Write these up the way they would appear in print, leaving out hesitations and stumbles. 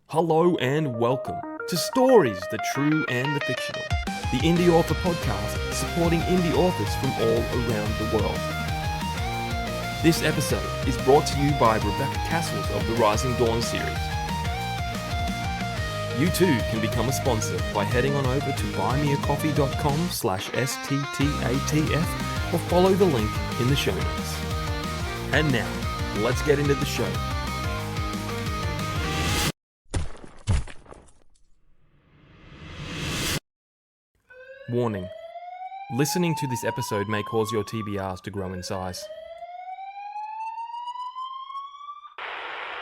Hello and welcome to Stories, the True and the Fictional, the Indie Author Podcast supporting indie authors from all around the world. This episode is brought to you by Rebecca Castles of the Rising Dawn series. You too can become a sponsor by heading on over to buymeacoffee.com/STTATF or follow the link in the show notes. And now, let's get into the show. Warning. Listening to this episode may cause your TBRs to grow in size.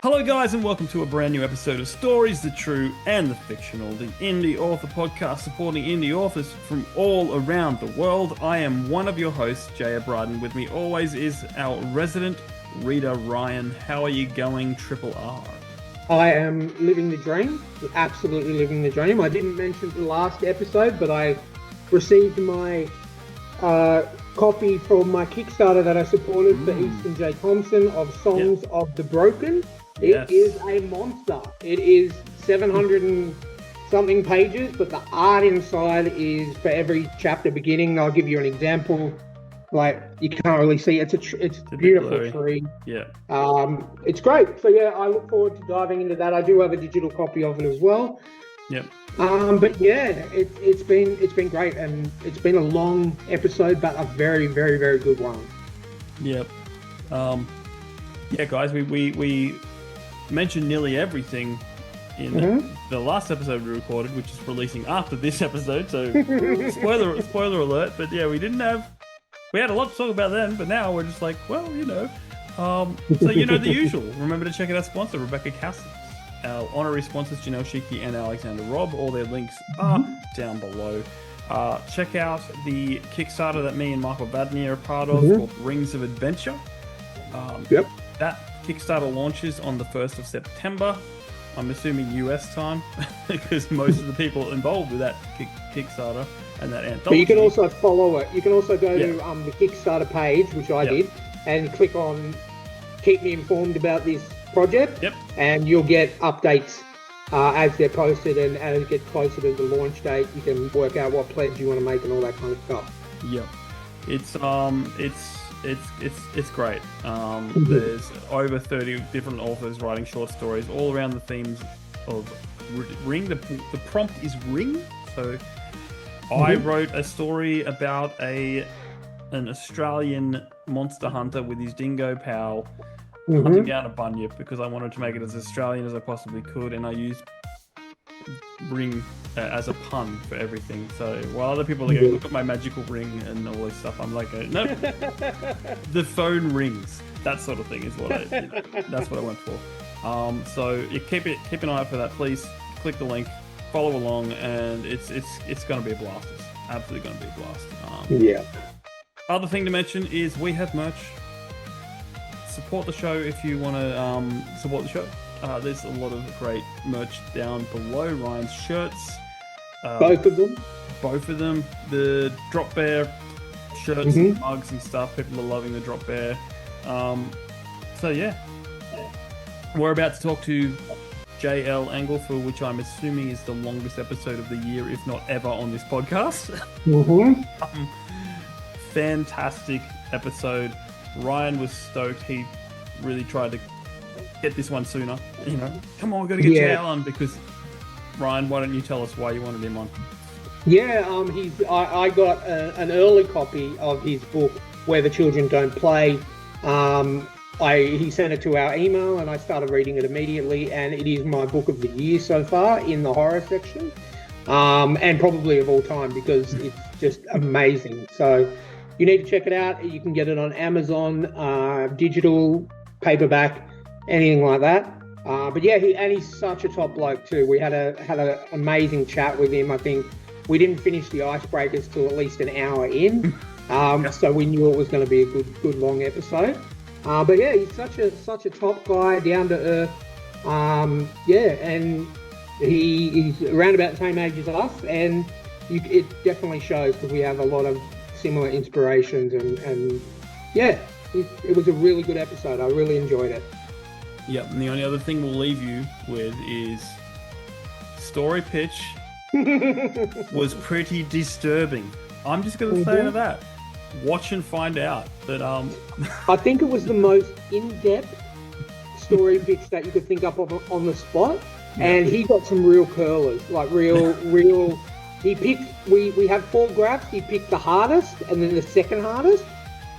Hello guys and welcome to a brand new episode of Stories, the True and the Fictional, the Indie Author Podcast supporting indie authors from all around the world. I am one of your hosts, Jaya Bryden. With me always is our resident reader, Ryan. How are you going, Triple R? I am living the dream, absolutely living the dream. I didn't mention the last episode, but I received my copy from my Kickstarter that I supported for Easton J. Thompson of Songs of the Broken. Yes. It is a monster. It is 700 and something pages, but the art inside is for every chapter beginning. I'll give you an example. Like, you can't really see it's a beautiful tree. Yeah. It's great. So yeah, I look forward to diving into that. I do have a digital copy of it as well. Yep. But yeah, it's been great, and it's been a long episode, but a very, very, very good one. Yep. Yeah, guys, we mentioned nearly everything in the last episode we recorded, which is releasing after this episode. So spoiler alert. But yeah, we had a lot to talk about then, but now we're just like, well, the usual. Remember to check out our sponsor, Rebecca Castles. Our honorary sponsors, Janelle Schiecke and Alexander Robb. All their links are down below. Check out the Kickstarter that me and Michael Vadney are a part of called Rings of Adventure. That Kickstarter launches on the 1st of September. I'm assuming US time, because most of the people involved with that Kickstarter and that anthology. But you can also follow it. You can also go to the Kickstarter page, which I did, and click on Keep Me Informed about this project, and you'll get updates as they're posted, and as it gets closer to the launch date, you can work out what pledge you want to make and all that kind of stuff. It's great. There's over 30 different authors writing short stories all around the themes of Ring. The prompt is Ring. So I wrote a story about an Australian monster hunter with his dingo pal hunting down a bunyip, because I wanted to make it as Australian as I possibly could, and I used ring as a pun for everything. So while other people are going, look at my magical ring and all this stuff, I'm like, no, the phone rings. That sort of thing is what that's what I went for. So you keep an eye out for that. Please click the link, follow along, and it's going to be a blast. It's absolutely going to be a blast. Other thing to mention is we have merch. Support the show if you want to support the show. There's a lot of great merch down below. Ryan's shirts. Both of them. The Dropbear shirts and mugs and stuff. People are loving the Dropbear. So yeah. We're about to talk to JL Engel, for which I'm assuming is the longest episode of the year, if not ever, on this podcast. Fantastic episode. Ryan was stoked. He really tried to get this one sooner. Come on, we've got to get JL on, because Ryan, why don't you tell us why you wanted him on? I got an early copy of his book, Where the Children Don't Play. He sent it to our email, and I started reading it immediately, and it is my book of the year so far in the horror section, and probably of all time, because it's just amazing. So you need to check it out. You can get it on Amazon, digital, paperback, anything like that. But yeah, he's such a top bloke too. We had an amazing chat with him. I think we didn't finish the icebreakers till at least an hour in, so we knew it was going to be a good long episode. But yeah, he's such a top guy, down to earth. And he's around about the same age as us, and it definitely shows, because we have a lot of similar inspirations, and yeah, it was a really good episode. I really enjoyed it. Yep, and the only other thing we'll leave you with is story pitch was pretty disturbing. I'm just going to say to that. Watch and find out that I think it was the most in-depth story pitch that you could think up of on the spot, and he got some real curlers, like real. He picked. We have 4 graphs. He picked the hardest, and then the second hardest,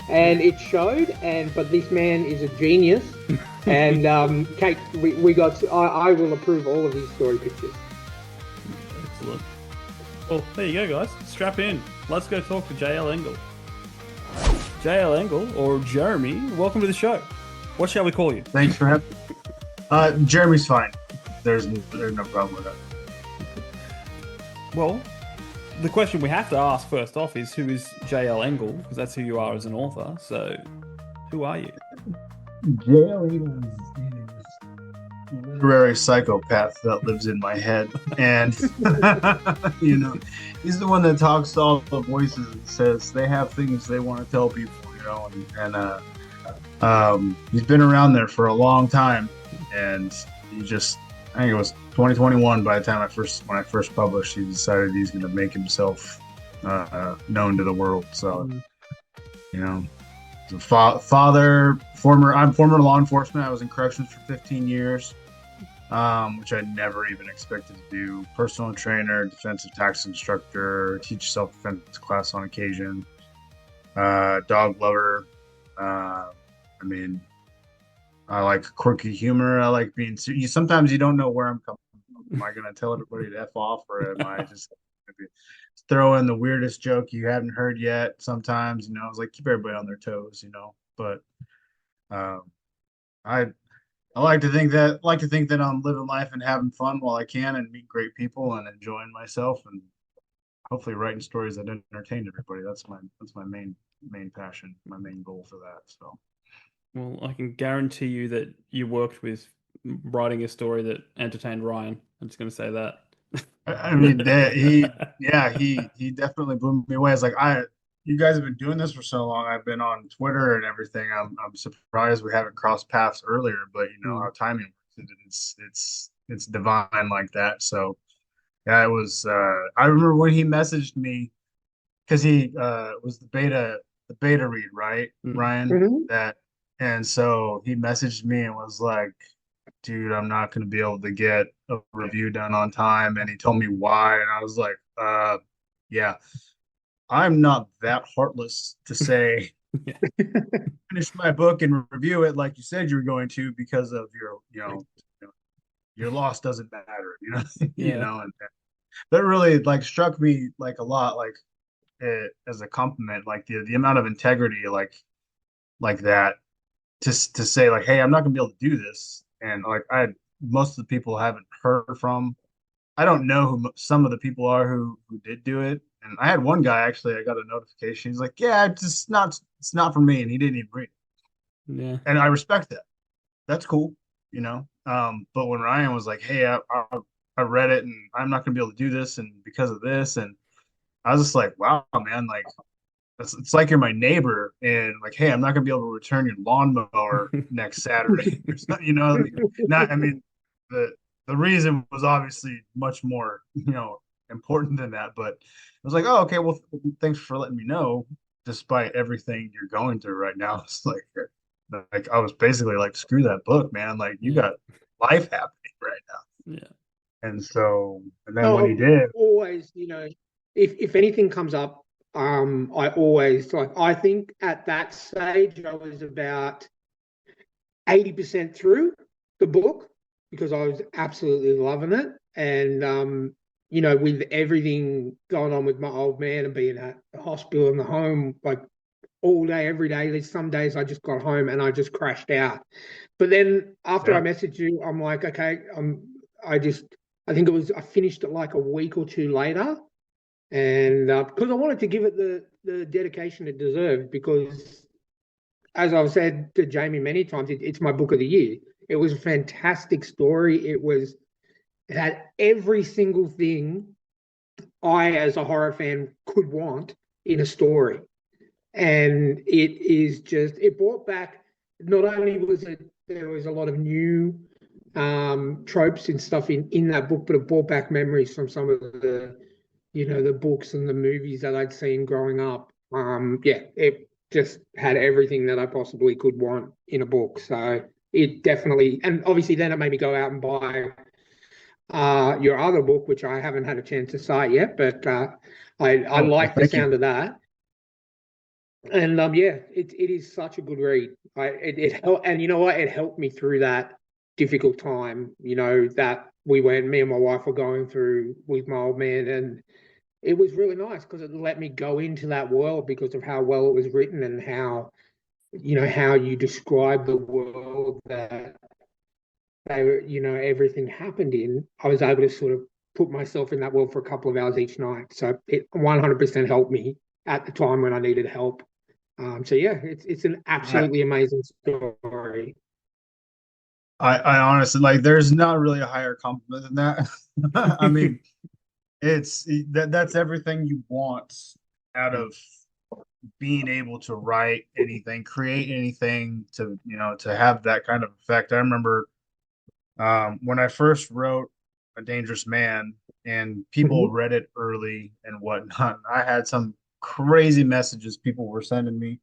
and it showed. But this man is a genius, and Kate, we got. I will approve all of these story pitches. Excellent. Well, there you go, guys. Strap in. Let's go talk to JL Engel. JL Engel, or Jeremy, welcome to the show. What shall we call you? Thanks for having me. Jeremy's fine. There's no problem with that. Well, the question we have to ask first off is, who is JL Engel? Because that's who you are as an author. So, who are you? JL Engel is a literary psychopath that lives in my head. And, he's the one that talks to all the voices and says they have things they want to tell people, and he's been around there for a long time. And I think it was 2021 by the time when I first published, he decided he's going to make himself known to the world. So, father, I'm former law enforcement. I was in corrections for 15 years, which I never even expected to do. Personal trainer, defensive tactics instructor, teach self-defense class on occasion, dog lover. I like quirky humor. I like being serious. Sometimes you don't know where I'm coming from. Am I going to tell everybody to F off, or am I just maybe throw in the weirdest joke you haven't heard yet? Sometimes, I was like, keep everybody on their toes, But I like to think that I'm living life and having fun while I can, and meet great people and enjoying myself, and hopefully writing stories that entertain everybody. That's my main passion, my main goal for that. So. Well, I can guarantee you that you worked with writing a story that entertained Ryan. I'm just going to say that. He definitely blew me away. It's like, you guys have been doing this for so long. I've been on Twitter and everything. I'm surprised we haven't crossed paths earlier, but how timing works, it's divine like that. So yeah, it was. I remember when he messaged me, because he was the beta read, right, Ryan? Mm-hmm. And so he messaged me and was like, dude, I'm not going to be able to get a review done on time. And he told me why. And I was like, yeah, I'm not that heartless to say, finish my book and review it like you said you were going to, because of your loss doesn't matter, and that really struck me a lot, as a compliment, the amount of integrity, like that. To say hey, I'm not gonna be able to do this, and most of the people I haven't heard from. I don't know who some of the people are who did do it, and I had one guy actually. I got a notification. He's like, "Yeah, it's not for me," and he didn't even read it. Yeah, and I respect that. That's cool, But when Ryan was like, "Hey, I read it, and I'm not gonna be able to do this, and because of this," and I was just like, "Wow, man!" It's like you're my neighbor, and hey, I'm not gonna be able to return your lawnmower next Saturday. The reason was obviously much more, important than that. But I was like, oh, okay, well, thanks for letting me know. Despite everything you're going through right now, it's like I was basically like, screw that book, man. You got life happening right now. Yeah. And then when he did, always, if anything comes up. I always I think at that stage I was about 80% through the book, because I was absolutely loving it. And, with everything going on with my old man and being at the hospital and the home, all day, every day, there's some days I just got home and I just crashed out. But then after I messaged you, I'm like, okay, I think I finished it a week or two later. And because I wanted to give it the dedication it deserved, because as I've said to Jamie many times, it's my book of the year. It was a fantastic story. It had every single thing I, as a horror fan, could want in a story. And it brought back, not only there was a lot of new tropes and stuff in that book, but it brought back memories from some of the, the books and the movies that I'd seen growing up. Yeah, it just had everything that I possibly could want in a book. So it definitely, and obviously then it made me go out and buy your other book, which I haven't had a chance to cite yet, but I Oh, well, like the thank you. sound of that. And yeah, it is such a good read. It helped, and you know what? It helped me through that difficult time, that me and my wife were going through with my old man, and it was really nice because it let me go into that world because of how well it was written and how you describe the world that everything happened in. I was able to sort of put myself in that world for a couple of hours each night. So it 100% helped me at the time when I needed help. So yeah, it's an I, absolutely amazing story. I honestly like there's not really a higher compliment than that. I mean, that's everything you want out of being able to write anything, create anything to have that kind of effect. I remember when I first wrote A Dangerous Man and people Mhm. read it early and whatnot. I had some crazy messages people were sending me.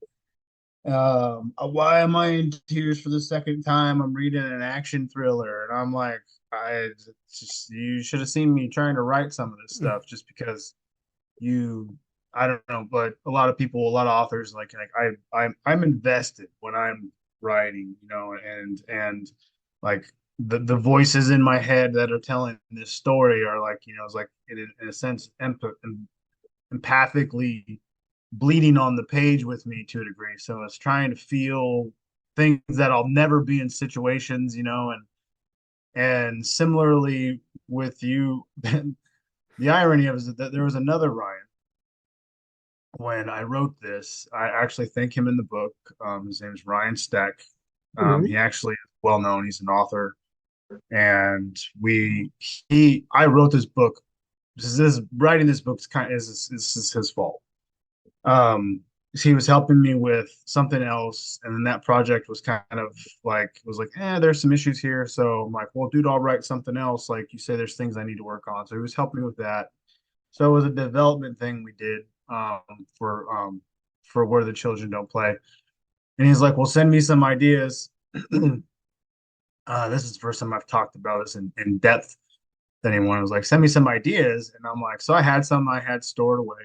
Why am I in tears for the second time? I'm reading an action thriller, and I'm like, I just you should have seen me trying to write some of this stuff just because you I don't know, but a lot of people, a lot of authors like I'm invested when I'm writing, and like the voices in my head that are telling this story are like, it's like in a sense empathically bleeding on the page with me to a degree. So it's trying to feel things that I'll never be in situations, and similarly with you, the irony of it is that there was another Ryan when I wrote this. I actually thank him in the book. His name is Ryan Steck. He Mhm. actually is well known. He's an author, and I wrote this book. This writing this book is his fault. Um, he was helping me with something else, and then that project was kind of like there's some issues here. So I'm like, well, dude, I'll write something else. Like you say, there's things I need to work on. So he was helping me with that. So it was a development thing we did for Where the Children Don't Play. And he's like, well, send me some ideas. This is the first time I've talked about this in depth to anyone. I was like, send me some ideas. And I'm like, so I had some I had stored away.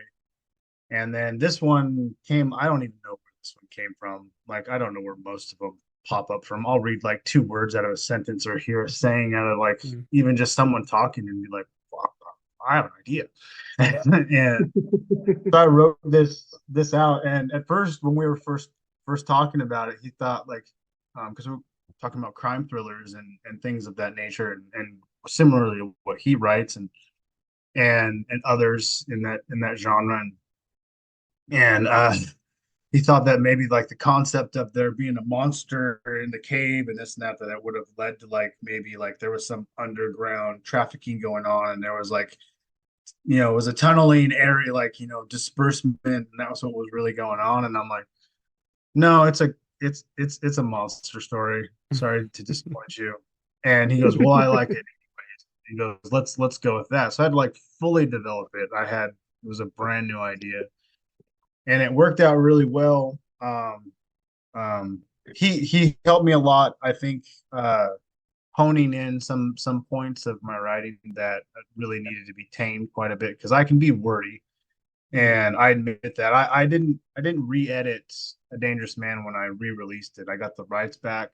And then this one came, I don't even know where this one came from. Like, I don't know where most of them pop up from. I'll read like two words out of a sentence or hear a saying out of like Mhm. even just someone talking and be like, fuck, I have an idea. And so I wrote this out. And at first, when we were first talking about it, he thought like, because we were talking about crime thrillers and things of that nature, and similarly what he writes and others in that genre, and he thought that maybe like the concept of there being a monster in the cave and this and that would have led to like maybe like there was some underground trafficking going on, and there was like it was a tunneling area, like disbursement, and that was what was really going on. And I'm like, no, it's a monster story. Sorry to disappoint you. And he goes, well, I like it. He goes, let's go with that. So I had to like fully develop it. It was a brand new idea, and it worked out really well. He helped me a lot. I think honing in some points of my writing that really needed to be tamed quite a bit because I can be wordy, Mm. and I admit that I didn't re-edit A Dangerous Man when I re-released it. I got the rights back,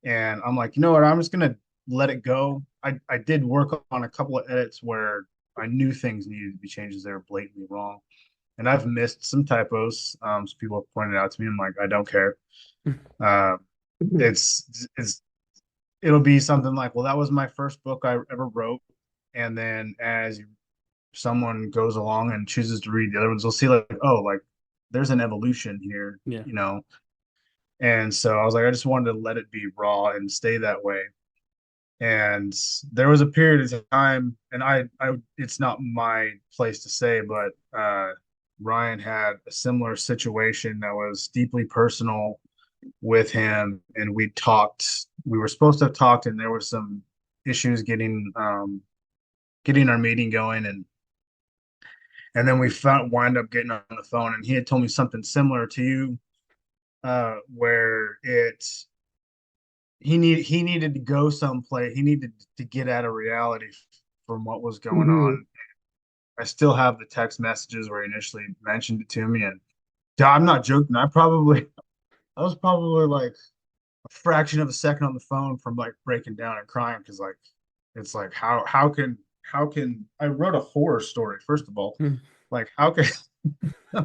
and I'm like, you know what? I'm just gonna let it go. I did work on a couple of edits where I knew things needed to be changed. They were blatantly wrong, and I've missed some typos. Some people have pointed out to me. I'm like, I don't care. Uh, it's it'll be something like, well, that was my first book I ever wrote, and then as someone goes along and chooses to read the other ones, they'll see like, oh, like there's an evolution here, Yeah. And so I was like, I just wanted to let it be raw and stay that way. And there was a period of time, and it's not my place to say, but Ryan had a similar situation that was deeply personal with him, and we talked we were supposed to have talked, and there were some issues getting our meeting going, and then we wind up getting on the phone, and he had told me something similar to you, where he needed to go someplace. He needed to get out of reality from what was going Mhm. on. I still have the text messages where he initially mentioned it to me, and I'm not joking. I was probably like a fraction of a second on the phone from like breaking down and crying because like it's like how can I wrote a horror story first of all, Hmm. like how can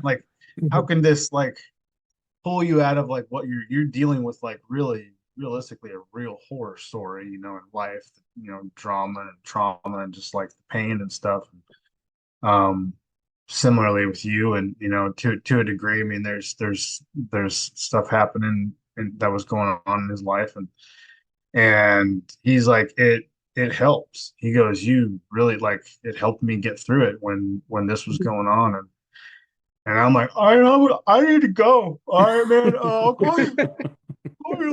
like how can this like pull you out of like what you're dealing with, like really realistically a real horror story, in life, drama and trauma and just like the pain and stuff. um Similarly with you, and to a degree, I mean there's stuff happening and that was going on in his life, and he's like it helps. He goes, you really like it helped me get through it when this was going on. And I'm like, all right, I need to go. All right, man. I'll call you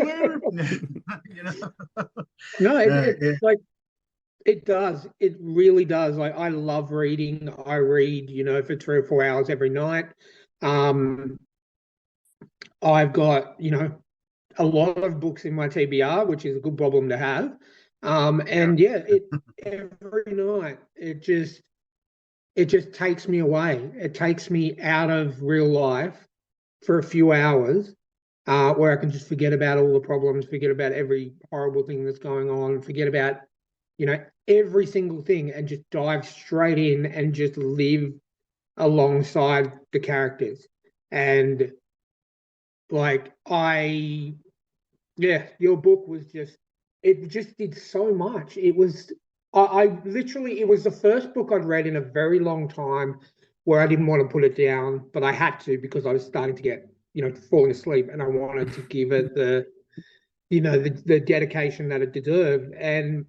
later. You know, No, it's it, like it does. It really does. Like I love reading. I read, for 3 or 4 hours every night. Um, I've got, a lot of books in my TBR, which is a good problem to have. yeah, And yeah, it every night it just takes me away. It takes me out of real life for a few hours, where I can just forget about all the problems, forget about every horrible thing that's going on, forget about, every single thing, and just dive straight in and just live alongside the characters. And like yeah, your book was it just did so much. I literally, it was the first book I'd read in a very long time where I didn't want to put it down, but I had to because I was starting to get, falling asleep, and I wanted to give it the dedication that it deserved. And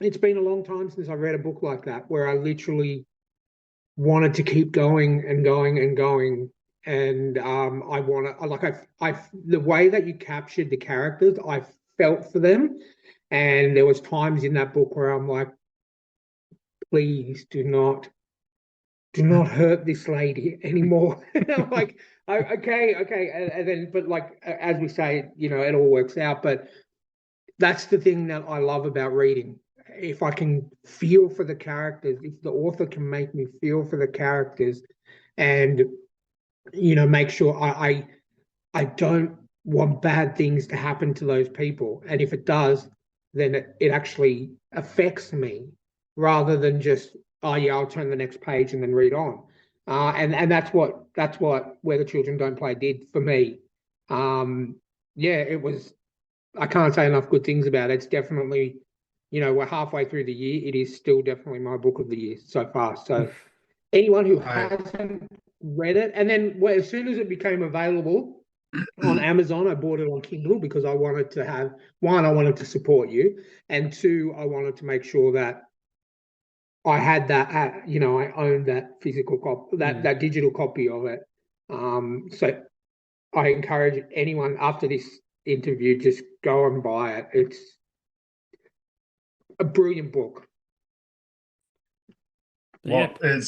it's been a long time since I read a book like that where I literally wanted to keep going and going and going. And I want to like I the way that you captured the characters, I felt for them. And there was times in that book where I'm like, please do not hurt this lady anymore. And I'm like, okay, okay. And then, but like, as we say, it all works out. But that's the thing that I love about reading. If I can feel for the characters, if the author can make me feel for the characters, and make sure I don't want bad things to happen to those people, and if it does, then it actually affects me rather than just, oh yeah, I'll turn the next page and then read on. And that's what Where the Children Don't Play did for me. Yeah, it was. I can't say enough good things about it. It's definitely, we're halfway through the year. It is still definitely my book of the year so far. So anyone who I hasn't read it, and then as soon as it became available on Amazon, I bought it on Kindle because I wanted to have one, I wanted to support you, and two, I wanted to make sure that I had that, I owned that physical copy, that digital copy of it. So I encourage anyone after this interview, just go and buy it. It's a brilliant book. Yeah, Well,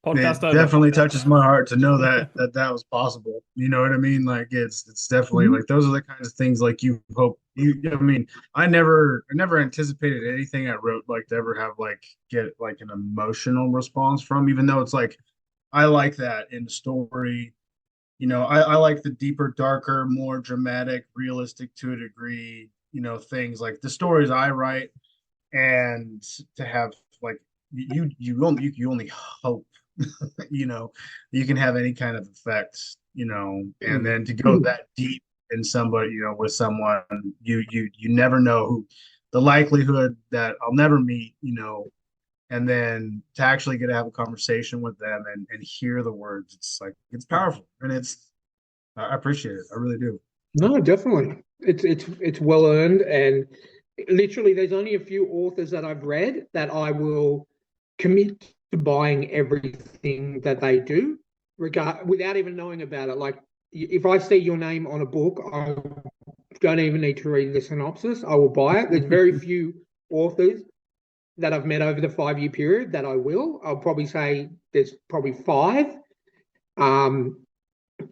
podcast it over. definitely touches my heart to know that was possible. You know what I mean? Like it's definitely Mhm. like those are the kinds of things like you hope I mean, I never anticipated anything I wrote like to ever have like get like an emotional response from, even though it's like I like that in story. I like the deeper, darker, more dramatic, realistic to a degree, things like the stories I write, and to have like you only hope you know you can have any kind of effect, and then to go that deep in somebody, with someone you never know who, the likelihood that I'll never meet, and then to actually get to have a conversation with them and hear the words, it's like it's powerful, and I appreciate it. I really do. No, definitely. It's well earned, and literally there's only a few authors that I've read that I will commit to buying everything that they do, without even knowing about it. Like if I see your name on a book, I'm don't even need to read the synopsis. I will buy it. There's very few authors that I've met over the 5-year period that I will. I'll probably say there's probably 5. And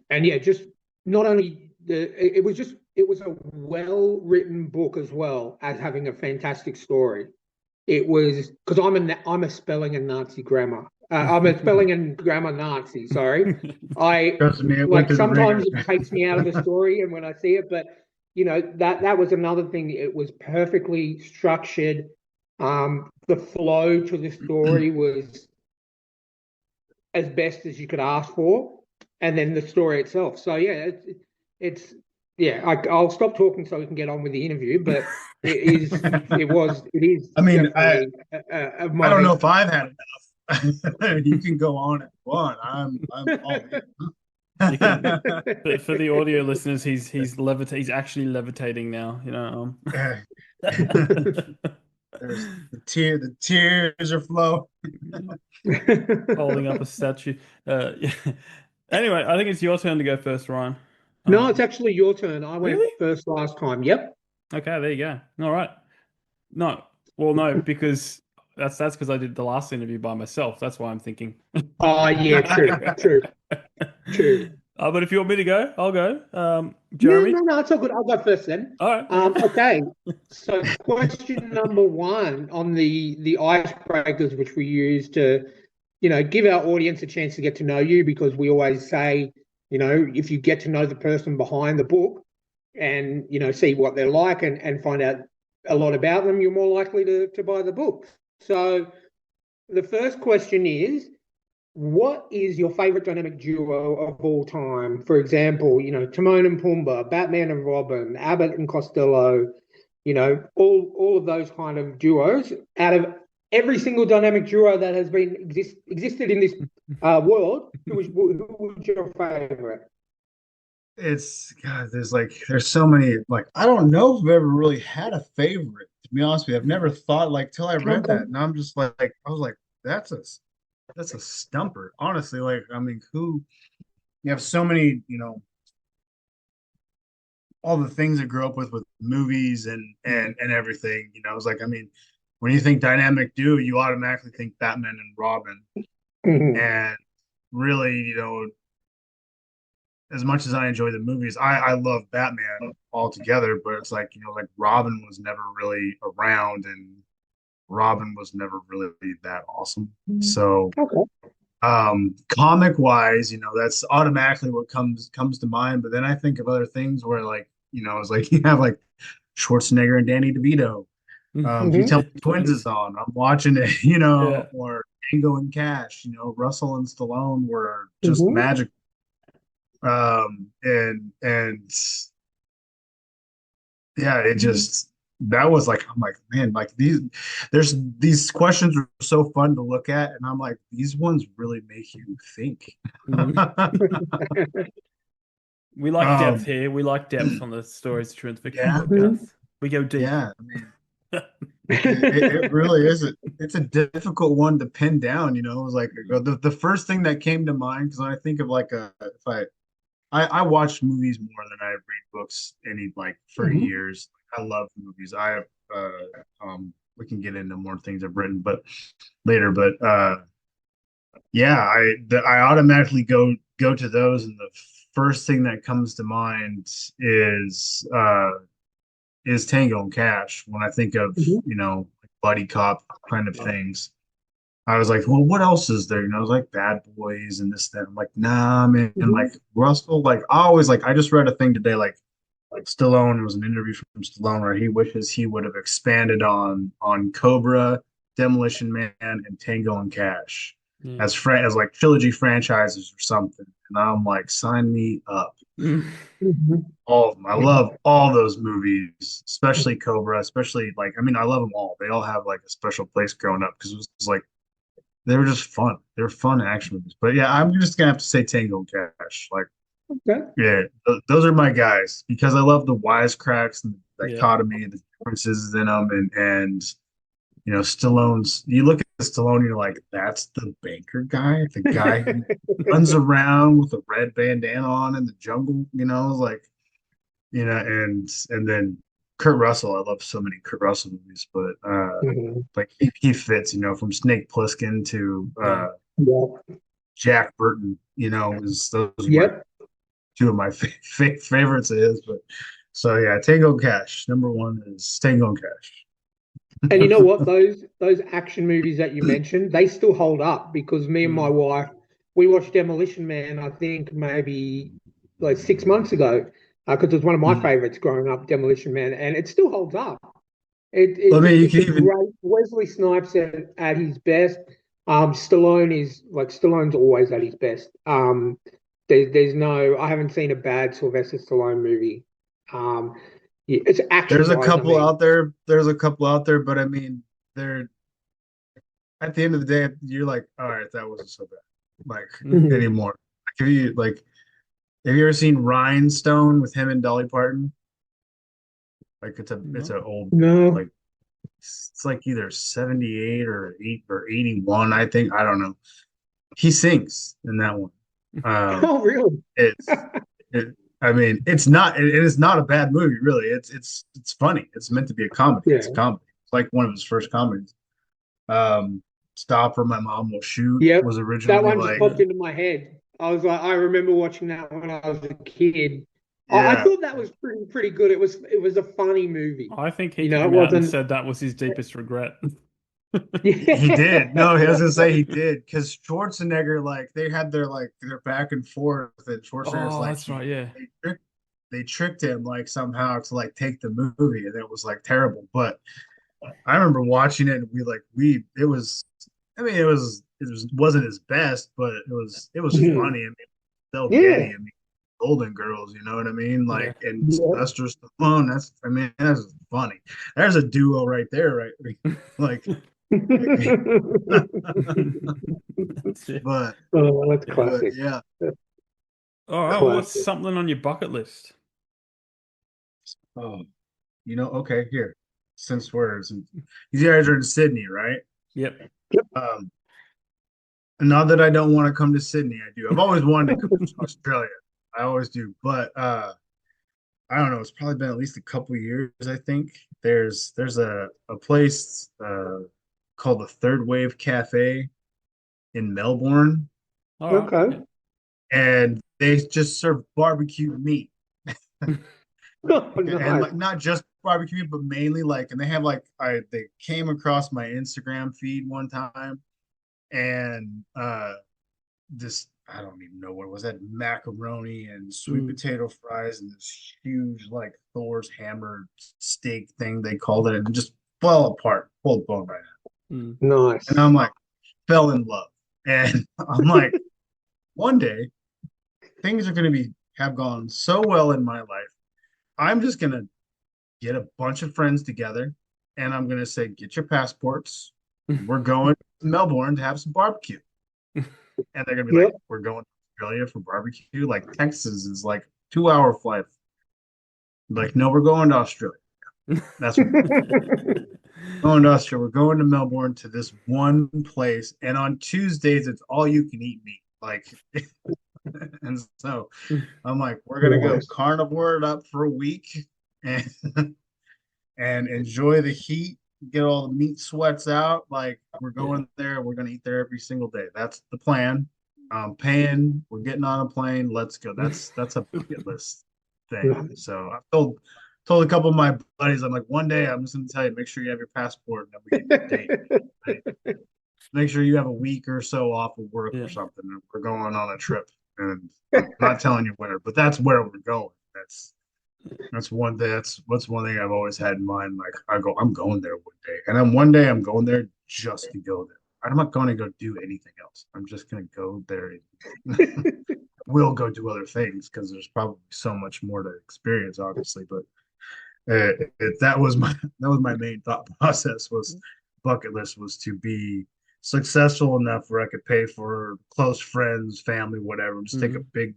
yeah, just not only it was a well-written book as well as having a fantastic story. It was because I'm a spelling and Nazi grammar. I'm a spelling and grammar Nazi. Sorry, Trust me, it went like through the sometimes ringer. it takes me out of the story, and when I see it, but that was another thing. It was perfectly structured. The flow to the story was as best as you could ask for, and then the story itself. So yeah, it's yeah. I'll stop talking so we can get on with the interview. But it is I mean, definitely I don't know if I've had enough. You can go on if you want. I'm all You can, in. for the audio listeners, he's he's actually levitating now. There's the tears are flowing. Holding up a statue. Yeah. Anyway, I think it's your turn to go first, Ryan. No, it's actually your turn. I went Really? first last time. Yep. Okay, there you go. All right. No, well, no, because that's because I did the last interview by myself. That's why I'm thinking. Oh yeah, true. But if you want me to go, I'll go. No, Jeremy. no, it's all good. I'll go first then. All right. Okay. So question number 1 on the icebreakers, which we use to, give our audience a chance to get to know you, because we always say, if you get to know the person behind the book and, see what they're like and find out a lot about them, you're more likely to buy the book. So the first question is, what is your favorite dynamic duo of all time? For example, Timon and Pumbaa, Batman and Robin, Abbott and Costello, all of those kind of duos. Out of every single dynamic duo that has been existed in this world, who was your favorite? It's God, there's so many, I don't know if I've ever really had a favorite, to be honest with you. I've never thought till I read that, and I'm just I was like, that's a stumper. Honestly, I mean, you have so many, all the things I grew up with movies and everything, it's I mean, when you think dynamic duo, you automatically think Batman and Robin. Mhm. And really, as much as I enjoy the movies, I love Batman altogether, but it's Robin was never really around, and Robin was never really that awesome. So comic wise, that's automatically what comes to mind. But then I think of other things where it's you have Schwarzenegger and Danny DeVito. If you tell me Twins is on, I'm watching it, Yeah. or Tango and Cash, Russell and Stallone were just magic. And yeah, it just that was I'm man, these questions are so fun to look at, and I'm these ones really make you think. We like depth here. We like depth on the Stories of True and Fiction podcast. We go deep. Yeah, I mean, it really is. It's a difficult one to pin down. It was the first thing that came to mind, because when I think of if I watch movies more than I read books for years. I love movies. I have we can get into more things I've written later, but yeah, I automatically go to those, and the first thing that comes to mind is Tango and Cash when I think of buddy cop kind of things. I was like, well, what else is there? I was Bad Boys and this, that. I'm nah, man. And Russell, I always I just read a thing today, Stallone. It was an interview from Stallone where he wishes he would have expanded on Cobra, Demolition Man, and Tango and Cash as trilogy franchises or something. And I'm sign me up. All of them. I love all those movies, especially Cobra, especially I mean, I love them all. They all have a special place growing up, because it was they were just fun. They were fun action movies. But yeah, I'm just gonna have to say Tango and Cash. Yeah, those are my guys, because I love the wisecracks and the dichotomy, the differences in them, and Stallone's. You look at Stallone, you're that's the banker guy, the guy who runs around with a red bandana on in the jungle. and then Kurt Russell. I love so many Kurt Russell movies, but Mhm. like he fits, from Snake Plissken to Yeah. Yeah. Jack Burton. Those are my Yep. two of my favorites of his. But so yeah, Tango and Cash. Number one is Tango and Cash. And you know what? Those action movies that you mentioned, they still hold up because me and my wife, we watched Demolition Man, I think maybe like 6 months ago, because it was one of my favorites growing up, Demolition Man, and it still holds up. I mean, you It's can a even great Wesley Snipes at his best. Stallone's always at his best. There's no, I haven't seen a bad Sylvester Stallone movie. Yeah, it's action there's a wise. I couple mean, out there. There's a couple out there, but I mean, they're at the end of the day, you're like, all right, that wasn't so bad, like Mhm. anymore. Have you ever seen Rhinestone with him and Dolly Parton? Like it's No. a old No. like it's like either 78 or 81, I think. I don't know. He sings in that one. Um, Oh, really? it's it, I mean, it is not a bad movie, really. It's funny. It's meant to be a comedy. Yeah. It's a comedy. It's like one of his first comedies. Um, Stop or My Mom Will Shoot Yep. was That originally one just like, popped into my head. I was like, I remember watching that when I was a kid. I yeah, thought that was pretty good. It was a funny movie. I think he It came out and wasn't. said that was his deepest regret. he Yeah. did. No, I was gonna say he did because Schwarzenegger, like, they had their back and forth, and Schwarzenegger's Oh, like that's right. Yeah. they tricked him like somehow to like take the movie, and it was like terrible. But I remember watching it, and we it was, I mean, wasn't his best, but it was Mhm. funny. I mean, Del Getty, Yeah. I mean, Golden Girls, you know what I mean? Yeah. Like, and Yeah. Sylvester Stallone, that's funny. There's a duo right there, right? Like, That's it. but Oh, that's Yeah. classic. yeah. All right. Well, what's Classic. something on your bucket list? Oh, okay, here. Since you guys are in Sydney, right? Yep. Um, Not that I don't want to come to Sydney, I do. I've always wanted to come to Australia. I always do, but I don't know. It's probably been at least a couple years, I think. There's a place called the Third Wave Cafe in Melbourne, All right. Okay. Yeah. and they just serve barbecue meat, Oh, and nice. like not just barbecue meat, but mainly like, and they have like they came across my Instagram feed one time, and this, I don't even know what it was, that macaroni and sweet Mm. potato fries and this huge like Thor's hammer steak thing they called it, and it just fell apart, pulled bone right out. Mm. And Nice. I'm like, fell in love. And I'm like, one day things are gonna be have gone so well in my life. I'm just gonna get a bunch of friends together and I'm gonna say, get your passports. We're going to Melbourne to have some barbecue. And they're gonna be like, Yep. we're going to Australia for barbecue. Like Texas is like 2 hour flight. Like, no, we're going to Australia. That's what we're going to Australia. We're going to Melbourne to this one place, and on Tuesdays it's all you can eat meat. Like, and so I'm like, we're gonna go Nice. carnivore it up for a week and and enjoy the heat, get all the meat sweats out. Like, we're Yeah. going there, we're gonna eat there every single day. That's the plan. I'm paying, we're getting on a plane, let's go. That's a bucket list thing. Nice. So I told a couple of my buddies, I'm like, one day I'm just gonna tell you, make sure you have your passport and then we get a date. Right? Make sure you have a week or so off of work Yeah. or something. And we're going on a trip. And I'm not telling you where, but that's where we're going. That's one thing. What's one thing I've always had in mind. Like, I'm going there one day, and then one day I'm going there just to go there. I'm not going to go do anything else. I'm just going to go there. We'll go do other things because there's probably so much more to experience, obviously. But that was my main thought process, was bucket list was to be successful enough where I could pay for close friends, family, whatever, just take a big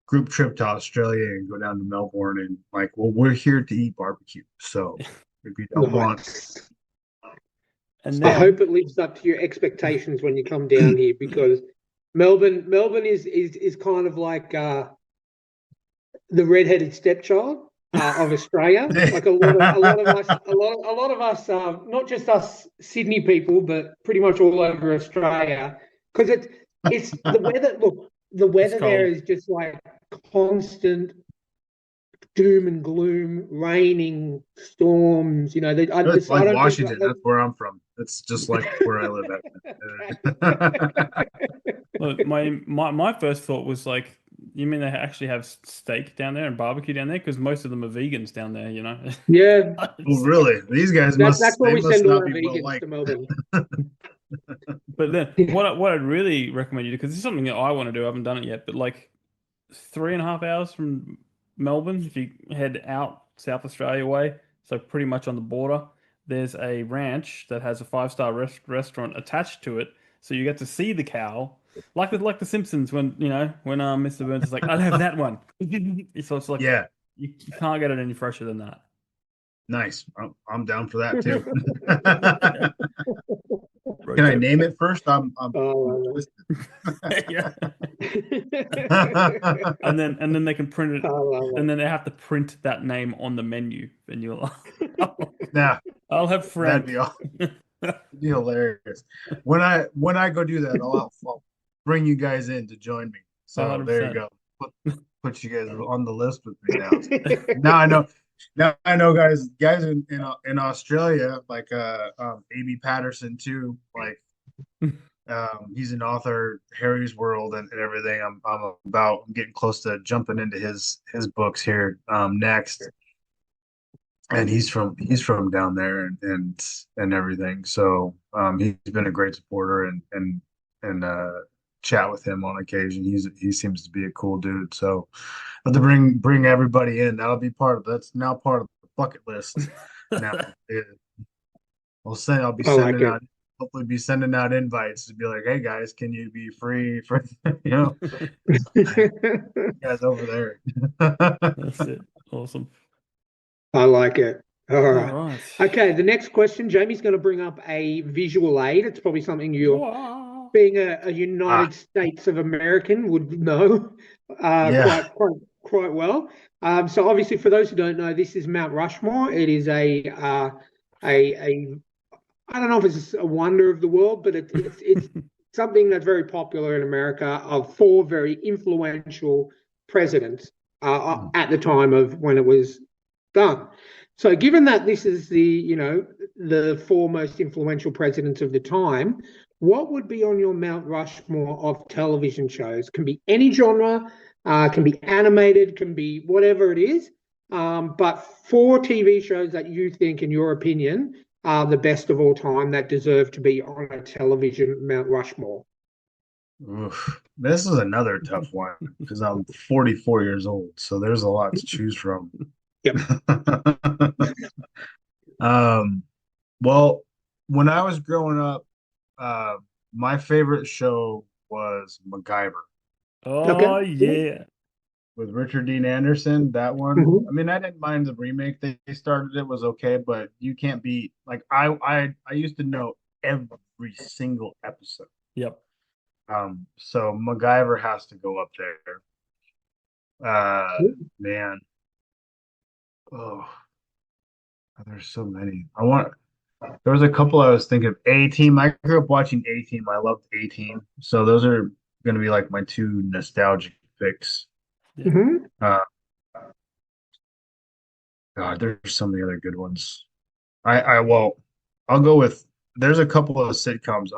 group trip to Australia and go down to Melbourne and like, well, we're here to eat barbecue. So if you don't want, Nice. And I now, hope it lives up to your expectations when you come down here, because Melbourne is kind of like the redheaded stepchild of Australia. Like a lot of us, not just us Sydney people, but pretty much all over Australia, because it's the weather. Look, the weather there is just like constant doom and gloom, raining, storms. You know, it's like Washington. That's where I'm from. It's just like where I live at. Look, my first thought was like, you mean they actually have steak down there and barbecue down there? Because most of them are vegans down there, you know. Yeah. Oh, really? These guys that's why we send all our vegans well to Melbourne. But then what I'd really recommend you do, because this is something that I want to do, I haven't done it yet, but like 3.5 hours from Melbourne, if you head out South Australia way, so pretty much on the border, there's a ranch that has a 5-star restaurant attached to it, so you get to see the cow, like the Simpsons when Mr. Burns is like, I'll have that one. So it's like, yeah, you can't get it any fresher than that. Nice. I'm down for that too. Can I name it first? I'm yeah. and then they can print it, and then they have to print that name on the menu, and you're like, nah, I'll have Frank. That'd be awesome. That'd be hilarious. When I go do that, I'll bring you guys in to join me. So 100%. There you go. Put you guys on the list with me now. Now I know. Now I know, guys in Australia, like A.B. Patterson too. Like he's an author, Harry's World and everything. I'm getting close to jumping into his books here next. And he's from down there and everything. So he's been a great supporter and chat with him on occasion. He seems to be a cool dude. So I'll have to bring everybody in. That's now part of the bucket list. Now I'll be sending out, hopefully be sending out invites to be like, hey guys, can you be free for guys over there? That's it. Awesome. I like it. All right. Okay, the next question, Jamie's going to bring up a visual aid. It's probably something you're, being a United States of American, would know quite well. So obviously, for those who don't know, this is Mount Rushmore. It is a I don't know if it's a wonder of the world, but it's something that's very popular in America of 4 very influential presidents at the time of when it was done. So given that this is the 4 most influential presidents of the time, what would be on your Mount Rushmore of television shows? Can be any genre, can be animated, can be whatever it is, but 4 TV shows that you think, in your opinion, are the best of all time that deserve to be on a television Mount Rushmore. Oof. This is another tough one because I'm 44 years old, so there's a lot to choose from. Yep. Well, when I was growing up, my favorite show was MacGyver. Oh, yeah. With Richard Dean Anderson, that one. Mm-hmm. I mean, I didn't mind the remake they started. It was okay, but you can't beat, like, I used to know every single episode. Yep. So MacGyver has to go up there. Man. Oh, there's so many. There was a couple I was thinking of. A-Team. I grew up watching A-Team. I loved A-Team. So those are going to be like my 2 nostalgic picks. Yeah. Mm-hmm. God, there's so many other good ones. I'll go with, there's a couple of sitcoms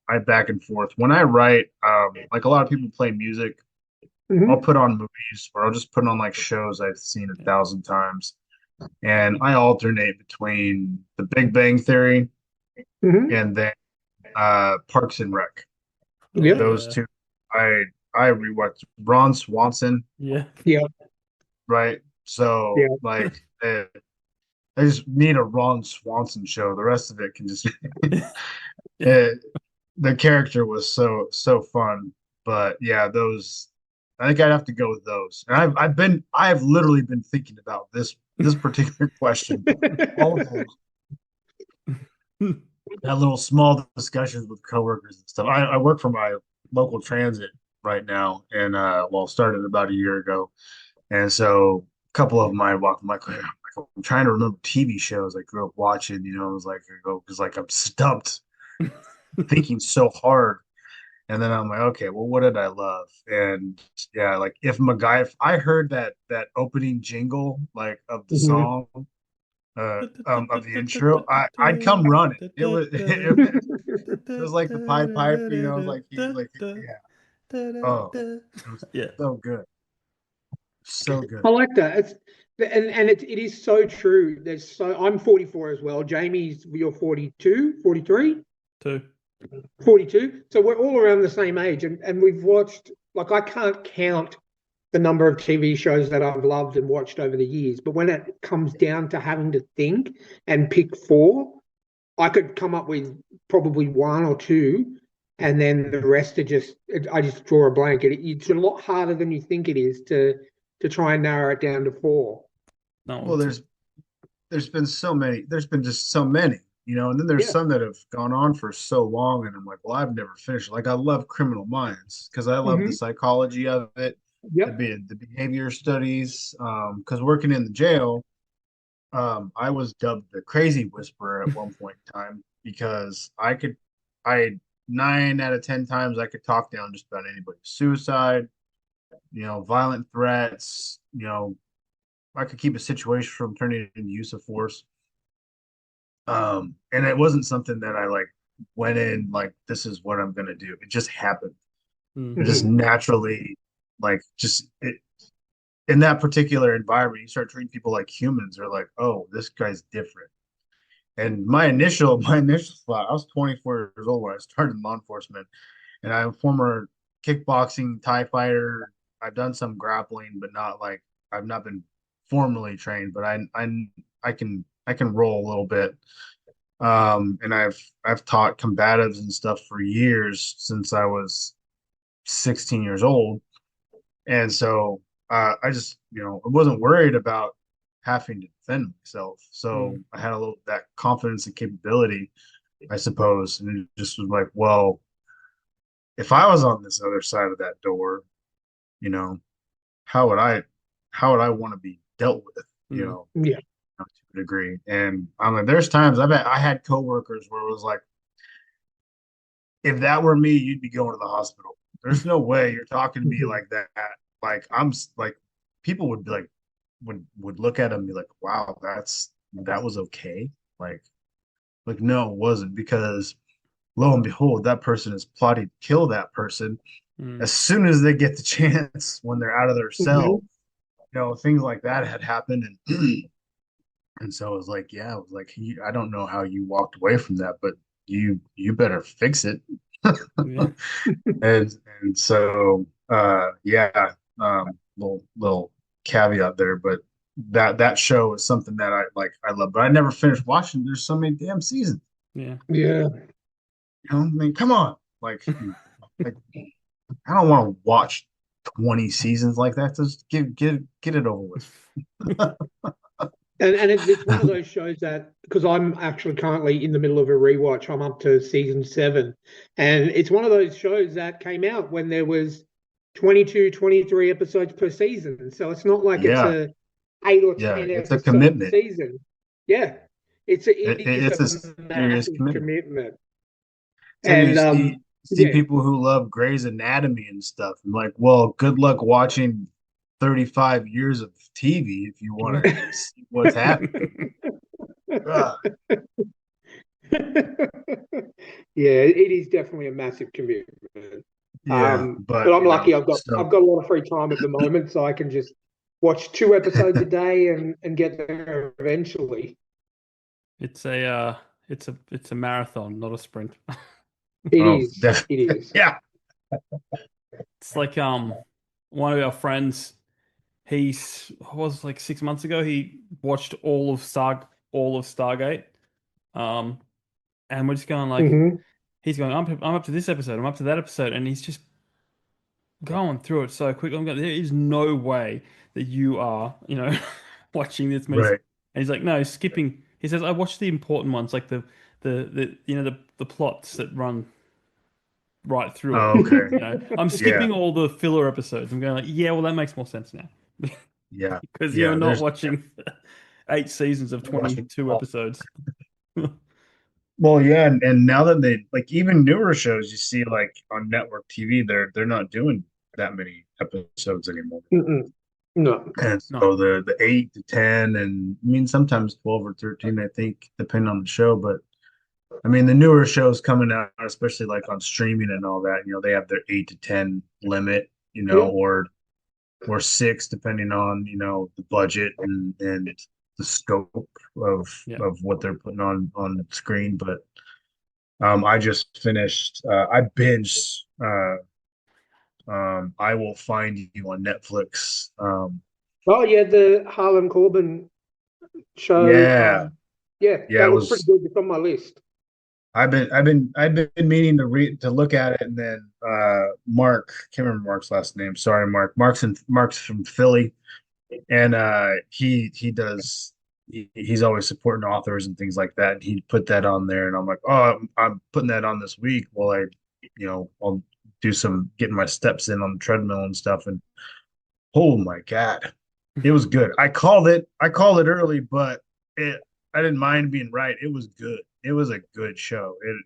I back and forth. When I write, like a lot of people play music, I'll put on movies or I'll just put on like shows I've seen 1,000 times. And I alternate between The Big Bang Theory and then Parks and Rec. Yep. Those 2, I rewatched Ron Swanson. Yeah. Yeah. Right. So like I just need a Ron Swanson show. The rest of it can just the character was so fun. But yeah, those, I think I'd have to go with those. And I've literally been thinking about this particular question all day. Had little small discussions with coworkers and stuff. I work for my local transit right now, and started about a year ago, And so a couple of my walk, I'm trying to remember TV shows I grew up watching. It was like I go because like I'm stumped thinking so hard. And then I'm like, okay, well, what did I love? And yeah, like if I heard that opening jingle like of the Mhm. song of the intro, I'd come running. It was like the Pied Piper, it was like he like yeah. Oh, it was Yeah. so good. So good. I like that. It is so true. I'm 44 as well. Jamie's you're 42, 43, Two. 42. So we're all around the same age, and we've watched like I can't count the number of TV shows that I've loved and watched over the years. But when it comes down to having to think and pick four, I could come up with probably one or two, and then the rest are I just draw a blank. It's a lot harder than you think it is to try and narrow it down to four. No, Well, there's been so many. There's been just so many, and then there's Yeah. some that have gone on for so long, and I'm like, well, I've never finished. Like I love Criminal Minds because I love the Hmm. psychology of it, Yep. the behavior studies. Because working in the jail, I was dubbed the crazy whisperer at one point in time because I 9 out of 10 times I could talk down just about anybody's suicide, violent threats, I could keep a situation from turning into use of force. And it wasn't something that I like went in like this is what I'm gonna do. It just happened. It just Hmm. naturally, like in that particular environment, you start treating people like humans. They're like, oh, this guy's different. And my initial thought, I was 24 years old when I started in law enforcement, and I'm a former kickboxing Thai fighter. I've done some grappling, but not like I've not been formally trained, but I can roll a little bit. And I've taught combatives and stuff for years since I was 16 years old. And so I just, I wasn't worried about having to defend myself. So Mm. I had a little that confidence and capability, I suppose. And it just was like, well, if I was on this other side of that door, you know, how would I how would I want to be dealt with, Mm. Yeah. to a degree. And I'm like, there's times I had coworkers where it was like, if that were me, you'd be going to the hospital. There's no way you're talking to me Mhm. like that. Like like people would be like would look at him and be like, wow, that was okay. Like no, it wasn't because lo and behold, that person is plotting to kill that person Mm. as soon as they get the chance when they're out of their cell. Mhm. Things like that had happened and and so it was like, yeah, it was like I don't know how you walked away from that, but you better fix it. Yeah. and and so yeah, little caveat there, but that show is something that I love, but I never finished watching. There's so many damn seasons. Yeah. Yeah. I mean, come on, like I don't want to watch 20 seasons like that. Just get it over with. It's one of those shows that because I'm actually currently in the middle of a rewatch. I'm up to season 7, and it's one of those shows that came out when there was 22, 23 episodes per season. So it's not like it's Yeah, a 8 or yeah, 10 it's a episode commitment. season. Yeah, it is It's a a serious massive commitment. commitment. So you And see yeah, people who love Grey's Anatomy and stuff. I'm like, well, good luck watching 35 years of TV if you want to see what's happening. Ugh. yeah, it is definitely a massive commitment. Yeah, But but I'm lucky. I've so got a lot of free time at the moment, so I can just watch 2 episodes a day and get there eventually. It's a marathon, not a sprint. It oh, is. It definitely, is. yeah. It's like one of our friends, he's was like 6 months ago, he watched all of Stargate. Um and we're just going like Hmm. he's going, I'm up to this episode, I'm up to that episode, and he's just going through it so quick. I'm going, there is no way that you are, watching this many. And Right. he's like, no, skipping. He says, I watch the important ones, like the plots that run right through it. Oh, okay. I'm Yeah. skipping all the filler episodes. I'm going like, yeah, well, that makes more sense now. Yeah, because you're yeah. not There's watching 8 seasons of watching 22 all. episodes. Well, yeah, and now that they like even newer shows you see like on network TV, they're not doing that many episodes anymore. Mm-mm. No. And No, so the 8 to 10, and I mean sometimes 12 or 13, I think, depending on the show. But I mean the newer shows coming out, especially like on streaming and all that, they have their 8 to 10 limit, Yeah. or six, depending on, the budget and the scope of yeah. of what they're putting on the screen. But I just finished. I binged. I Will Find You on Netflix. Oh yeah, the Harlan Corbin show. Yeah, Yeah, yeah. that It looks pretty was. good. It's on my list. I've been meaning to look at it, and then Mark, can't remember Mark's last name. Sorry, Mark. Mark's from Philly, and he's always supporting authors and things like that. And he put that on there, and I'm like, oh, I'm putting that on this week while I'll do some getting my steps in on the treadmill and stuff. And oh my God, it was good. I called it early, but I didn't mind being right. It was good. It was a good show. It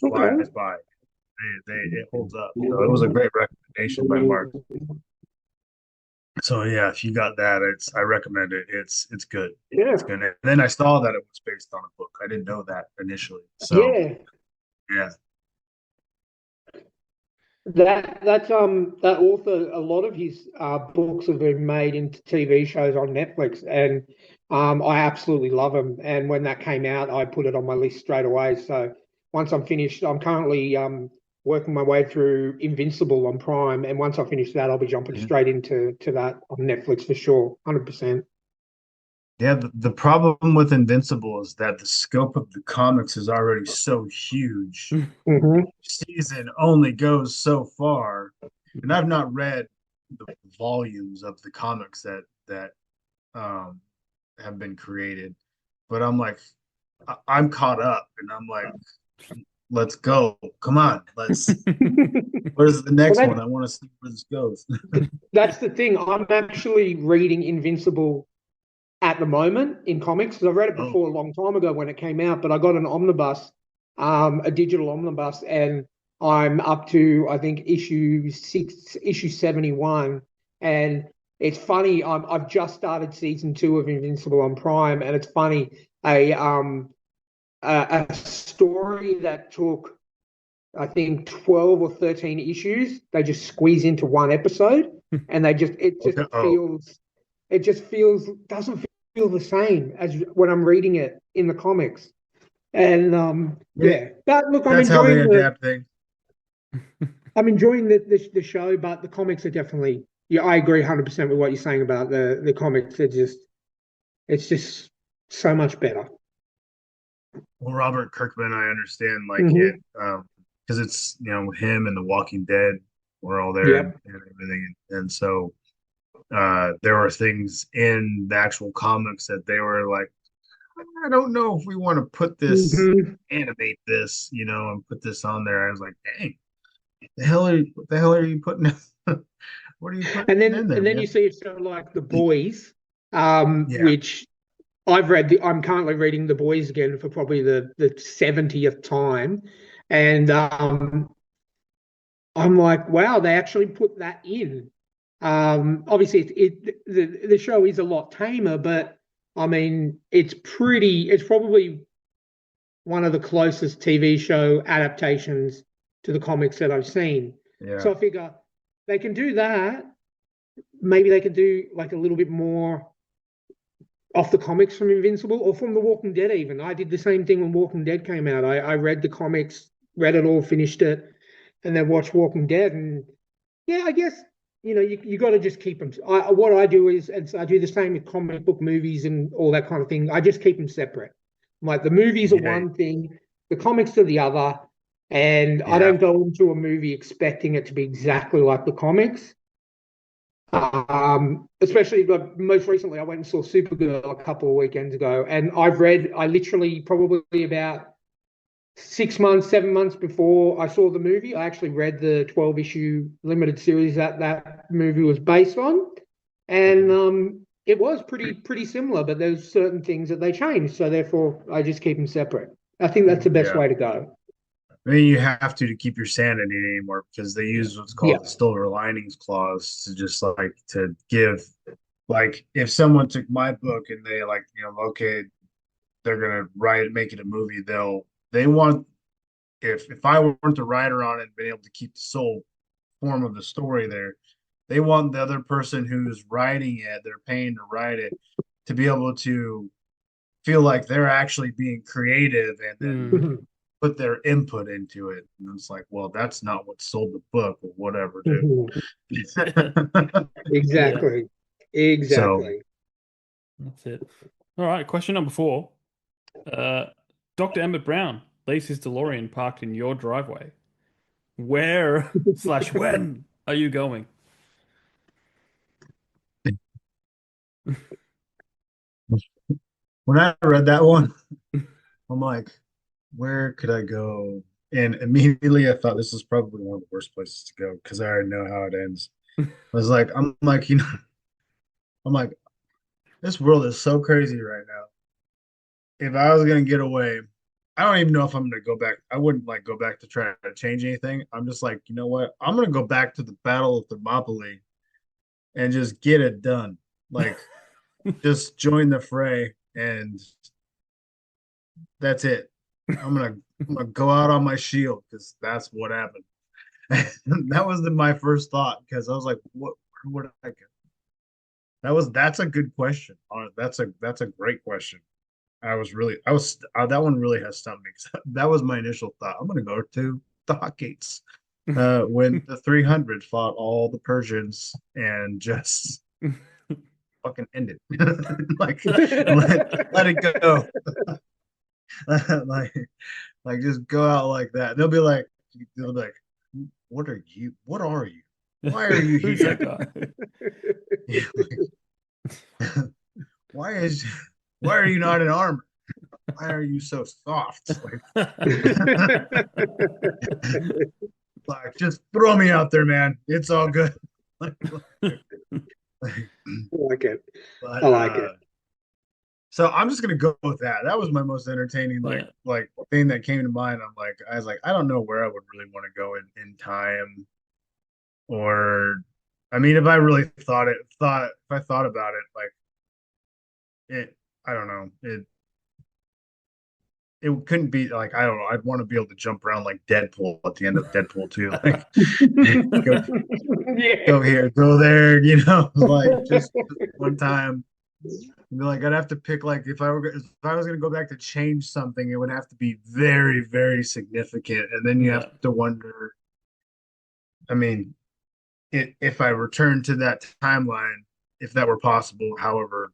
Okay. flies by. It holds up. So it was a great recommendation by Mark. So yeah, if you got that, I recommend it. It's good. Yeah. It's good. And then I saw that it was based on a book. I didn't know that initially. So Yeah. yeah. That author, a lot of his books have been made into TV shows on Netflix, and I absolutely love them. And when that came out, I put it on my list straight away. So once I'm finished, I'm currently working my way through Invincible on Prime, and once I finish that, I'll be jumping Mhm. straight into that on Netflix for sure, 100%. Yeah, the problem with Invincible is that the scope of the comics is already so huge. Hmm. Season only goes so far, and I've not read the volumes of the comics that um have been created, but I'm like, I'm caught up, and I'm like, let's go, come on, where's the Well, next one? I want to see where this goes. that's the thing. I'm actually reading Invincible at the moment in comics because I read it Oh, before a long time ago when it came out, but I got an omnibus, a digital omnibus, and I'm up to I think issue 71, and it's funny. I've just started season 2 of Invincible on Prime, and it's funny a story that took I think 12 or 13 issues they just squeeze into one episode, and okay. Oh, it just feels doesn't feel the same as when I'm reading it in the comics. And yeah, yeah, but look, that's how they adapt things. I'm enjoying the show, but the comics are definitely yeah, I agree 100% with what you're saying about the comics. It's just so much better. Well, Robert Kirkman, I understand like it, Hmm. because it's him and The Walking Dead were all there, and Yep. everything, and so there were things in the actual comics that they were like, I don't know if we want to Hmm. animate this, and put this on there. I was like, dang, what the hell are you putting? What are you And putting then in there, and then you man? see a show like The Boys, Yeah. which I'm currently reading The Boys again for probably the 70th time, and I'm like, wow, they actually put that in. Obviously, the show is a lot tamer, but I mean, it's probably one of the closest TV show adaptations to the comics that I've seen. Yeah. So I figure they can do that. Maybe they could do like a little bit more off the comics from Invincible or from The Walking Dead even. I did the same thing when Walking Dead came out. I read the comics, read it all, finished it, and then watched Walking Dead. And yeah, I guess you got to just keep them. What I do is, and I do the same with comic book movies and all that kind of thing. I just keep them separate. Like the movies are Yeah. one thing, the comics are the other, and I Yeah. don't go into a movie expecting it to be exactly like the comics. Especially like most recently, I went and saw Supergirl a couple of weekends ago, and I literally probably about 6 months, 7 months before I saw the movie, I actually read the 12 issue limited series that movie was based on. And Okay. It was pretty similar, but there's certain things that they changed, so therefore I just keep them separate. I think that's the best Yeah. way to go. I mean, you have to keep your sanity anymore because they use what's Yeah. called the silver linings clause to just like to give, like if someone took my book and they like, okay, they're gonna write make it a movie, they want if I weren't the writer on it and been able to keep the soul form of the story there, they want the other person who's writing it, they're paying to write it, to be able to feel like they're actually being creative and then put their input into it. And it's like, well, that's not what sold the book or whatever, dude. Exactly. So Exactly. That's it. All right, question number 4. Dr. Emmett Brown leaves his DeLorean parked in your driveway. Where / when are you going? when I read that one, I'm like, where could I go? And immediately I thought this is probably one of the worst places to go because I already know how it ends. I'm like, I'm like, this world is so crazy right now. If I was gonna get away, I don't even know if I'm gonna go back. I wouldn't like go back to try to change anything. I'm just like, you know what? I'm gonna go back to the Battle of Thermopylae and just get it done. Like, just join the fray, and that's it. I'm gonna go out on my shield because that's what happened. That was my first thought because I was like, what? Where would I go? That's a good question. That's a great question. That one really has stumped me. That was my initial thought. I'm gonna go to the Hot Gates when the 300 fought all the Persians and just fucking end it. Like let it go. like like just go out like that. They'll be like, what are you? What are you? Why are you Who's here? that guy? Why are you not in armor? Why are you so soft? Like just throw me out there, man. It's all good. I like it. But I like it. so I'm just gonna go with that. That was my most entertaining like thing that came to mind. I was like, I don't know where I would really want to go in time, or I mean, if I really if I thought about it, like I don't know, it couldn't be like I don't know. I'd want to be able to jump around like Deadpool at the end of Deadpool 2, like go here, go there, like just one time. Like I'd have to pick like if I was gonna go back to change something, it would have to be very, very significant. And then you have to wonder, I mean, if I return to that timeline, if that were possible, however,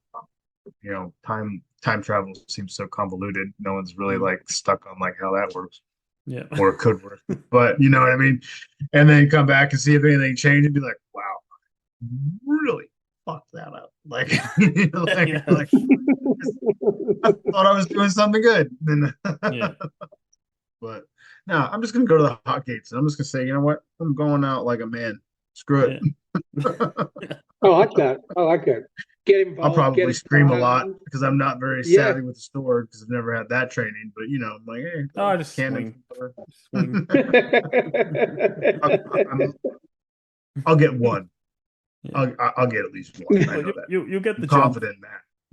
time travel seems so convoluted. No one's really like stuck on like how that works. Yeah. Or it could work. But you know what I mean? And then come back and see if anything changed and be like, wow, really fucked that up. Like, like I thought I was doing something good. But no, I'm just gonna go to the Hot Gates and I'm just gonna say, you know what? I'm going out like a man. Screw it. I like that. I like it. Get involved. I'll probably scream a lot because I'm not very savvy with the sword because I've never had that training. But I'm like, hey, I just swing. I'll get one. Yeah. I'll get at least one. I know that. You'll get the confident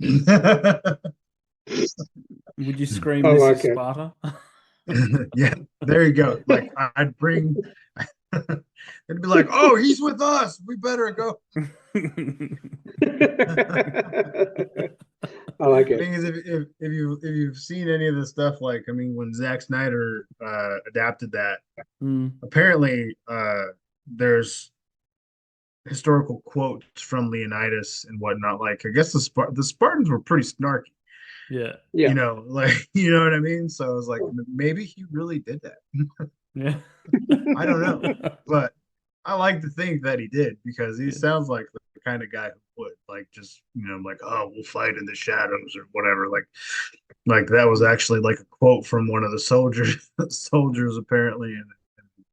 in that. Would you scream, "This is Sparta"? Yeah, there you go. Like I'd bring. It'd be like, oh, he's with us. We better go. I like it. The thing is, if you've seen any of the stuff, like I mean, when Zack Snyder adapted that, apparently there's historical quotes from Leonidas and whatnot. Like I guess the Spartans were pretty snarky. Yeah. Yeah. Like you know what I mean. So I was like, maybe he really did that. Yeah. I don't know, but I like to think that he did because he sounds like the kind of guy who would like just like, oh, we'll fight in the shadows or whatever. Like that was actually like a quote from one of the soldiers apparently, and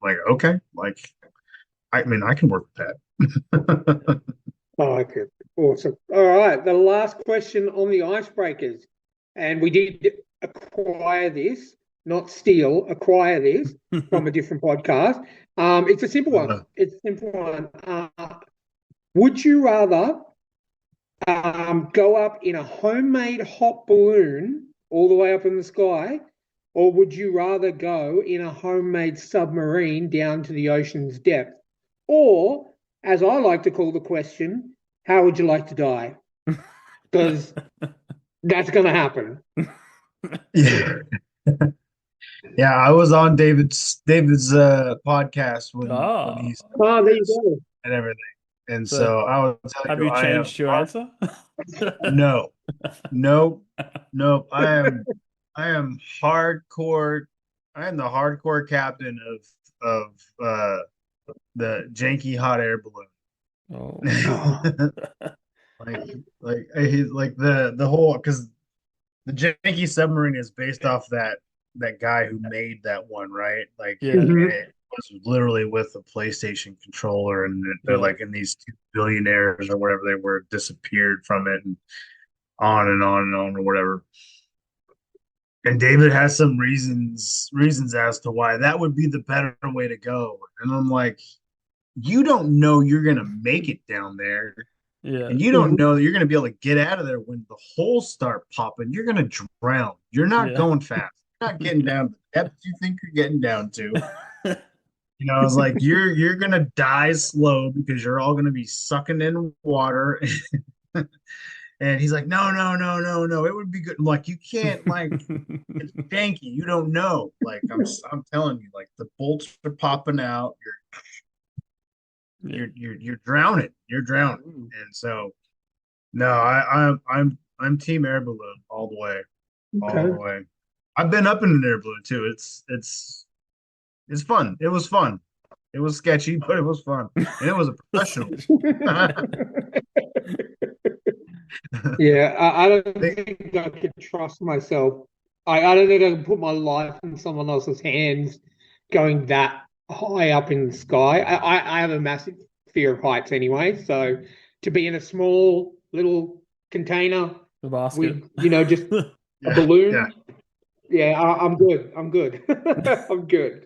like okay, like I mean I can work with that. I like it. Awesome. All right. The last question on the icebreakers. And we did acquire this, not steal, acquire this from a different podcast. It's a simple one. It's a simple one. Would you rather go up in a homemade hot balloon all the way up in the sky, or would you rather go in a homemade submarine down to the ocean's depth? Or, as I like to call the question, how would you like to die? Because that's going to happen. Yeah. Yeah, I was on David's podcast when he said Oh, there you go. and everything. And so I will tell Have you, you changed your answer? No. I am hardcore. I am the hardcore captain of the janky hot air balloon. Oh. like the whole, because the janky submarine is based off that guy who made that one, right? Like, Yeah. and it was literally with a PlayStation controller, and they're like, and these two billionaires or whatever they were disappeared from it, and on and on and on or whatever. And David has some reasons as to why that would be the better way to go. And I'm like, you don't know you're gonna make it down there. Yeah. And you don't know that you're gonna be able to get out of there when the holes start popping. You're gonna drown. You're not going fast. You're not getting down to the depth you think you're getting down to. You know, I was like, you're gonna die slow because you're all gonna be sucking in water. And he's like, no, it would be good. I'm like, you can't, like, it's janky. You don't know. Like, I'm telling you, like, the bolts are popping out. You're drowning. You're drowning. And so, no, I'm team air balloon all the way, all the way. I've been up in an air balloon too. It's fun. It was fun. It was sketchy, but it was fun, and it was a professional. Yeah, I don't think I could trust myself. I don't think I can put my life in someone else's hands going that high up in the sky. I have a massive fear of heights anyway, so to be in a small little container with, just a balloon, I'm good. I'm good. I'm good.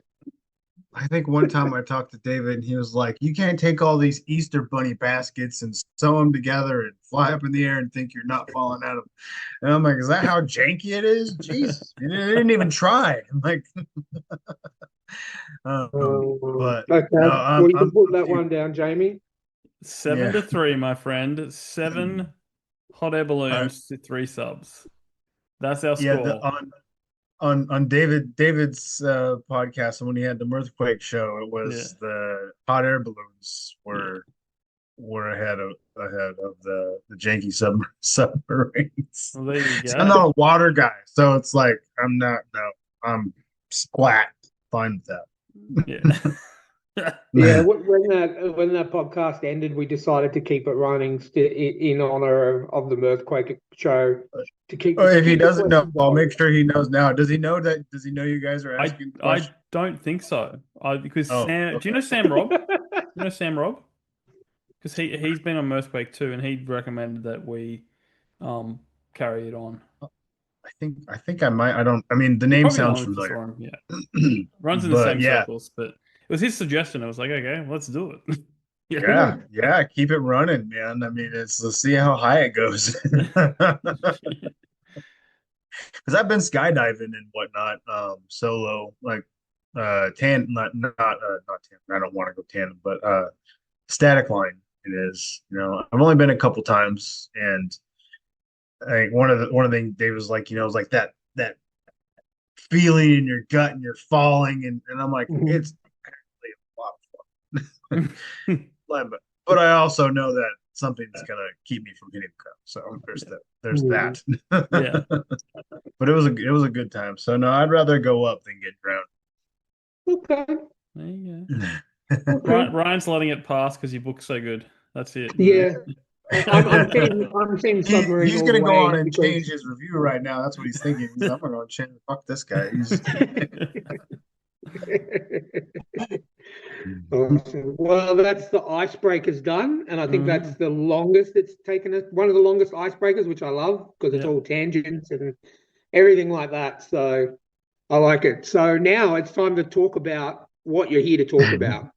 I think one time I talked to David and he was like, you can't take all these Easter bunny baskets and sew them together and fly up in the air and think you're not falling out of them. And I'm like, is that how janky it is? Jesus, they didn't even try. I'm like, but okay. no, You can put that one down, Jamie. 7-3, my friend. 7 hot air balloons to 3 subs. That's our score. On David's podcast, and when he had the Mirthquake show, it was the hot air balloons were ahead of the janky submarines. Well, there you go. I'm not a water guy, so it's like I'm splat. Fine with that. Yeah. Yeah, when that podcast ended, we decided to keep it running in honor of the Mirthquake show. To keep. Oh, if he doesn't know, I'll make sure he knows now. Does he know that? Does he know you guys are asking questions? I don't think so. Because Sam, do you know Sam Robb? You know Sam Robb? Because he's been on Mirthquake too, and he recommended that we carry it on. I think I might. I mean, the name sounds familiar. Runs in the same circles, but it was his suggestion. I was like, okay, let's do it. Yeah, keep it running, man. I mean, let's see how high it goes. Because I've been skydiving and whatnot, solo, like not tandem. I don't want to go tandem, but static line. It is. You know, I've only been a couple times, and I think one of the things Dave was like, it was like that feeling in your gut and you're falling, and I'm like, it's actually a lot of fun. But I also know that something's gonna keep me from hitting the ground. So there's that. Yeah. But it was a good time. So no, I'd rather go up than get drowned. Okay. There you go. Ryan's letting it pass because your book's so good. That's it. Yeah. I'm seeing submarine. He's gonna go on and change his review right now. That's what he's thinking. I'm gonna change. Fuck this guy. Awesome. Well, that's the icebreakers done, and I think that's Mhm. the longest it's taken us. One of the longest icebreakers, which I love because it's Yep. all tangents and everything like that. So I like it. So now it's time to talk about what you're here to talk about.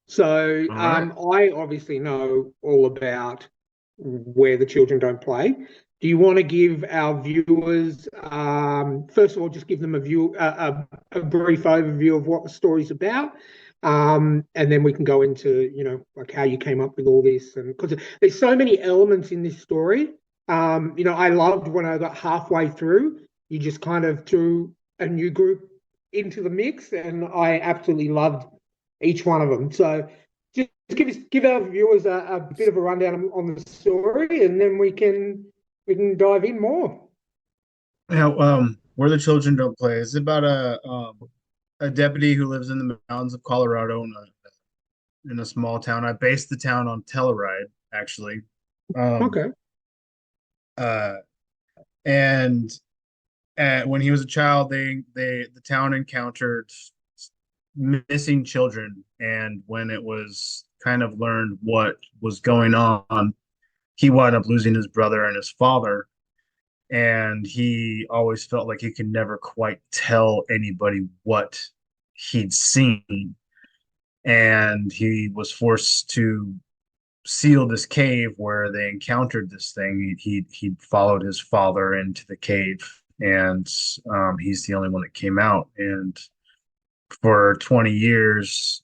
So All right. I obviously know all about where the children don't play. Do you want to give our viewers, first of all, just give them a brief overview of what the story's about, and then we can go into, like how you came up with all this, and because there's so many elements in this story. I loved when I got halfway through, you just kind of threw a new group into the mix, and I absolutely loved each one of them. So just give our viewers a bit of a rundown on the story, and then we can dive in more. Yeah, where the children don't play. It's about a deputy who lives in the mountains of Colorado in a small town. I based the town on Telluride, actually. Um, Okay. uh, and when he was a child, the town encountered missing children, and when it was kind of learned what was going on, he wound up losing his brother and his father, and he always felt like he could never quite tell anybody what he'd seen, and he was forced to seal this cave where they encountered this thing. He followed his father into the cave, and he's the only one that came out. And for 20 years,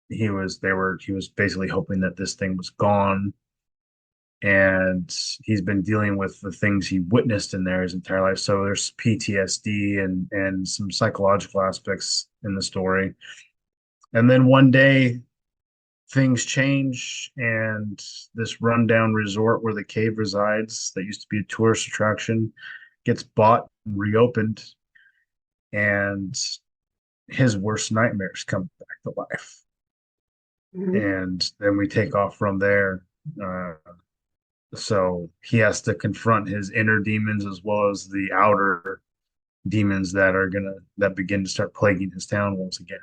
he was basically hoping that this thing was gone, and he's been dealing with the things he witnessed in there his entire life. So there's PTSD and some psychological aspects in the story. And then one day things change, and this rundown resort where the cave resides, that used to be a tourist attraction, gets bought and reopened, and his worst nightmares come back to life. Mhm. And then we take off from there. Uh, so he has to confront his inner demons as well as the outer demons that begin to start plaguing his town once again.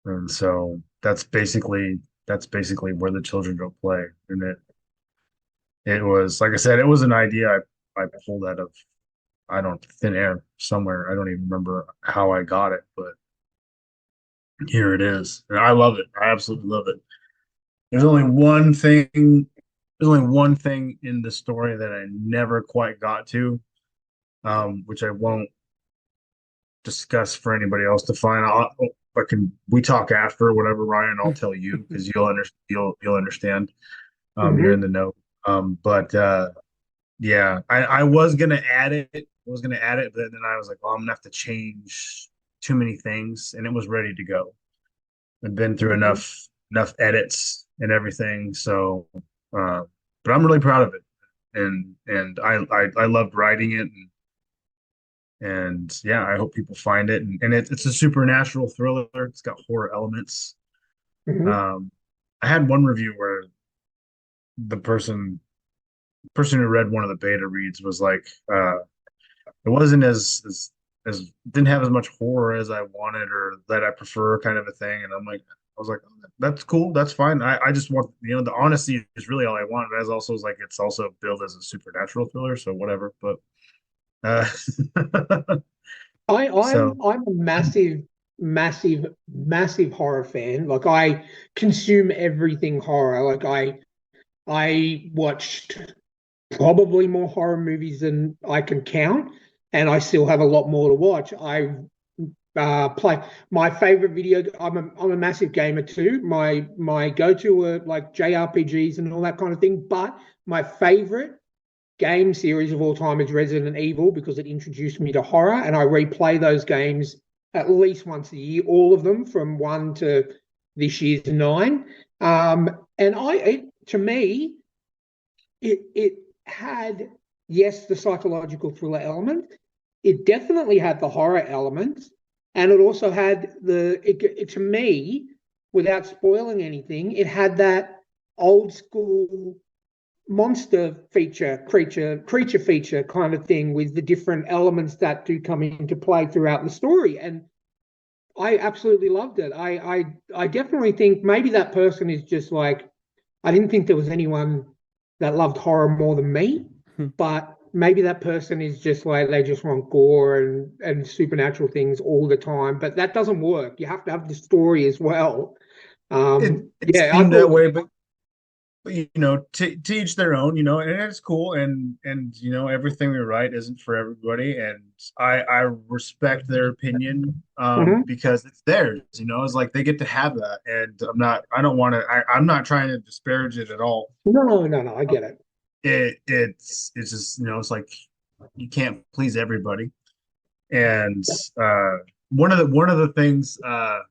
And so that's basically where the children don't play. And it was, like I said, it was an idea I pulled out of, I don't, thin air somewhere. I don't even remember how I got it, but here it is. And I love it. I absolutely love it. There's only one thing there's only one thing in the story that I never quite got to, which I won't discuss for anybody else to find. We talk after or whatever, Ryan. I'll tell you because you'll understand. You're in Mhm. the know. But yeah, I was gonna add it. I was gonna add it, but then I was like, well, I'm gonna have to change too many things, and it was ready to go. I've been through Mhm. enough edits and everything, so but I'm really proud of it, and I loved writing it, and yeah, I hope people find it, and it's a supernatural thriller. It's got horror elements. Mhm. Um, I had one review where the person who read one of the beta reads was like, it wasn't as didn't have as much horror as I wanted or that I prefer, kind of a thing. And I was like, oh, that's cool, that's fine. I just want, the honesty is really all I want. But as also is like, it's also billed as a supernatural thriller, so whatever. But uh, I, I'm so I'm a massive horror fan. Like I consume everything horror. Like I watched probably more horror movies than I can count, and I still have a lot more to watch. I play my favorite video. I'm a massive gamer too. My go-to are like JRPGs and all that kind of thing. But my favorite game series of all time is Resident Evil because it introduced me to horror, and I replay those games at least once a year, all of them from one to this year's nine. And to me, it had, yes, the psychological thriller element. It definitely had the horror element, and it also had to me, without spoiling anything, it had that old school monster creature feature kind of thing with the different elements that do come into play throughout the story. And I absolutely loved it. I definitely think maybe that person is just like, I didn't think there was anyone that loved horror more than me, but maybe that person is just like they just want gore and supernatural things all the time. But that doesn't work. You have to have the story as well. It Yeah, I seemed that thought. way, but to each their own, and it's cool, and everything we write isn't for everybody, and I respect their opinion, Mhm. because it's theirs. It's like they get to have that, and I don't want to, I'm not trying to disparage it at all. No, I Um, get it. it's just, it's like you can't please everybody, and uh, one of the things,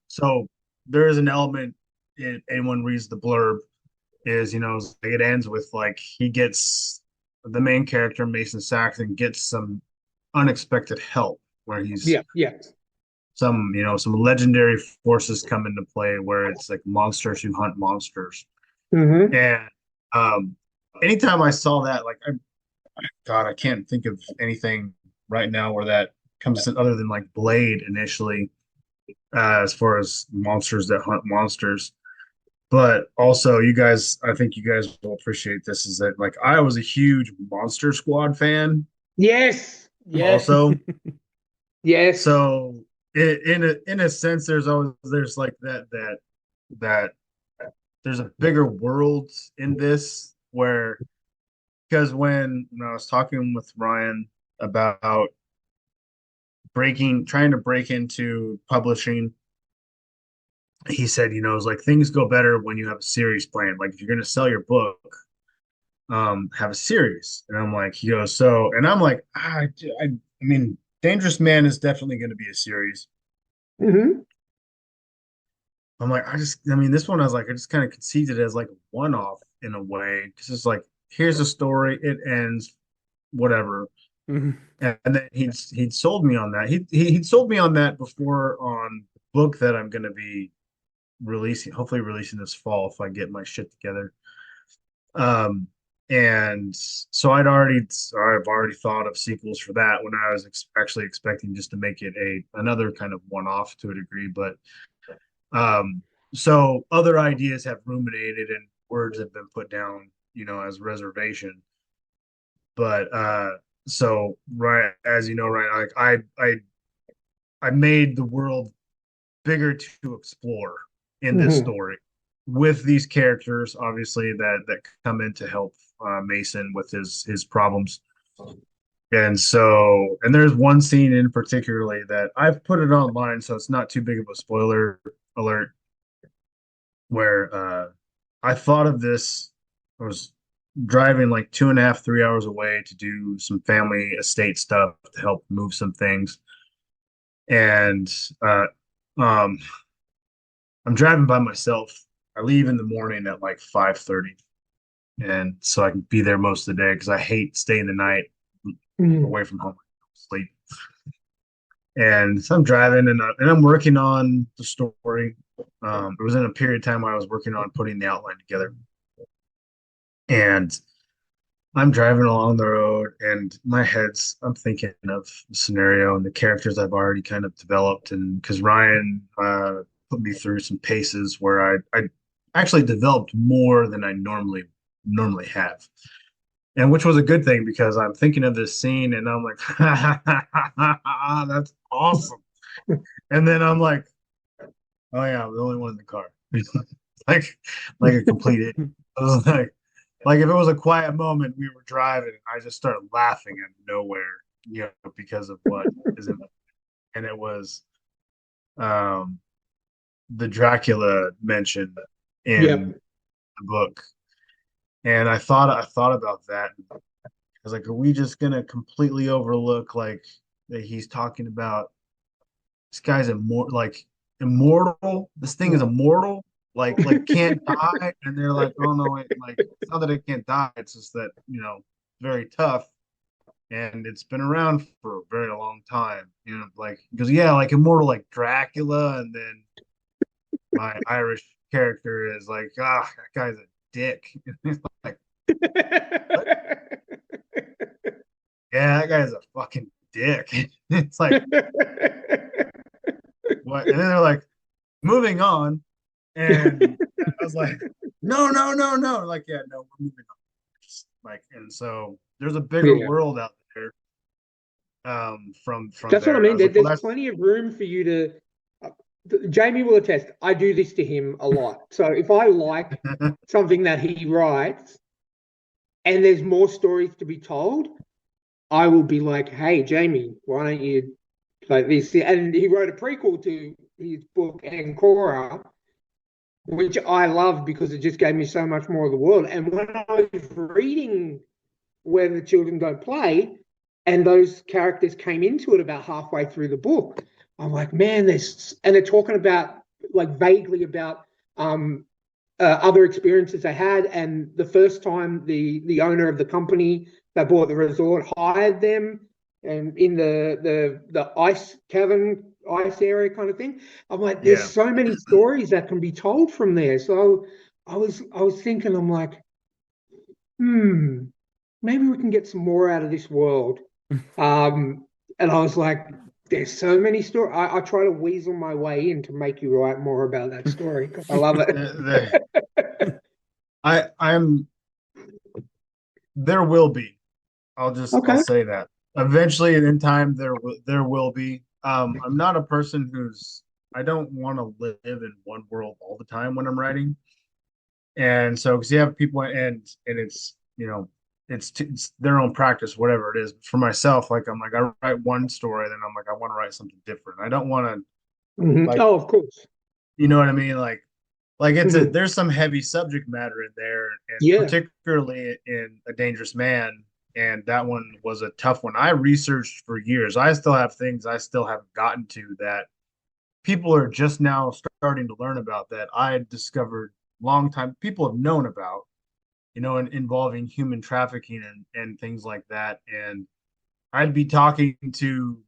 so there is an element, anyone reads the blurb, is it ends with like the main character Mason Saxon gets some unexpected help, where he's Yeah. some legendary forces come into play, where it's like monsters who hunt monsters. Hmm. And um anytime I saw that, like, God, I can't think of anything right now where that comes in, other than like Blade initially, as far as monsters that hunt monsters. But also, I think you guys will appreciate this, is that like I was a huge Monster Squad fan Yes. also. Yes. So in a sense, there's like that there's a bigger world in this, where, because when I was talking with Ryan about trying to break into publishing, he said, it's like things go better when you have a series plan. Like if you're going to sell your book, have a series. And I'm like, he goes, so, and I'm like, I mean, Dangerous Man is definitely going to be a series. Hmm. I'm like, I mean, this one, I just kind of conceived it as like a one-off in a way, because it's like, here's a story, it ends, whatever. Mhm. And then he'd sold me on that. He'd sold me on that before, on the book that I'm going to be hopefully releasing this fall if I get my shit together. Um, and so I've already thought of sequels for that, when I was actually expecting just to make it another kind of one-off to a degree. But um, so other ideas have ruminated, and words have been put down, as reservation. But so, right, as you know, right, like I made the world bigger to explore in this Hmm. story, with these characters, obviously, that come in to help Mason with his problems. And there's one scene in particularly that I've put it online, so it's not too big of a spoiler alert, where I thought of this. I was driving like 2.5, 3 hours away to do some family estate stuff to help move some things. And uh, um, I'm driving by myself. I leave in the morning at like 5:30, and so I can be there most of the day, because I hate staying the night Hmm. away from home, sleep. And so I'm driving, and I'm working on the story. It was in a period of time where I was working on putting the outline together, and I'm driving along the road, and I'm thinking of the scenario and the characters I've already kind of developed, and because Ryan put me through some paces where I actually developed more than I normally have, and which was a good thing, because I'm thinking of this scene, and I'm like, that's awesome. And then I'm like, oh yeah, I'm the only one in the car. like like a complete idiot. I was like if it was a quiet moment, we were driving, and I just started laughing out of nowhere, because of what is in, and it was um the Dracula mentioned in Yep. the book. And I thought about that. I was like, are we just gonna completely overlook, like, that he's talking about this guy's immortal? This thing is immortal, like can't die. And they're like, oh no, like, it's not that it can't die, it's just that, very tough, and it's been around for a very long time. Like, because yeah, like immortal, like Dracula. And then my Irish character is like, that guy's a dick. It's like, what? Yeah, that guy's a fucking dick. It's like, what? And then they're like, moving on. And I was like, no, no, no, no. Like, yeah, no, we're moving on. Just like, and so there's a bigger Yeah. world out there. From That's what I there. I mean. was like, well, There's that's plenty of room for you to. Jamie will attest. I do this to him a lot. So if I like something that he writes, and there's more stories to be told, I will be like, "Hey, Jamie, why don't you like this?" And he wrote a prequel to his book Ancora, which I love because it just gave me so much more of the world. And when I was reading Where the Children Don't Play, and those characters came into it about halfway through the book, I'm like, man, and they're talking about like vaguely about other experiences they had, and the first time the owner of the company that bought the resort hired them, and in the ice cavern, ice area kind of thing. I'm like, there's yeah. so many stories that can be told from there. So I was thinking, I'm like, maybe we can get some more out of this world. And I was like, there's so many stories. I try to weasel my way in to make you write more about that story because I love it. I'm there will be. I'll Okay. say that. Eventually in time there will be. I'm not a person who's I don't want to live in one world all the time when I'm writing. And so because you have people and it's it's their own practice, whatever it is. For myself, like I'm like I write one story, then I'm like I want to write something different. I don't want to like Oh, of course. you know what I mean? Like Mhm. there's some heavy subject matter in there, and Yeah. particularly in A Dangerous Man, and that one was a tough one. I researched for years. I still have things I still haven't gotten to that people are just now starting to learn about that I discovered long time people have known about, involving human trafficking and things like that. And I'd be talking to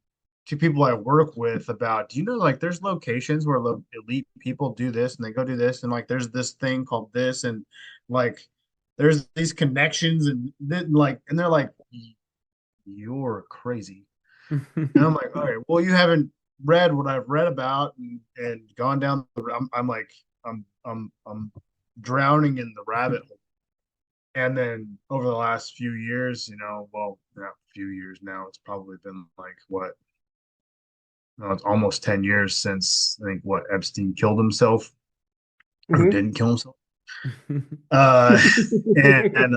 people I work with about, do you know, like there's locations where elite people do this and they go do this, and like there's this thing called this, and like there's these connections, and then like, and they're like, you're crazy. And I'm like, all right, well, you haven't read what I've read about and gone down I'm like, I'm drowning in the rabbit hole. And then over the last few years, well, not a few years now, it's probably been like what, no, it's almost 10 years since I think what Epstein killed himself or Hmm. didn't kill himself. Uh, and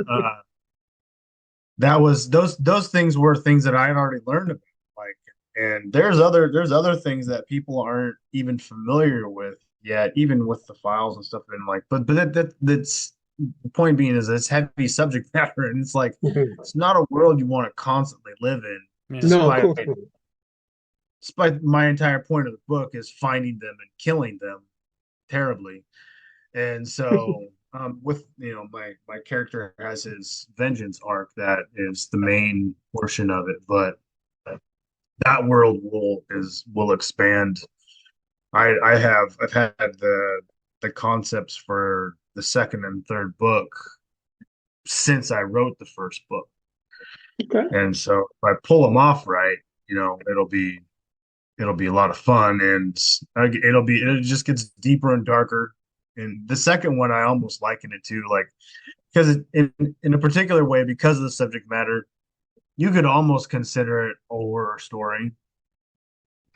that was those things were things that I had already learned about. Like, and there's other things that people aren't even familiar with yet, even with the files and stuff. And like, but that's the point being is it's heavy subject matter, and it's like it's not a world you want to constantly live in, Yeah. No, of despite course not. despite my entire point of the book is finding them and killing them terribly. And so with my character has his vengeance arc that is the main portion of it, but that world will expand. I've had the concepts for the second and third book since I wrote the first book. Okay. And so if I pull them off right, it'll be a lot of fun, and it just gets deeper and darker. And the second one, I almost liken it to like because in a particular way, because of the subject matter, you could almost consider it a horror story.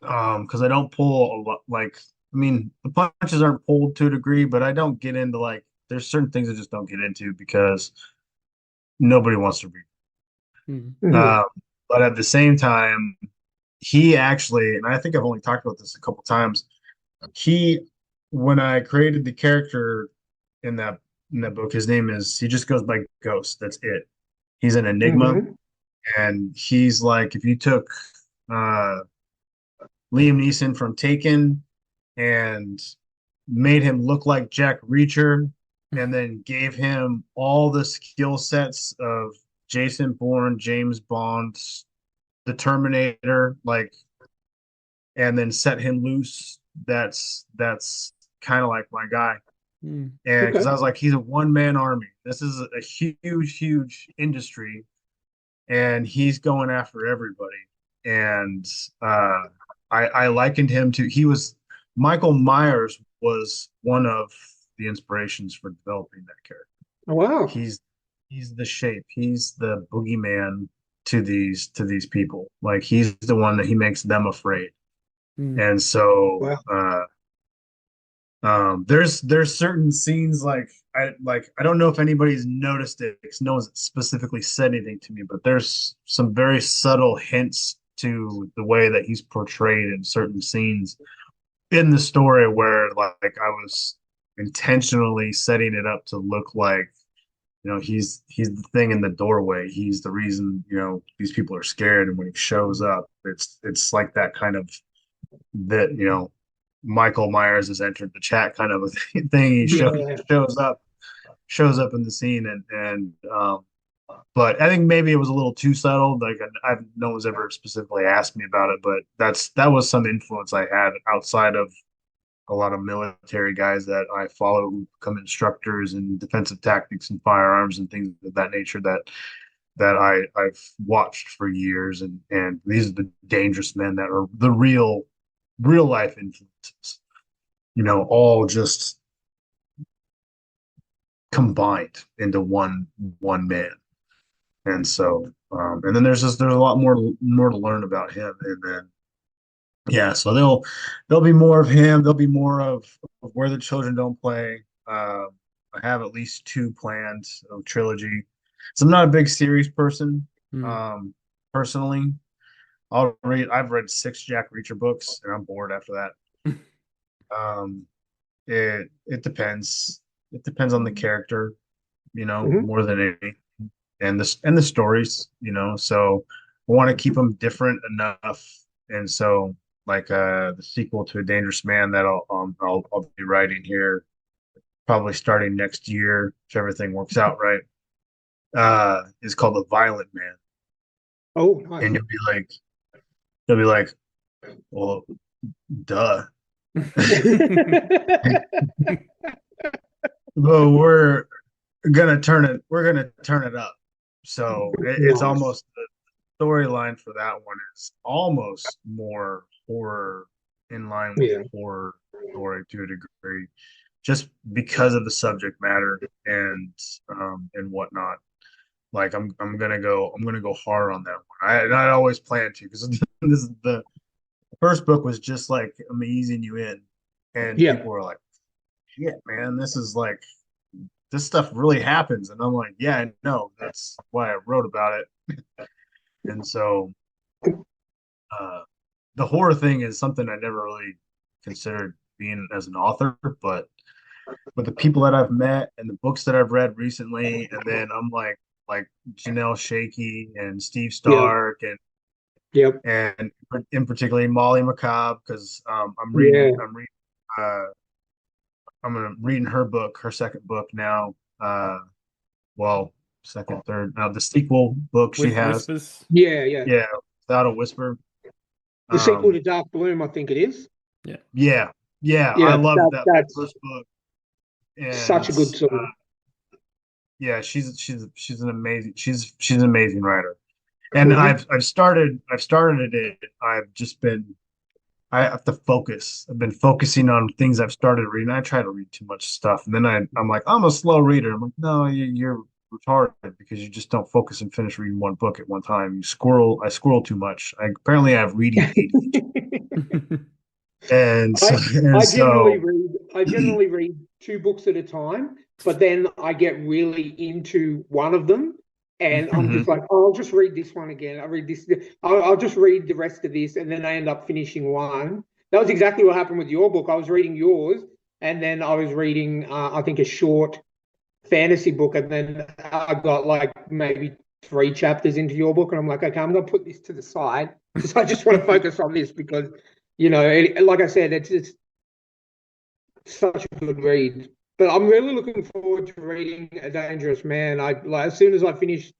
Because I don't pull a lot. Like, I mean, the punches aren't pulled to a degree, but I don't get into like there's certain things I just don't get into because nobody wants to read. Hmm. Mhm. Um, but at the same time, he actually, and I think I've only talked about this a couple times. He, when I created the character in that in that book, his name is he just goes by Ghost. That's it. He's an enigma, Mhm. and he's like if you took uh, Liam Neeson from Taken and made him look like Jack Reacher, and then gave him all the skill sets of Jason Bourne, James Bond, the Terminator, like, and then set him loose. That's kind of like my guy. Hmm. And because Okay. I was like, he's a one man army. This is a huge, huge industry, and he's going after everybody. And uh, I likened him to he was Michael Myers was one of the inspirations for developing that character. Oh, wow. He's the shape. He's the boogeyman to these people. Like he's the one that he makes them afraid. And so Wow. there's certain scenes I don't know if anybody's noticed it because no one's specifically said anything to me, but there's some very subtle hints to the way that he's portrayed in certain scenes in the story where like I was intentionally setting it up to look like, he's the thing in the doorway. He's the reason, these people are scared. And when he shows up, it's like that kind of that, Michael Myers has entered the chat kind of a thing. He Yeah. shows up in the scene and but I think maybe it was a little too subtle. Like no one's ever specifically asked me about it, but that was some influence I had outside of a lot of military guys that I follow who become instructors in defensive tactics and firearms and things of that nature that I've watched for years. And these are the dangerous men that are the real life influences, all just combined into one man. And so, and then there's a lot more to learn about him. And then, yeah, so there'll be more of him. There'll be more of Where the Children Don't Play. I have at least 2 planned of trilogy. So I'm not a big series person, personally. I've read 6 Jack Reacher books, and I'm bored after that. It depends. It depends on the character, more than anything, and the stories, So I want to keep them different enough, and so like the sequel to A Dangerous Man that I'll be writing here, probably starting next year if everything works out right. Is called The Violent Man, Oh, nice. and you'll be like, well, duh. Well, we're gonna turn it up. So it's Nice. almost the storyline for that one is almost more horror in line with Yeah. horror story to a degree, just because of the subject matter and whatnot. Like I'm gonna go hard on that one. I always plan to because this is the first book was just like I'm easing you in, and Yeah. people were like, "Shit, man, this stuff really happens," and I'm like, "Yeah, I know. That's why I wrote about it." And so, the horror thing is something I never really considered being as an author, but with the people that I've met and the books that I've read recently, and then I'm like Janelle Schiecke and Steve Stark Yep. and in particular Molly McCobb because I'm Yeah. uh, reading her book, her second book now. Well, second, third, the sequel book she has. Whispers. Yeah. Yeah, Without a Whisper. The sequel to Dark Bloom, I think it is. Yeah, I Yeah. love that That's first book. And such a good story. yeah, she's an amazing writer. And I've started it. I have to focus. I've been focusing on things I've started reading. I try to read too much stuff, and then I'm like, I'm a slow reader. I'm like, no, you're retarded because you just don't focus and finish reading one book at one time. I squirrel too much. Apparently I have reading ADHD. And so, I generally read 2 books at a time, but then I get really into one of them. And I'm just like, oh, I'll just read this one again. I'll just read the rest of this, and then I end up finishing one. That was exactly what happened with your book. I was reading yours, and then I was reading, I think, a short fantasy book, and then I got like maybe 3 chapters into your book, and I'm like, okay, I'm going to put this to the side because I just want to focus on this because, like I said, it's such a good read. But I'm really looking forward to reading A Dangerous Man. As soon as I finished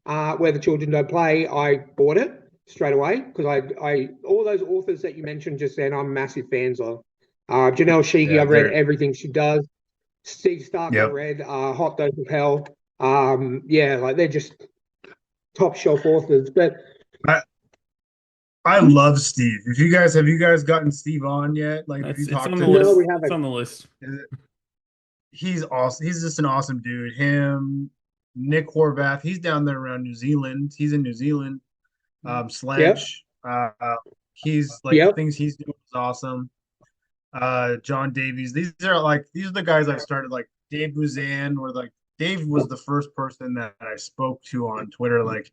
Where the Children Don't Play, I bought it straight away because I all those authors that you mentioned just then, I'm massive fans of. Janelle Schiecke, I've read everything she does. Steve Stark, I read Hot Dose of Hell. They're just top shelf authors. But I love Steve. If you guys have you guys gotten Steve on yet? Like, if you It's talked on to the him, No, list. we It's haven't. on the list. he's awesome. He's just an awesome dude. Him, Nick Horvath. He's down there around New Zealand. He's in New Zealand. Yep. Sledge. He's like the Yep. things he's doing is awesome. John Davies. These are the guys I've started like Dave Buzan, or like Dave was the first person that I spoke to on Twitter. Like,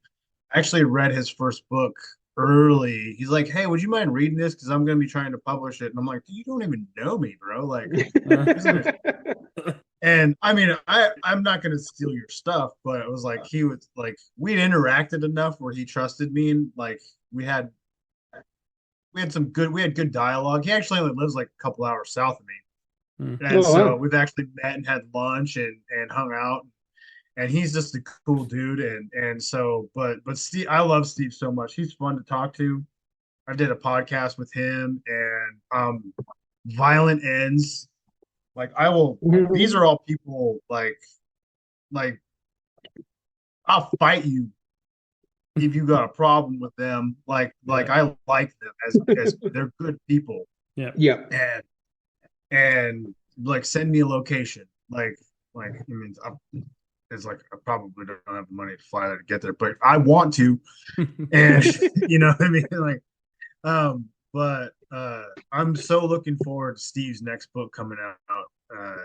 I actually read his first book early. He's like, "Hey, would you mind reading this? Because I'm gonna be trying to publish it." And I'm like, "You don't even know me, bro. Like, isn't it?" And I mean, I'm not gonna steal your stuff, but it was like he was like we'd interacted enough where he trusted me, and like we had we had good dialogue. He actually only lives like a couple hours south of me. Hmm. And Oh so wow. we've actually met and had lunch and hung out. And he's just a cool dude. And so, but Steve, I love Steve so much. He's fun to talk to. I did a podcast with him, and Violent Ends. Like, I will. These Mhm. are all people like I'll fight you if you got a problem with them. Like Yeah. I like them as they're good people. Yeah. Yep. And and like send me a location. Like I mean, it's like I probably don't have the money to fly there to get there, but I want to, and you know what I mean. Like, but I'm so looking forward to Steve's next book coming out.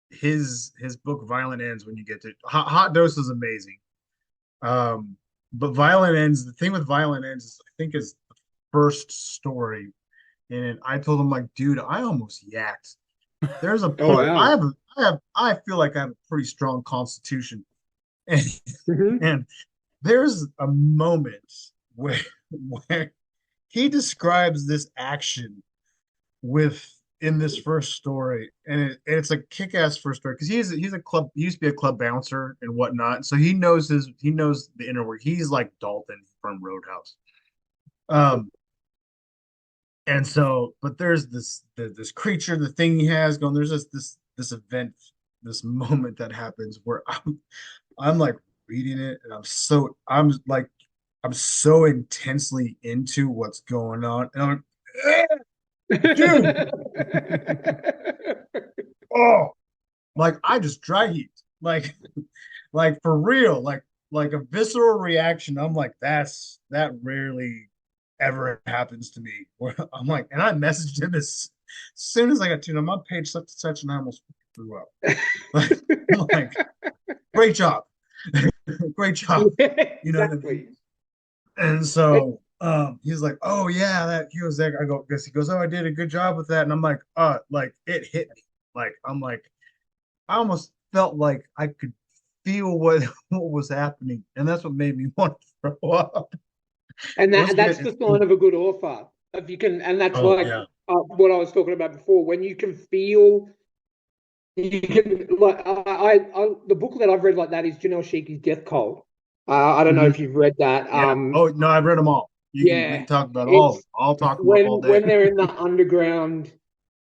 His book Violent Ends. When you get to Hot Dose is amazing. But Violent Ends. The thing with Violent Ends is, I think, is the first story. And I told him, like, dude, I almost yacked. There's a Oh part wow. I feel like I have a pretty strong constitution. And Hmm. and there's a moment where where he describes this action with in this first story, and it's a kick-ass first story because he's a club he used to be a club bouncer and whatnot, so he knows the inner work. He's like Dalton from Roadhouse. Um, And so, but there's this creature, the thing he has going. There's this event, this moment that happens where I'm like reading it, and I'm so intensely into what's going on, and I'm like, dude, oh, like I just dry heaved, like for real, like a visceral reaction. I'm like, that rarely ever happens to me. Where I'm like, and I messaged him as soon as I got to I'm on page such and such, and I almost threw up. Like, I'm like, great job, great job. You know what I mean? Exactly. And so he's like, oh yeah, that he was there. I go, guess he goes, oh, I did a good job with that. And I'm like it hit me. Like, I'm like, I almost felt like I could feel what was happening. And that's what made me want to throw up. And It was that's good. the sign of a good author. If you can, and that's Oh like yeah. what I was talking about before. When you can feel, you can like the book that I've read like that is Janelle Schiecke's Death Cult. I don't know Mhm. if you've read that. Yeah. Oh no, I've read them all. We Yeah, can talk about all of them. it's I'll talk them up all day. when they're in the underground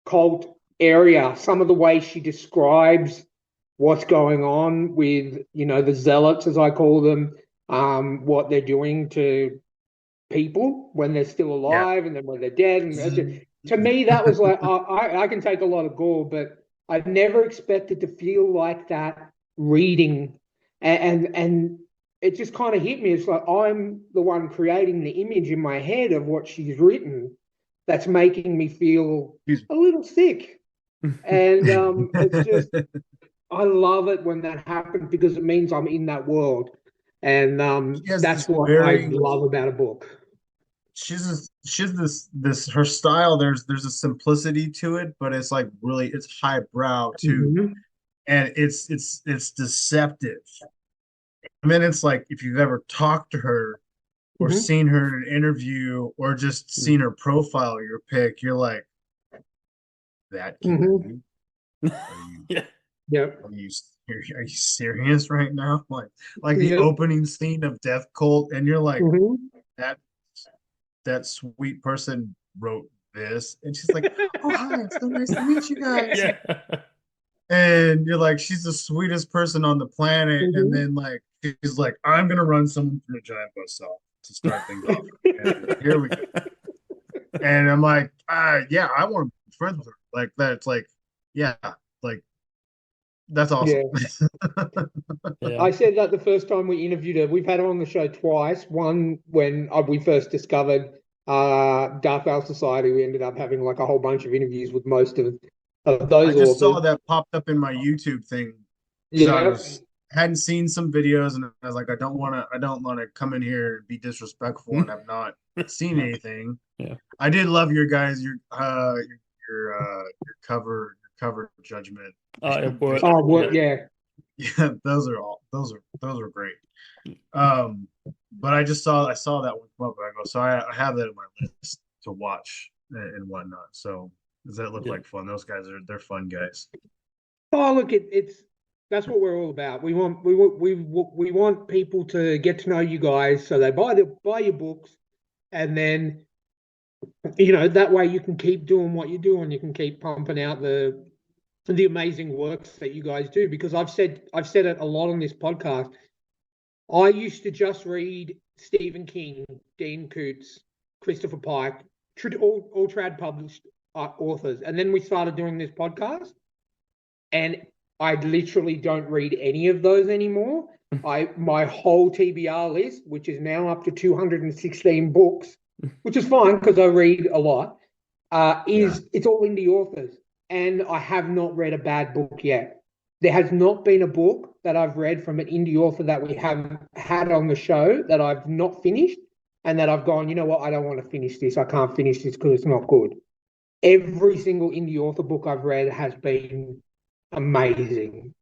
cult area. Some of the way she describes what's going on with the zealots, as I call them, what they're doing to people when they're still Yeah. alive and then when they're dead. And to me, that was like I can take a lot of gore, but I never expected to feel like that reading, and it just kind of hit me. It's like I'm the one creating the image in my head of what she's written that's making me feel a little sick. And it's just I love it when that happens because it means I'm in that world, and She has that's this what I very love about a book. she's this her style. There's a simplicity to it, but it's like really it's highbrow too. Mhm. And it's deceptive. I mean, it's like if you've ever talked to her or Mhm. seen her in an interview or just seen her profile, your pick, you're like, that can be Mhm. you. Are you Yeah. Yep. are you serious right now? Like the Yep. opening scene of Death Cult, and you're like, Mhm. that that sweet person wrote this, and she's like, oh hi, it's so nice to meet you guys. Yeah. And you're like, she's the sweetest person on the planet, and Mhm. then like she's like, I'm gonna run someone through a giant buzzsaw. to start things off. And here we go. And I'm like, yeah, I want to be friends with her. Like that's like, yeah, like that's awesome. Yeah. Yeah. I said that the first time we interviewed her. We've had her on the show twice. One when we first discovered Dark Veil Society. We ended up having like a whole bunch of interviews with most of I those just saw authors. that popped up in my YouTube thing because I Yeah. was hadn't seen some videos and I was like, I don't want to come in here and be disrespectful and have not seen anything. Yeah. I did love your guys, your cover judgment. It worked. Oh, well, Yeah. yeah. Yeah, those are great. Um, but I saw that one come up and I go, so I have that in my list to watch and whatnot. So does that look Yeah. like fun? Those guys they're fun guys. Oh, look, it's that's what we're all about. We want people to get to know you guys, so they buy your books, and then that way you can keep doing what you're doing. You can keep pumping out the amazing works that you guys do. Because I've said it a lot on this podcast. I used to just read Stephen King, Dean Koontz, Christopher Pike, all trad published authors, and then we started doing this podcast, and I literally don't read any of those anymore. My whole TBR list, which is now up to 216 books, which is fine because I read a lot, it's all indie authors, and I have not read a bad book yet. There has not been a book that I've read from an indie author that we have had on the show that I've not finished, and that I've gone, you know what, I don't want to finish this. I can't finish this because it's not good. Every single indie author book I've read has been amazing.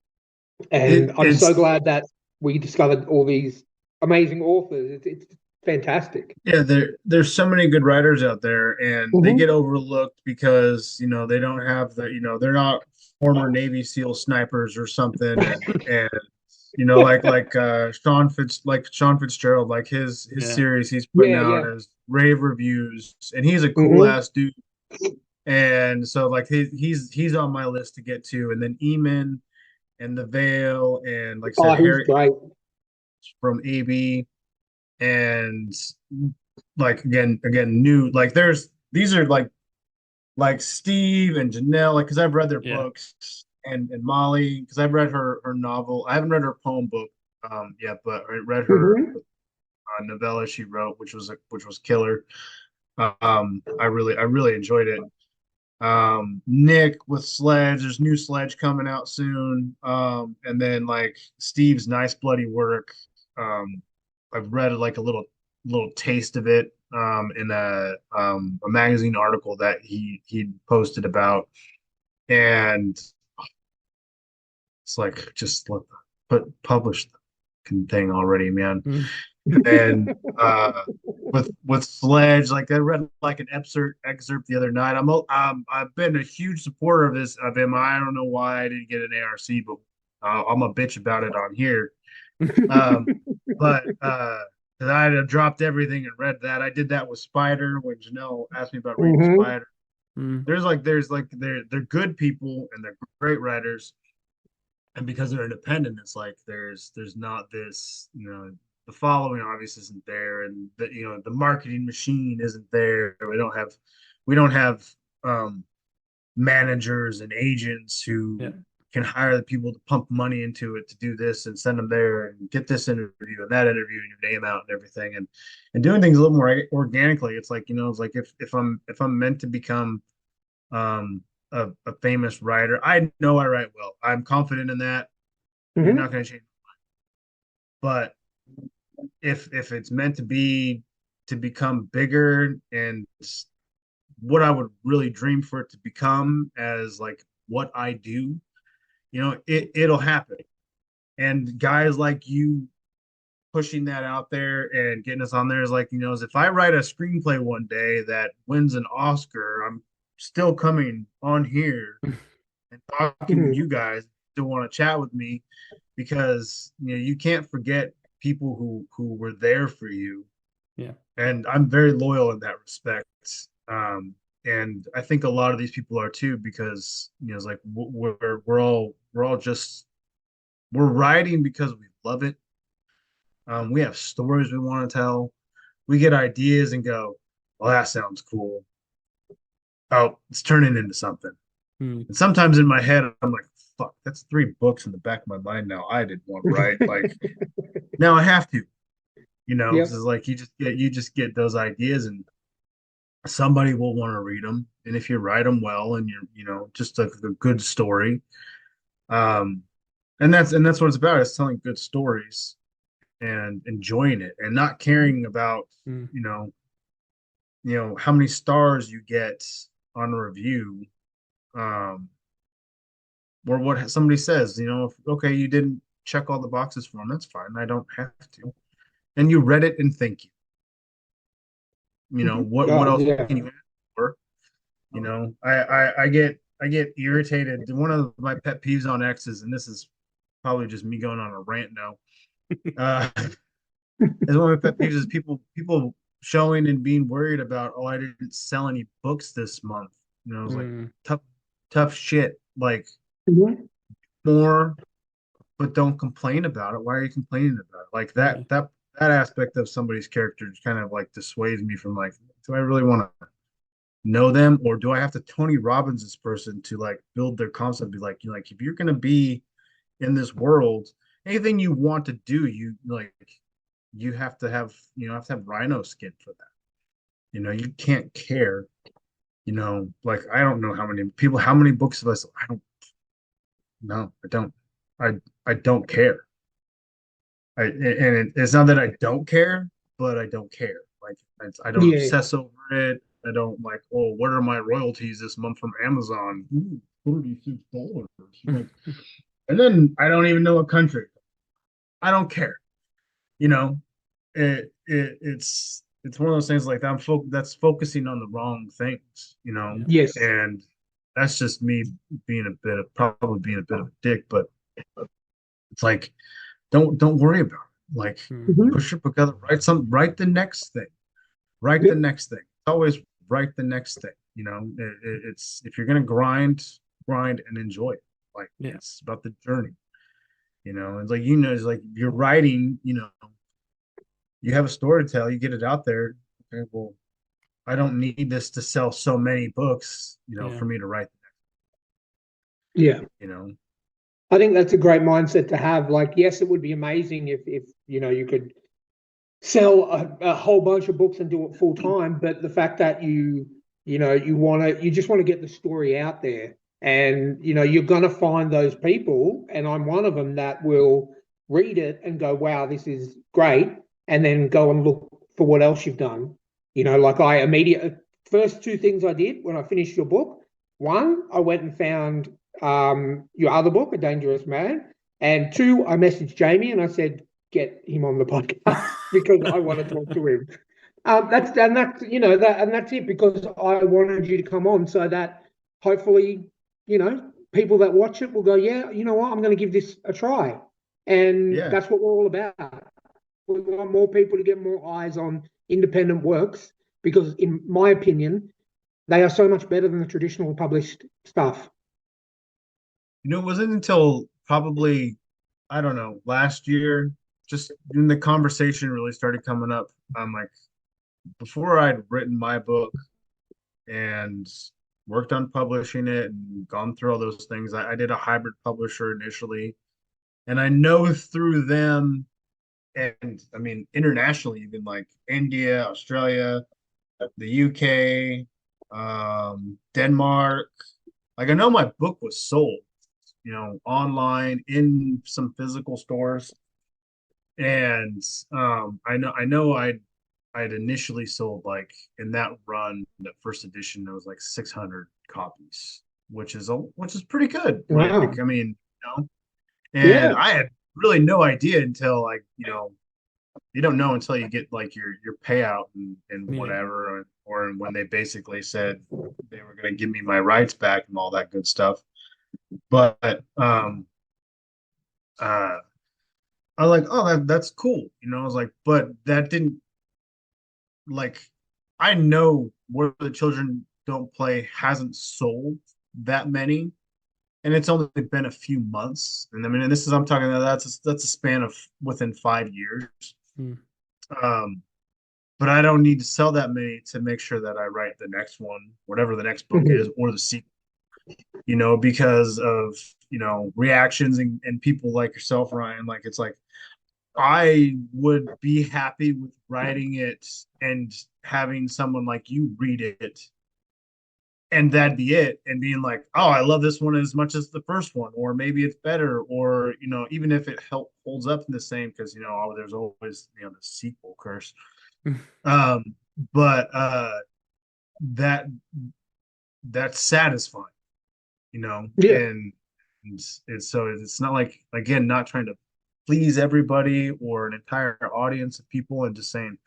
And I'm so It's glad that we discovered all these amazing authors. It's fantastic. Yeah, there's so many good writers out there, and they get Mm-hmm. overlooked because they don't have they're not former Navy SEAL snipers or something, and like Sean Fitzgerald, like his Yeah. series he's putting Yeah, out yeah. as rave reviews, and he's a cool Mm-hmm. ass dude, and so like he's on my list to get to, and then Eamon and the Veil, and like I Oh, said, he's Harry great. from AB and like again new like there's these are like Steve and Janelle like because I've read their Yeah. books and Molly because I've read her novel. I haven't read her poem book yet, but I read her Mm-hmm. novella she wrote, which was killer. I really enjoyed it. Nick with Sledge, there's new Sledge coming out soon. And then like Steve's Nice Bloody Work. Um, I've read like a little taste of it in a magazine article that he posted about, and it's like just publish the thing already, man. Mm. And with Sledge, like I read like an excerpt the other night. I've been a huge supporter of him. I don't know why I didn't get an ARC, but I'm a bitch about it on here. Um, but 'cause I had dropped everything and read that. I did that with Spider when Janelle asked me about reading Mm-hmm. Spider. Mm. They're good people and they're great writers, and because they're independent, it's like there's not this the following obviously isn't there, and the marketing machine isn't there. We don't have um, managers and agents who Yeah. can hire the people to pump money into it to do this and send them there and get this interview and that interview and your name out and everything, and doing things a little more organically. It's like it's like if I'm meant to become a famous writer, I know I write well. I'm confident in that. You're Mm-hmm. not going to change, but if it's meant to be to become bigger and what I would really dream for it to become as like what I do, it'll happen. And guys like you pushing that out there and getting us on there is like, is if I write a screenplay one day that wins an Oscar, I'm still coming on here and talking to Mm-hmm. you guys to want to chat with me because you can't forget people who were there for you. Yeah. And I'm very loyal in that respect. And I think a lot of these people are too because it's like we're all just we're writing because we love it. We have stories we want to tell. we get ideas and go, well, that sounds cool. Oh, it's turning into something. Hmm. And sometimes in my head, I'm like, fuck, that's 3 books in the back of my mind now. I did one right. Like now I have to, this Yep. is like you just get those ideas and somebody will want to read them. And if you write them well and you're just a good story, um, and that's what it's about. It's telling good stories and enjoying it and not caring about, Hmm. you know, how many stars you get on a review, um, or what somebody says. If, okay, you didn't check all the boxes for them, that's fine. I don't have to. And you read it and thank you. What Oh, else yeah. can you ask for? I get irritated. One of my pet peeves on X is, and this is probably just me going on a rant now. Is one of my pet peeves is people showing and being worried about, oh, I didn't sell any books this month. It's like Hmm. tough shit. Like Mhm. more, but don't complain about it. Why are you complaining about it? Like Yeah. that aspect of somebody's character kind of like dissuades me from like, do I really want to know them, or do I have to Tony Robbins this person to like build their concept? Be like, if you're gonna be in this world, anything you want to do, you have to have rhino skin for that. You can't care. Like I don't know how many books have I sold. I don't know. I don't. I I don't care. It's not that I don't care, but I don't care. Like I don't Yeah. obsess over it. I don't like, oh, what are my royalties this month from Amazon? Ooh, $36. Like, and then I don't even know what country. I don't care. You know, it's one of those things like that's focusing on the wrong things. Yeah. Yes. And that's just me being probably being a bit of a dick, but it's like don't worry about it. Like Hmm. Mhm. push it together, write the next thing, write the Yep. next thing. Always write the next thing. It's if you're gonna grind and enjoy it. Like Yeah. it's about the journey. It's like it's like you're writing. You have a story to tell. You get it out there. Okay, well, I don't need this to sell so many books. Yeah. For me to write. Yeah. You know, I think that's a great mindset to have. Like, yes, it would be amazing if you could sell a whole bunch of books and do it full time, but the fact that you just want to get the story out there, and you're gonna find those people, and I'm one of them that will read it and go, wow, this is great, and then go and look for what else you've done. Like I immediately first two things I did when I finished your book, one, I went and found your other book, A Dangerous Man, and two, I messaged Jamie and I said, get him on the podcast because I want to talk to him. That's it, because I wanted you to come on so that hopefully, people that watch it will go, yeah, you know what, I'm going to give this a try, and yeah. that's what we're all about. We want more people to get more eyes on independent works because, in my opinion, they are so much better than the traditional published stuff. It wasn't until probably, I don't know, last year, just when the conversation really started coming up. I'm like, before I'd written my book and worked on publishing it and gone through all those things, I did a hybrid publisher initially. And I know through them, and I mean, internationally, even like India, Australia, the UK, Denmark. Like I know my book was sold, online in some physical stores, and I know I'd initially sold like in that run, that first edition, there was like 600 copies, which is pretty good. Like Wow. I mean, and Yeah. I had really no idea until like you don't know until you get like your payout and Yeah. whatever, or when they basically said they were going to give me my rights back and all that good stuff. But uh I was like, oh, that's cool. I was like, but that didn't like I know Where the Children Don't Play hasn't sold that many, and it's only been a few months. And I mean, and this is I'm talking that's a span of within 5 years. Hmm. Um, but I don't need to sell that many to make sure that I write the next one, whatever the next book Mhm. is, or the sequel, because of, reactions and people like yourself, Ryan. Like, it's like, I would be happy with writing it and having someone like you read it, and that'd be it, and being like, oh, I love this one as much as the first one, or maybe it's better, or even if it holds up in the same, because there's always the sequel curse. um but that that's satisfying, Yeah. and so it's not like, again, not trying to please everybody or an entire audience of people, and just saying,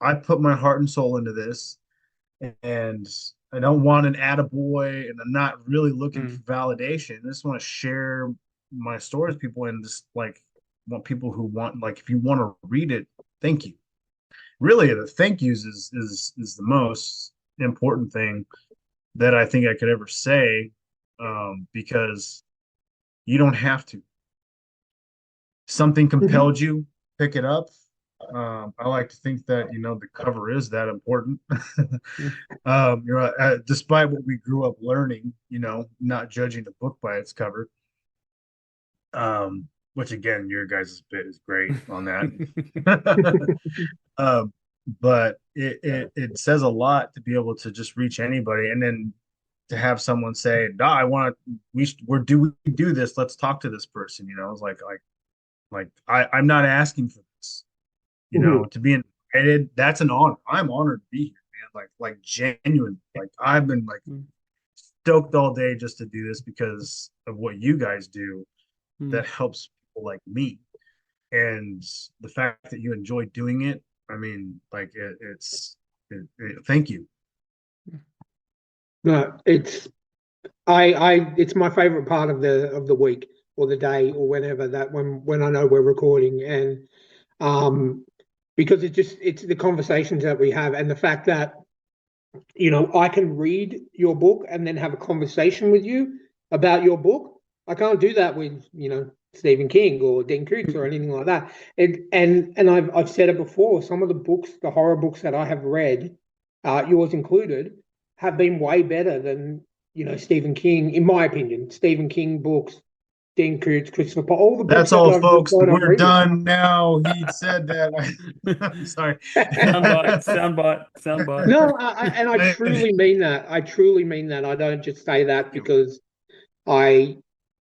I put my heart and soul into this, and I don't want an attaboy, and I'm not really looking for Mm. validation. I just want to share my stories with people, and just like want people who want, like, if you want to read it, thank you. Really, the thank yous is the most important thing that I think I could ever say, because you don't have to. Something Mhm. compelled you, pick it up. I like to think that the cover is that important. Despite what we grew up learning, not judging a book by its cover. Which, again, your guys' bit is great on that. um, but it says a lot to be able to just reach anybody, and then to have someone say, "No, I want to. We do this. Let's talk to this person." It's like I'm not asking for this. Mhm. To be invited, that's an honor. I'm honored to be here, man. Like genuine. Like, I've been like Mm. stoked all day just to do this because of what you guys do Mm. that helps people like me. And the fact that you enjoy doing it, I mean, like, thank you. No, it's my favorite part of the week or the day or whenever that when I know we're recording, and um because it's the conversations that we have, and the fact that I can read your book and then have a conversation with you about your book. I can't do that with Stephen King or Dean Koontz or anything like that. And I've said it before. Some of the books, the horror books that I have read, yours included, have been way better than Stephen King, in my opinion. Stephen King books, Dean Koontz, Christopher Paul, all the books That's that all, I've folks. got on We're reading. done now. He said that. I'm sorry. Soundbite, soundbite, soundbite. No, and I truly mean that. I truly mean that. I don't just say Thank that you. because I,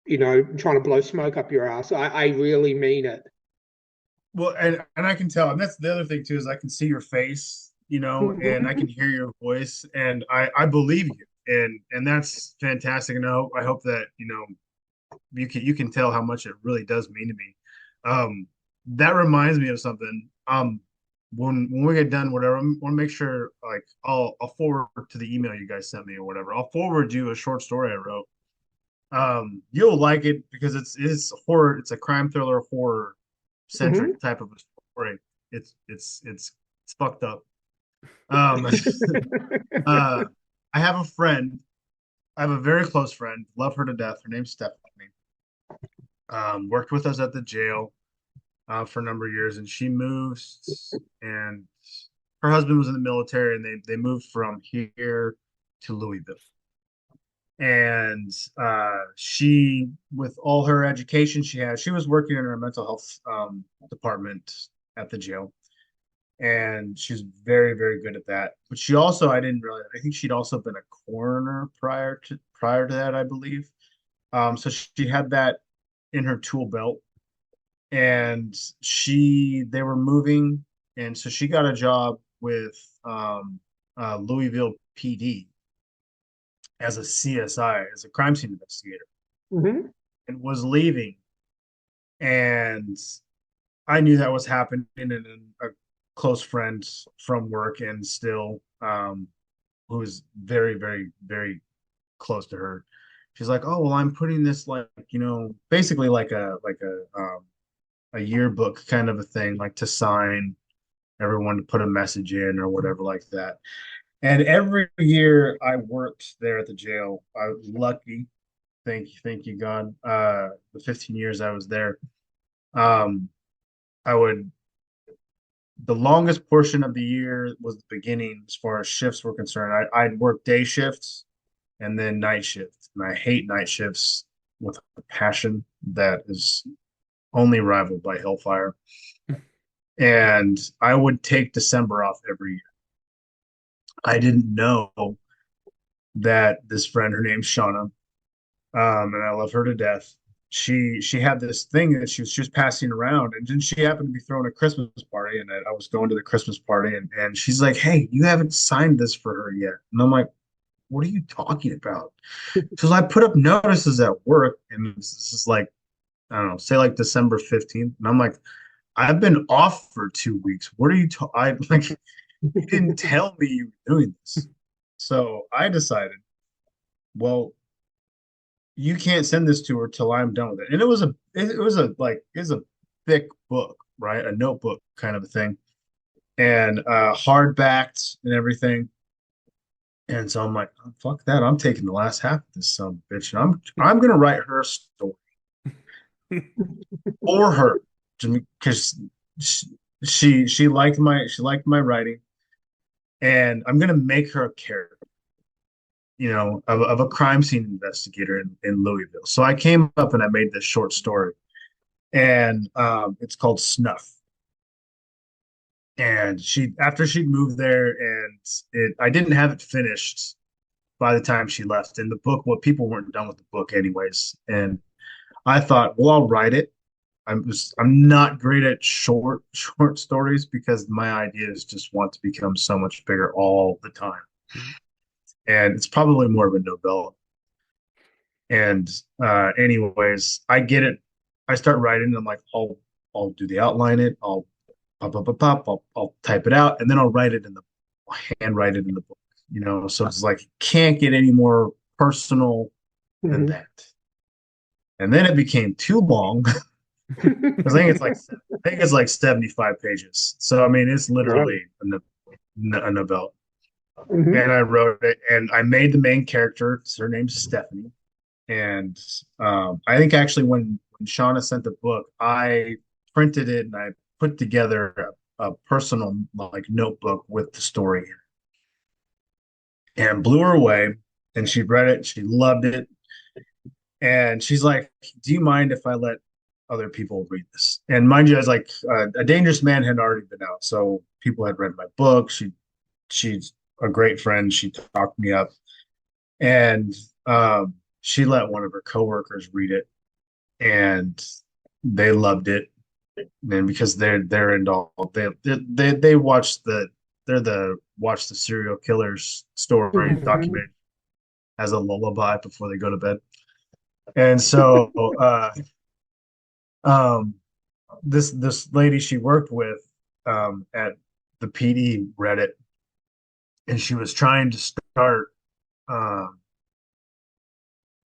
trying to blow smoke up your ass. I really mean it. Well, and I can tell, and that's the other thing too, is I can see your face, and I can hear your voice, and I believe you, and that's fantastic. And I hope that you can tell how much it really does mean to me. That reminds me of something. When we get done, whatever, I want to make sure, like, I'll forward to the email you guys sent me or whatever. I'll forward you a short story I wrote. You'll like it because it's horror. It's a crime thriller, horror Hmm. centric type of a story. It's fucked up. Um, uh, I have a friend. I have a very close friend. Love her to death. Her name's Stephanie. Worked with us at the jail for a number of years, and she moved, and her husband was in the military, and they moved from here to Louisville. And she, with all her education she was working in her mental health department at the jail, and she's very, very good at that. But she also, I think she'd also been a coroner prior to that, I believe. So she had that in her tool belt, and they were moving, and so she got a job with Louisville PD as a CSI, as a crime scene investigator, Hmm. and was leaving. And I knew that was happening, and a close friend from work, and still, who is very, very, very close to her. She's like, "Oh, well, I'm putting this, like, basically like a yearbook kind of a thing, like, to sign everyone to put a message in or whatever like that." And every year I worked there at the jail, I was lucky. Thank you, God. The 15 years I was there, um, I would the longest portion of the year was the beginning as far as shifts were concerned. I'd work day shifts and then night shifts. And I hate night shifts with a passion that is only rivaled by hellfire. And I would take December off every year. I didn't know that this friend, her name's Shauna, and I love her to death. She had this thing that she was passing around, and then she happened to be throwing a Christmas party, and I was going to the Christmas party, and she's like, "Hey, you haven't signed this for her yet," and I'm like, "What are you talking about?" Because I put up notices at work, and this is like, I don't know, say like December 15th, and I'm like, I've been off for 2 weeks. What are you I like? You didn't tell me you were doing this. So I decided, well, you can't send this to her till I'm done with it. And it was a thick book, right? A notebook kind of a thing. And hardbacked and everything. And so I'm like, oh, fuck that. I'm taking the last half of this son of a bitch. And I'm gonna write her a story for her because she liked my writing, and I'm gonna make her a character, of a crime scene investigator in Louisville. So I came up and I made this short story, and it's called Snuff. And after she'd moved there, and I didn't have it finished by the time she left. In the book, well, people weren't done with the book anyways, and I thought, well, I'll write it. I'm not great at short stories because my ideas just want to become so much bigger all the time. And it's probably more of a novella. And anyways, I get it. I start writing, and I'm like, I'll do the outline it. I'll pop. I'll type it out, and then I'll handwrite it in the book. So it's like can't get any more personal than that. And then it became too long. I think it's like 75 pages. So I mean, it's literally a novella. And I wrote it, and I made the main character. Her name's Stephanie. And I think actually when Shauna sent the book, I printed it and I put together a personal like notebook with the story and blew her away. And she read it. She loved it. And she's like, "Do you mind if I let other people read this?" And mind you, I was like, A Dangerous Man had already been out, so people had read my book. She's a great friend. She talked me up, and she let one of her coworkers read it, and they loved it. And because they're into all they watch watch the serial killer's story documentary as a lullaby before they go to bed. And so this lady she worked with at the PD read it, and she was trying to start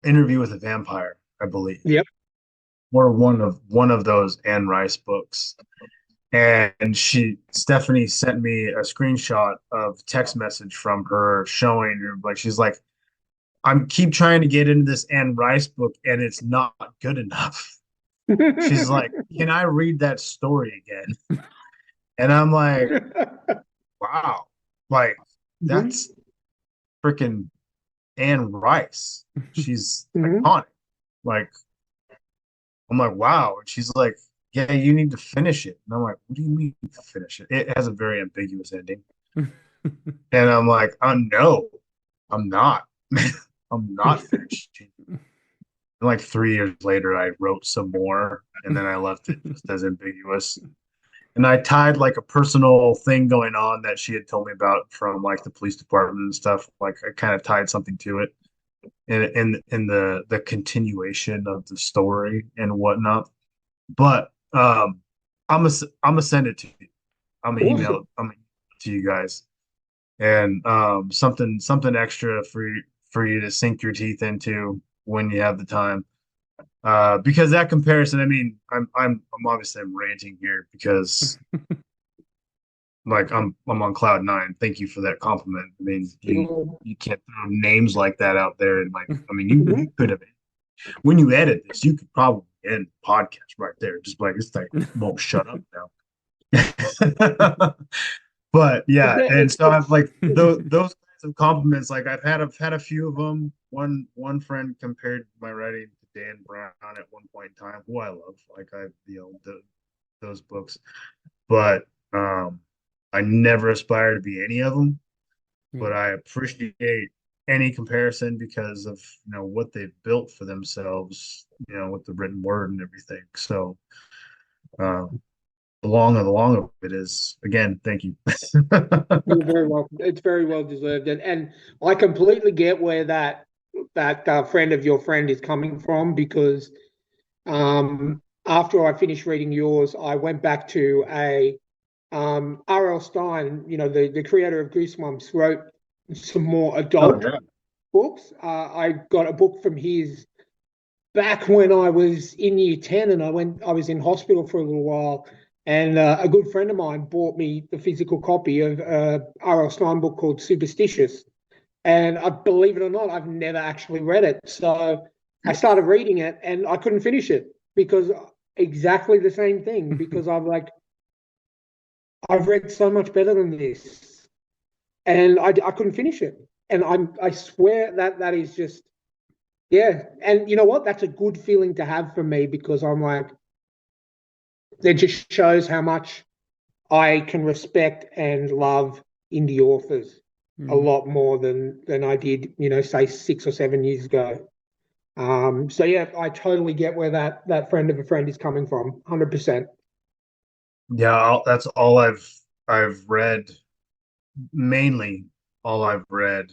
Interview with a Vampire, I believe. Yep. Or one of those Anne Rice books. And Stephanie sent me a screenshot of text message from her showing her, like, she's like, I'm keep trying to get into this Anne Rice book and it's not good enough. She's like, can I read that story again? And I'm like, wow, like that's freaking Anne Rice. She's iconic. Like, I'm like, wow. And she's like, yeah, you need to finish it. And I'm like, what do you mean to finish it? It has a very ambiguous ending. And I'm like, oh no, I'm not. I'm not finishing. And like 3 years later, I wrote some more, and then I left it just as ambiguous. And I tied like a personal thing going on that she had told me about from like the police department and stuff. Like I kind of tied something to it, in the continuation of the story and whatnot. But I'm gonna send it to you. I'm gonna email it. I'm gonna email it to you guys, and something extra for you to sink your teeth into when you have the time. Because that comparison, I mean, I'm obviously I'm ranting here because like I'm on cloud nine. Thank you for that compliment. I mean, you can't throw names like that out there, and like, I mean, you could have, when you edit this, you could probably end the podcast right there. Just like, this thing won't shut up now. But yeah, and It's, so I've like those kinds of compliments. Like I've had a few of them. One friend compared my writing to Dan Brown at one point in time, who I love. Like those books, but I never aspire to be any of them. But Yeah. I appreciate any comparison because of what they've built for themselves, with the written word and everything. So um, the long of it is, again, thank you. you're very welcome. It's very well deserved, and I completely get where that friend of your friend is coming from because after I finished reading yours, I went back to a R.L. Stein, the creator of Goosebumps, wrote some more Oh adult yeah. books. I got a book from his back when I was in year 10 and I was in hospital for a little while. And a good friend of mine bought me the physical copy of R.L. Stein book called Superstitious. And I believe it or not, I've never actually read it. So I started reading it and I couldn't finish it because exactly the same thing, because I'm like, I've read so much better than this. And I couldn't finish it. And I swear that is just, yeah. And you know what? That's a good feeling to have for me because I'm like, it just shows how much I can respect and love indie authors a Mm. lot more than I did, say 6 or 7 years ago. So yeah, I totally get where that friend of a friend is coming from, 100%. Yeah, that's all I've read, mainly all I've read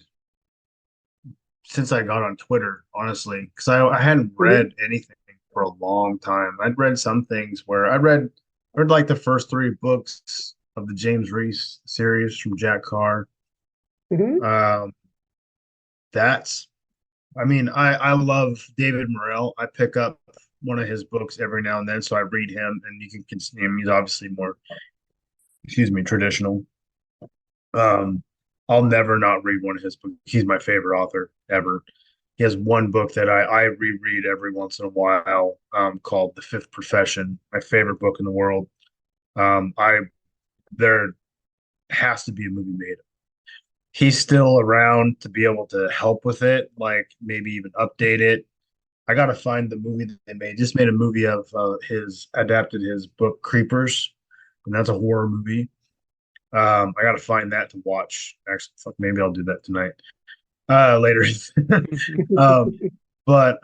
since I got on Twitter, honestly, because I hadn't Mm-hmm. read anything for a long time. I'd read some things where I read like the first three books of the James Reese series from Jack Carr. Mm-hmm. Um, that's I mean, I love David Morrell. I pick up one of his books every now and then, so I read him, and you can see him. He's obviously more, excuse me, traditional. Um, I'll never not read one of his books. He's my favorite author ever. He has one book that I reread every once in a while, called The Fifth Profession. My favorite book in the world. I There has to be a movie made. He's still around to be able to help with it, like maybe even update it. I gotta find the movie that they made. Just made a movie of his adapted his book Creepers, and that's a horror movie. I gotta find that to watch. Actually, fuck, maybe I'll do that tonight. Later. um, but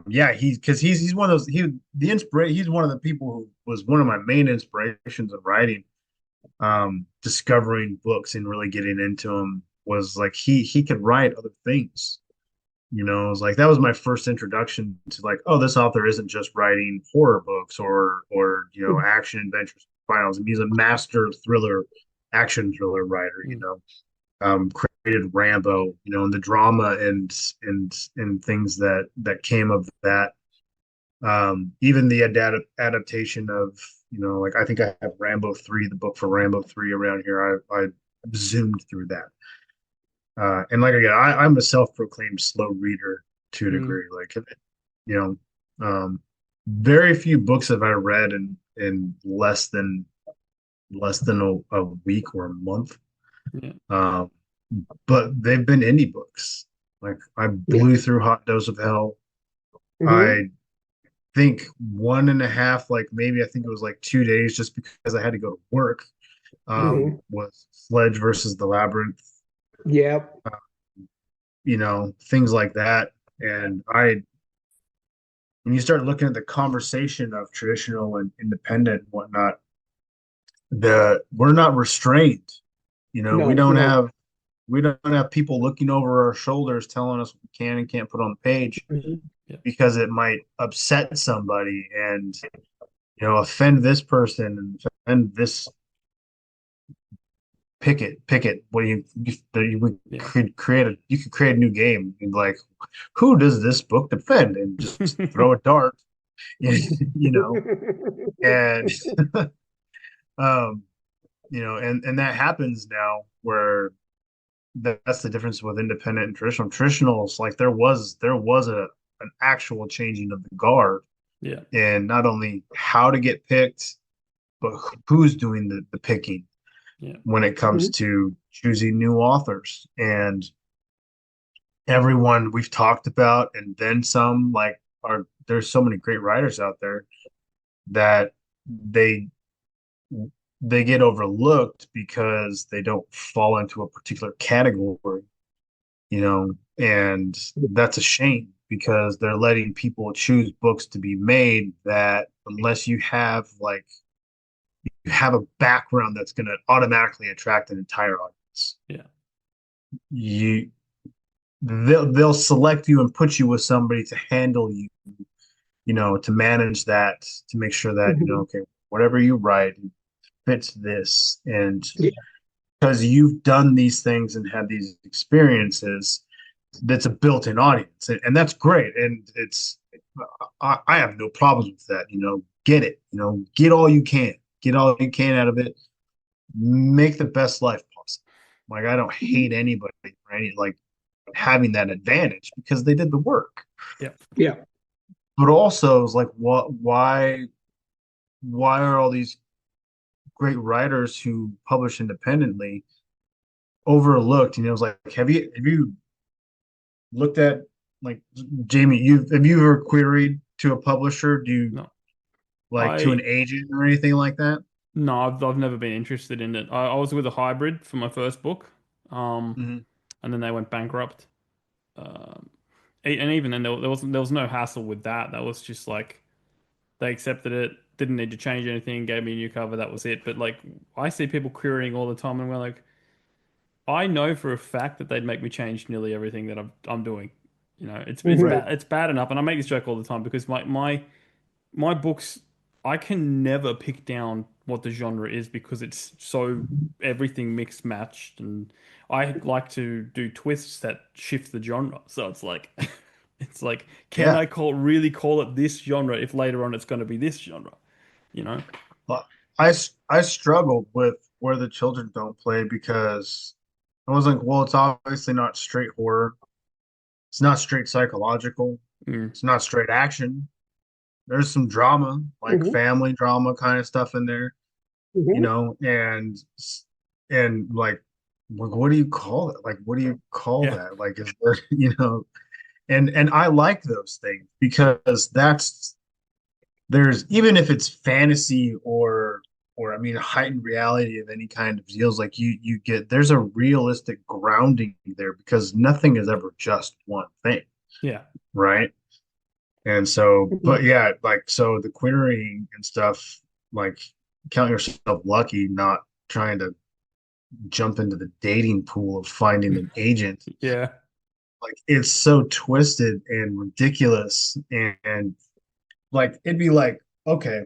yeah, he's one of those he's one of the people who was one of my main inspirations of writing. Discovering books and really getting into them was like he could write other things. It was like that was my first introduction to like, oh, this author isn't just writing horror books or action adventures finals. I mean, he's a master thriller, action thriller writer. Mm. Created Rambo, and the drama and things that came of that. Even the adaptation of, like I think I have Rambo 3, the book for Rambo 3 around here. I zoomed through that. And like again, I'm a self-proclaimed slow reader to a Mm. degree. Like, you very few books have I read in less than a week or a month. Yeah. Um, but they've been indie books. Like I Yeah. blew through Hot Dose of Hell. Mm-hmm. I think one and a half, like maybe I think it was like 2 days, just because I had to go to work. Mm-hmm. Was Sledge versus the Labyrinth. Yeah. Things like that. And when you start looking at the conversation of traditional and independent and whatnot, we're not restrained. We No, don't no. have people looking over our shoulders telling us what we can and can't put on the page Mhm. Yeah. because it might upset somebody and offend this person and offend this picket. Well, we Yeah. could create a new game and like, who does this book defend, and just throw a dart, you know, and um, and that happens now where that's the difference with independent and traditional. Traditionals, like there was an actual changing of the guard Yeah. in not only how to get picked, but who's doing the picking Yeah. when it comes Mhm. to choosing new authors? And everyone we've talked about, and then some, like, are there's so many great writers out there that they they get overlooked because they don't fall into a particular category, and that's a shame because they're letting people choose books to be made that, unless you have a background that's going to automatically attract an entire audience, Yeah. you they'll select you and put you with somebody to handle you, to manage that, to make sure that, Mhm. okay, whatever you write fits this. And Yeah. because you've done these things and had these experiences, that's a built-in audience, and that's great. And I have no problems with that. Get it. Get all you can. Get all you can out of it. Make the best life possible. Like, I don't hate anybody for any, like, having that advantage because they did the work. Yeah. Yeah. But also, it's like, what? Why are all these great writers who publish independently overlooked? It's like, have you looked at, like, Jamie, have you ever queried to a publisher? Do you, No. like, to an I agent or anything like that? No, I've never been interested in it. I was with a hybrid for my first book, um, Hmm. and then they went bankrupt. And even then, there was no hassle with that. That was just like they accepted it, didn't need to change anything, gave me a new cover. That was it. But like I see people querying all the time, and we're like, I know for a fact that they'd make me change nearly everything that I'm doing. It's Mhm. Right. bad. It's bad enough, and I make this joke all the time because my books, I can never pick down what the genre is because it's so everything mixed matched, and I like to do twists that shift the genre. So it's like, it's like, can Yeah. I really call it this genre if later on it's going to be this genre? You know? Well, I struggled with Where the Children Don't Play because I was like, well, it's obviously not straight horror. It's not straight psychological. Mm, It's not straight action. There's some drama, like Mhm. family drama kind of stuff in there, Mhm. and like, what do you call it? Like, what do you call yeah, that? Like, is there, and I like those things because there's, even if it's fantasy or I mean heightened reality of any kind of deals, like, you get, there's a realistic grounding there because nothing is ever just one thing, yeah, right? And so, Mhm. but yeah, like, so the querying and stuff, like, count yourself lucky not trying to jump into the dating pool of finding an agent. yeah, Like, it's so twisted and ridiculous. And like, it'd be like, okay,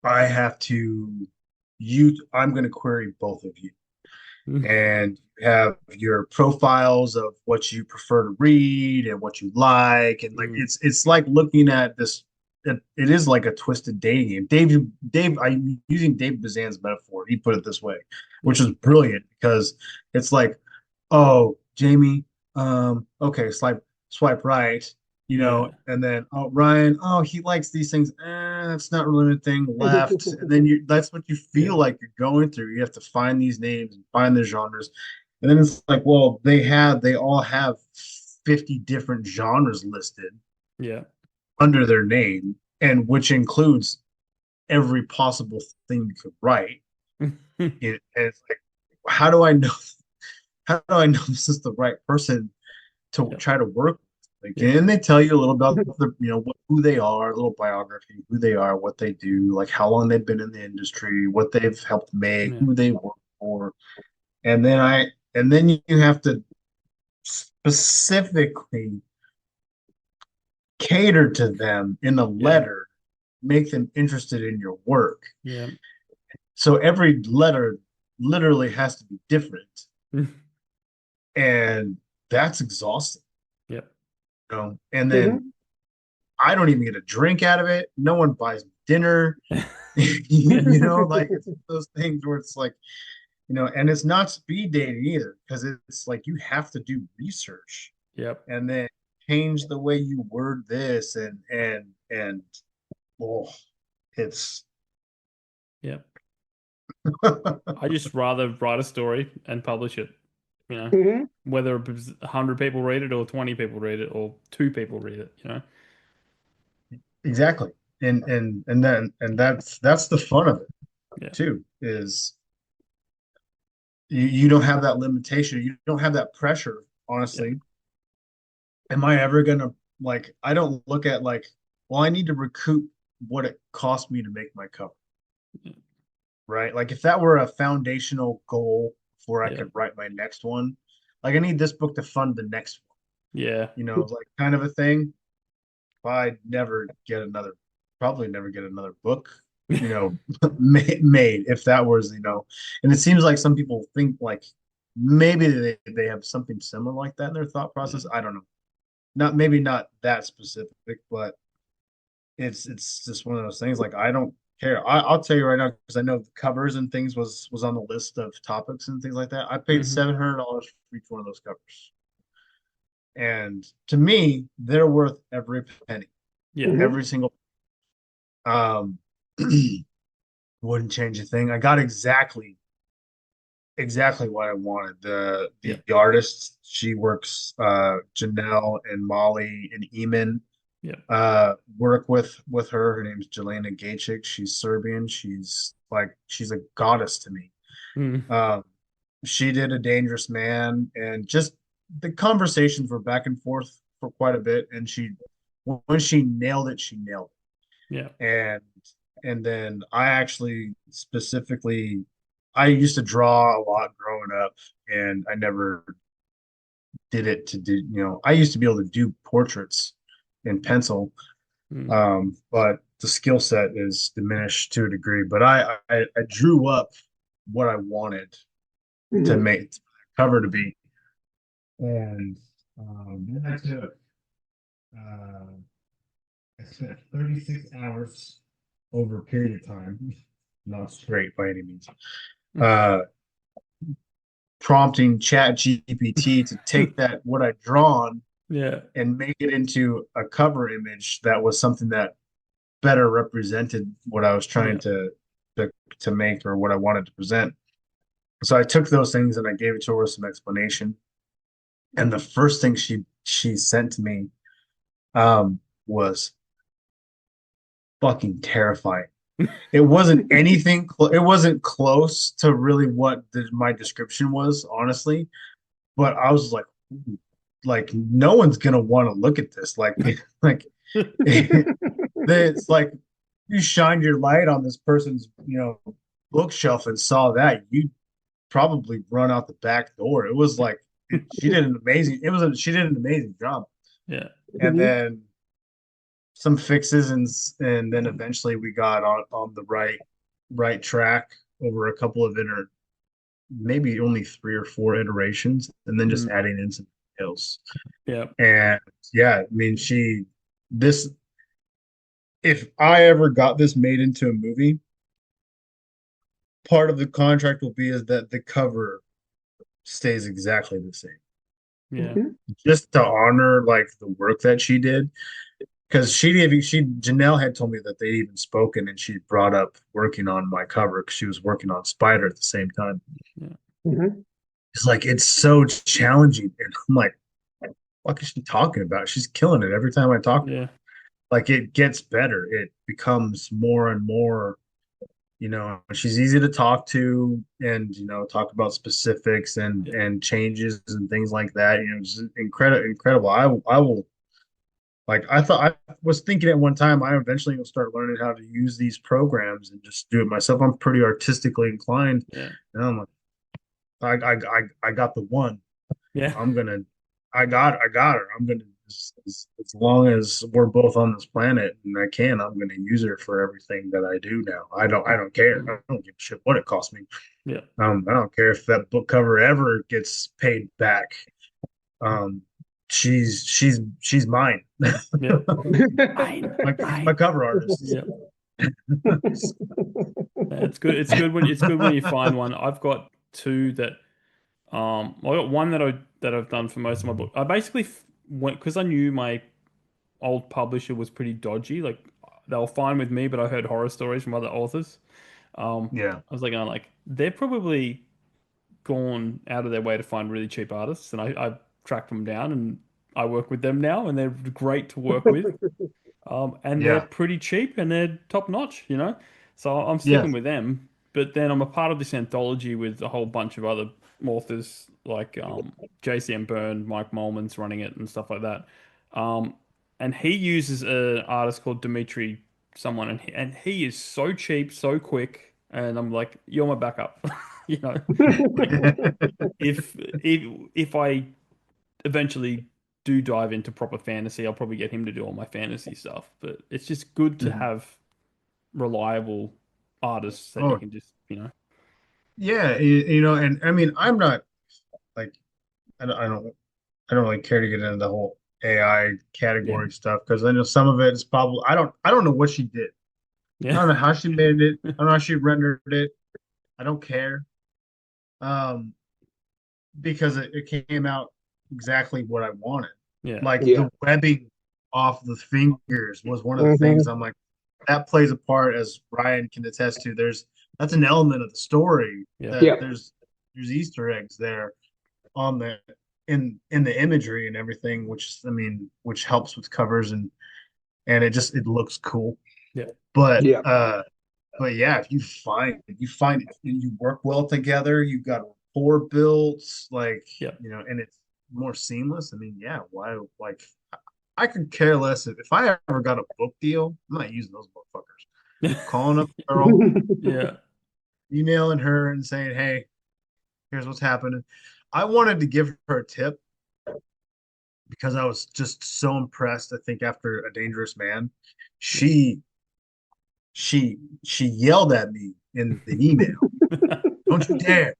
I have to, I'm going to query both of you. mm, And you have your profiles of what you prefer to read and what you like. And like, mm, it's like looking at this. It is like a twisted dating game. I'm using Dave Bazan's metaphor. He put it this way, yeah, which is brilliant because it's like, oh, Jamie, okay, swipe right, yeah, and then, oh, Ryan, oh, he likes these things. That's not really a thing. Left, and then that's what you yeah, feel like you're going through. You have to find these names and find the genres, and then it's like, well, they all have 50 different genres listed yeah, under their name, and which includes every possible thing you could write. And it's like, how do I know? How do I know this is the right person to yeah, try to work with? Like, yeah, and they tell you a little about who they are, a little biography, who they are, what they do, like how long they've been in the industry, what they've helped make, yeah, who they work for. And then you have to specifically cater to them in a yeah, letter, make them interested in your work. yeah, So every letter literally has to be different. mm, And that's exhausting, yeah, And then Mhm. I don't even get a drink out of it. No one buys me dinner. yeah, Like, it's those things where it's like, and it's not speed dating either, because it's like you have to do research yep, and then change the way you word this, and oh, it's Yeah. I just rather write a story and publish it, you know, Hmm. whether 100 people read it or 20 people read it or two people read it, you know. Exactly. And that's the fun of it Yeah. too, is you don't have that limitation. You don't have that pressure, Yeah. honestly. Am I ever gonna, like, I don't look at like, well, I need to recoup what it cost me to make my cover, Yeah. right? Like if that were a foundational goal before I Yeah. could write my next one, like I need this book to fund the next one, Yeah. like kind of a thing. If I never get another, probably never get another book, made, if that was, and it seems like some people think like maybe they have something similar like that in their thought Yeah. process. I don't know. Not maybe not that specific, but it's just one of those things. Like I don't care. I'll tell you right now because I know the covers and things was on the list of topics and things like that. I paid Hmm. $700 for each one of those covers, and to me, they're worth every penny, Yeah. Hmm. every single. Um, wouldn't change a thing. I got exactly what I wanted. The Yeah. the artist, she works, Janelle and Molly and Eamon, Yeah. work with her. Her name's Jelena Gajcik. She's Serbian. She's a goddess to me. Mm. Um, she did A Dangerous Man, and just the conversations were back and forth for quite a bit. And when she nailed it, she nailed Yeah. it. And then I actually specifically, I used to draw a lot growing up, and I never did it to do, I used to be able to do portraits in pencil, Mm. but the skill set is diminished to a degree. But I drew up what I wanted to Hmm. make the cover to be, and then uh, I spent 36 hours over a period of time, not straight by any means, uh, prompting Chat GPT to take that what I'd drawn Yeah. and make it into a cover image that was something that better represented what I was trying Yeah. to to make, or what I wanted to present. So I took those things and I gave it to her with some explanation. And the first thing she sent to me, was fucking terrifying. It wasn't anything. It wasn't close to really what my description was, honestly. But I was like no one's gonna want to look at this. Like it's like you shined your light on this person's, bookshelf and saw that, you probably run out the back door. It was like she did an amazing. She did an amazing job. Yeah. And Hmm. then some fixes, and then eventually we got on the right track over a couple of maybe only 3 or 4 iterations, and then just Mm. adding in some details. Yeah. And yeah, I mean, this, if I ever got this made into a movie, part of the contract will be is that the cover stays exactly the same, Yeah. Hmm. just to honor like the work that she did. Because Janelle had told me that they'd even spoken, and she brought up working on my cover because she was working on Spider at the same time. Yeah. Hmm. It's like it's so challenging, and I'm like, what is she talking about? She's killing it every time I talk to her. Yeah. Like it gets better. It becomes more and more, she's easy to talk to, and talk about specifics and Yeah. changes and things like that. It's incredible. I will, like, I thought, I was thinking at one time I eventually will start learning how to use these programs and just do it myself. I'm pretty artistically inclined, Yeah. and I'm like, I got the one. Yeah. I'm gonna, I got her. I'm gonna, as long as we're both on this planet and I can, I'm gonna use her for everything that I do now. I don't care. I don't give a shit what it costs me. Yeah. I don't care if that book cover ever gets paid back. Um, she's mine. Yeah. I, My cover artist. yeah. It's good. It's good when you find one. I've got two that I got one that I've done for most of my book. I basically went because I knew my old publisher was pretty dodgy. Like they were fine with me, but I heard horror stories from other authors. Yeah. I was like, they're probably gone out of their way to find really cheap artists, and I tracked them down, and I work with them now, and they're great to work with. And they're Yeah. pretty cheap and they're top notch, you know. So I'm Yeah. sticking with them. But then I'm a part of this anthology with a whole bunch of other authors like JCM Byrne, Mike Molman's running it and stuff like that. Um, and he uses an artist called Dimitri someone, and he is so cheap, so quick, and I'm like, you're my backup, you know. Like if I eventually do dive into proper fantasy, I'll probably get him to do all my fantasy stuff. But it's just good to Mhm. have reliable artists that you Oh, can just, you know. yeah. And I mean, I'm not like I don't really care to get into the whole AI Yeah. category stuff because I know some of it is probably I don't know what she did. I Yeah. don't know how she made it. I don't know how she rendered it. I don't care. Um, because it came out exactly what I wanted. Yeah. Like Yeah. the webbing off the fingers was one of the things Hmm. I'm like, that plays a part, as Ryan can attest to. That's an element of the story Yeah. that Yeah. there's Easter eggs there on the in the imagery and everything, which I mean, which helps with covers and it looks cool. Yeah. But Yeah. yeah, if you find it and you work well together, you've got rapport built, like Yeah. and it's more seamless. I mean, yeah, why like I could care less if I ever got a book deal, I'm not using those motherfuckers. Calling up the girl, Yeah. emailing her and saying, hey, here's what's happening. I wanted to give her a tip because I was just so impressed. I think after A Dangerous Man, she she yelled at me in the email, "Don't you dare!"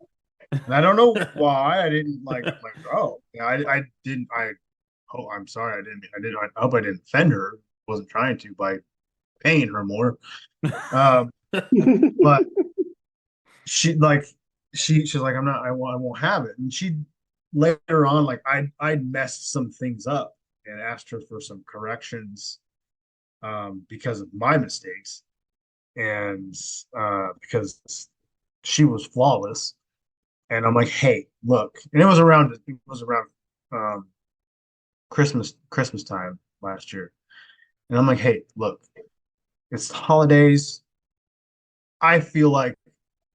And I don't know why I didn't like. I'm like, oh, yeah, I didn't. Oh, I'm sorry, I hope I didn't offend her. Wasn't trying to by paying her more. Um, but she like she's like, I'm not. I won't have it. And she later on, like I messed some things up and asked her for some corrections because of my mistakes and because she was flawless. And I'm like, hey, look, and it was around um, Christmas time last year, and I'm like, hey, look, it's the holidays. I feel like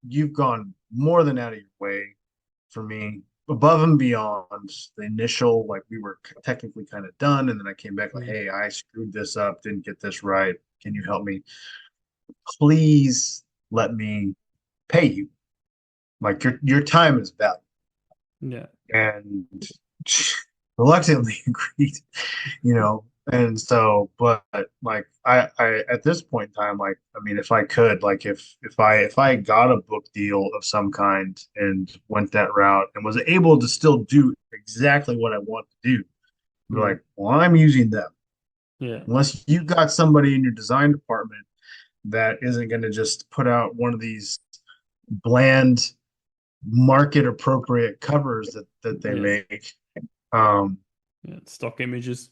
you've gone more than out of your way for me, above and beyond the initial. Like we were technically kind of done, and then I came back like, Mm. hey, I screwed this up, didn't get this right. Can you help me? Please let me pay you. Like your time is valuable. Yeah. And reluctantly agreed, you know. And so, but like I at this point in time, like I mean, if I could, like if I got a book deal of some kind and went that route and was able to still do exactly what I want to do, I'd be Mm. like, well, I'm using them. Yeah. Unless you got somebody in your design department that isn't going to just put out one of these bland market appropriate covers that they Yeah. make. Um, Yeah. Stock images.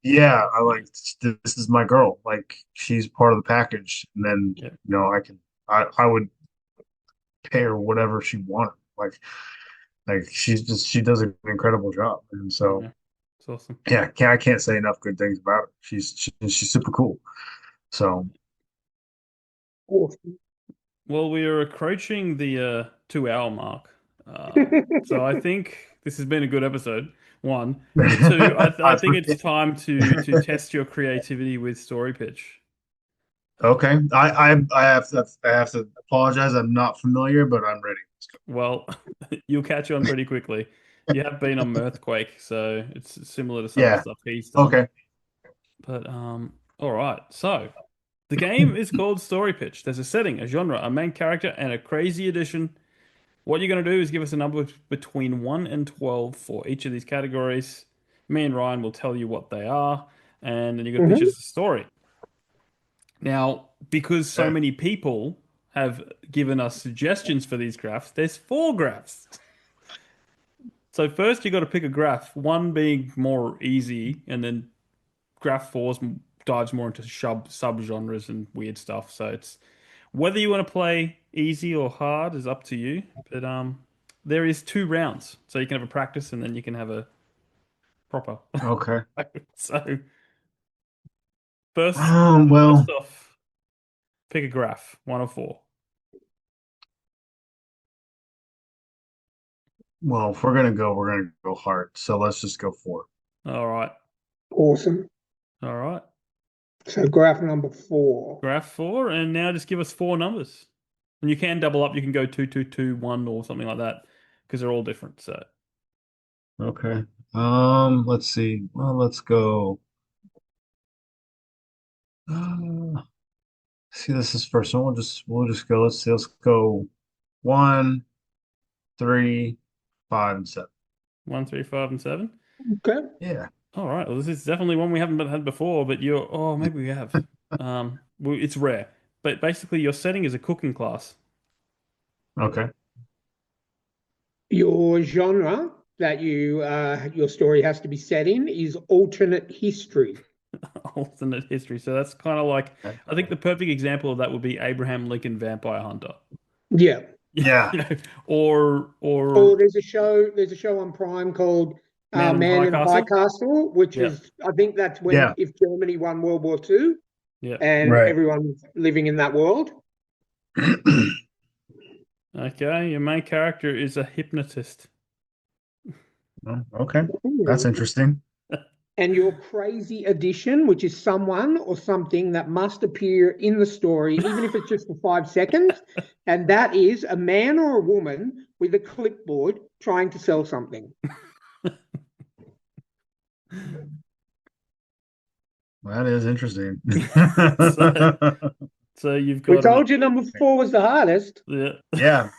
yeah, I like this is my girl. Like she's part of the package, and then Yeah. I would pay her whatever she wanted. Like she does an incredible job, and so Yeah. It's awesome. yeah, I can't say enough good things about her. She's super cool. So Awesome. Well, we are approaching the 2 hour mark. So I think this has been a good episode. One, but two, I I think it's appreciate. time to test your creativity with story pitch. Uh, Okay, I have to apologize. I'm not familiar, but I'm ready. well, you'll catch on pretty quickly. You have been on Mirthquake, so it's similar to some of the Yeah. stuff he's done. Okay. But all right. So the game is called Story Pitch. There's a setting, a genre, a main character, and a crazy addition. What you're going to do is give us a number between 1 and 12 for each of these categories. Me and Ryan will tell you what they are, and then you're going to pitch Hmm. us a story. Now, because so Yeah. many people have given us suggestions for these graphs, there's 4 graphs. So first you got to pick a graph, one being more easy, and then graph 4 dives more into sub genres and weird stuff. So it's Whether you want to play easy or hard is up to you. But there is 2 rounds, so you can have a practice and then you can have a proper. Okay. So first, Well, first off, pick a graph, 1 or 4. if we're gonna go hard. So let's just go 4. All right, Awesome. all right. So graph number 4. Graph 4, and now just give us 4 numbers. And you can double up. You can go 2, 2, 2, 1, or something like that, because they're all different. So Okay. Let's see. Well, let's go. Uh, see, this is first one. We'll just go. Let's see. Let's go 1, 3, 5, and 7. 1, 3, 5, and 7. Okay. Yeah. All right. Well, this is definitely one we haven't had before, but you're. Oh, maybe we have. Well, it's rare. But basically, your setting is a cooking class. Okay. Your genre that your story has to be set in is alternate history. Alternate history. So that's kind of like, I think the perfect example of that would be Abraham Lincoln Vampire Hunter. Yeah. Yeah. Or Or there's a show on Prime called Man Man in in the the High High Castle? Castle, which Yeah. is, I think that's when Yeah. if Germany won World War II Yeah. and Right. everyone's living in that world. Okay, your main character is a hypnotist. Okay. That's interesting. And your crazy addition, which is someone or something that must appear in the story, even if it's just for 5 seconds, and that is a man or a woman with a clipboard trying to sell something. That is interesting. So you've We got told you number 4 was the hardest. yeah. Yeah.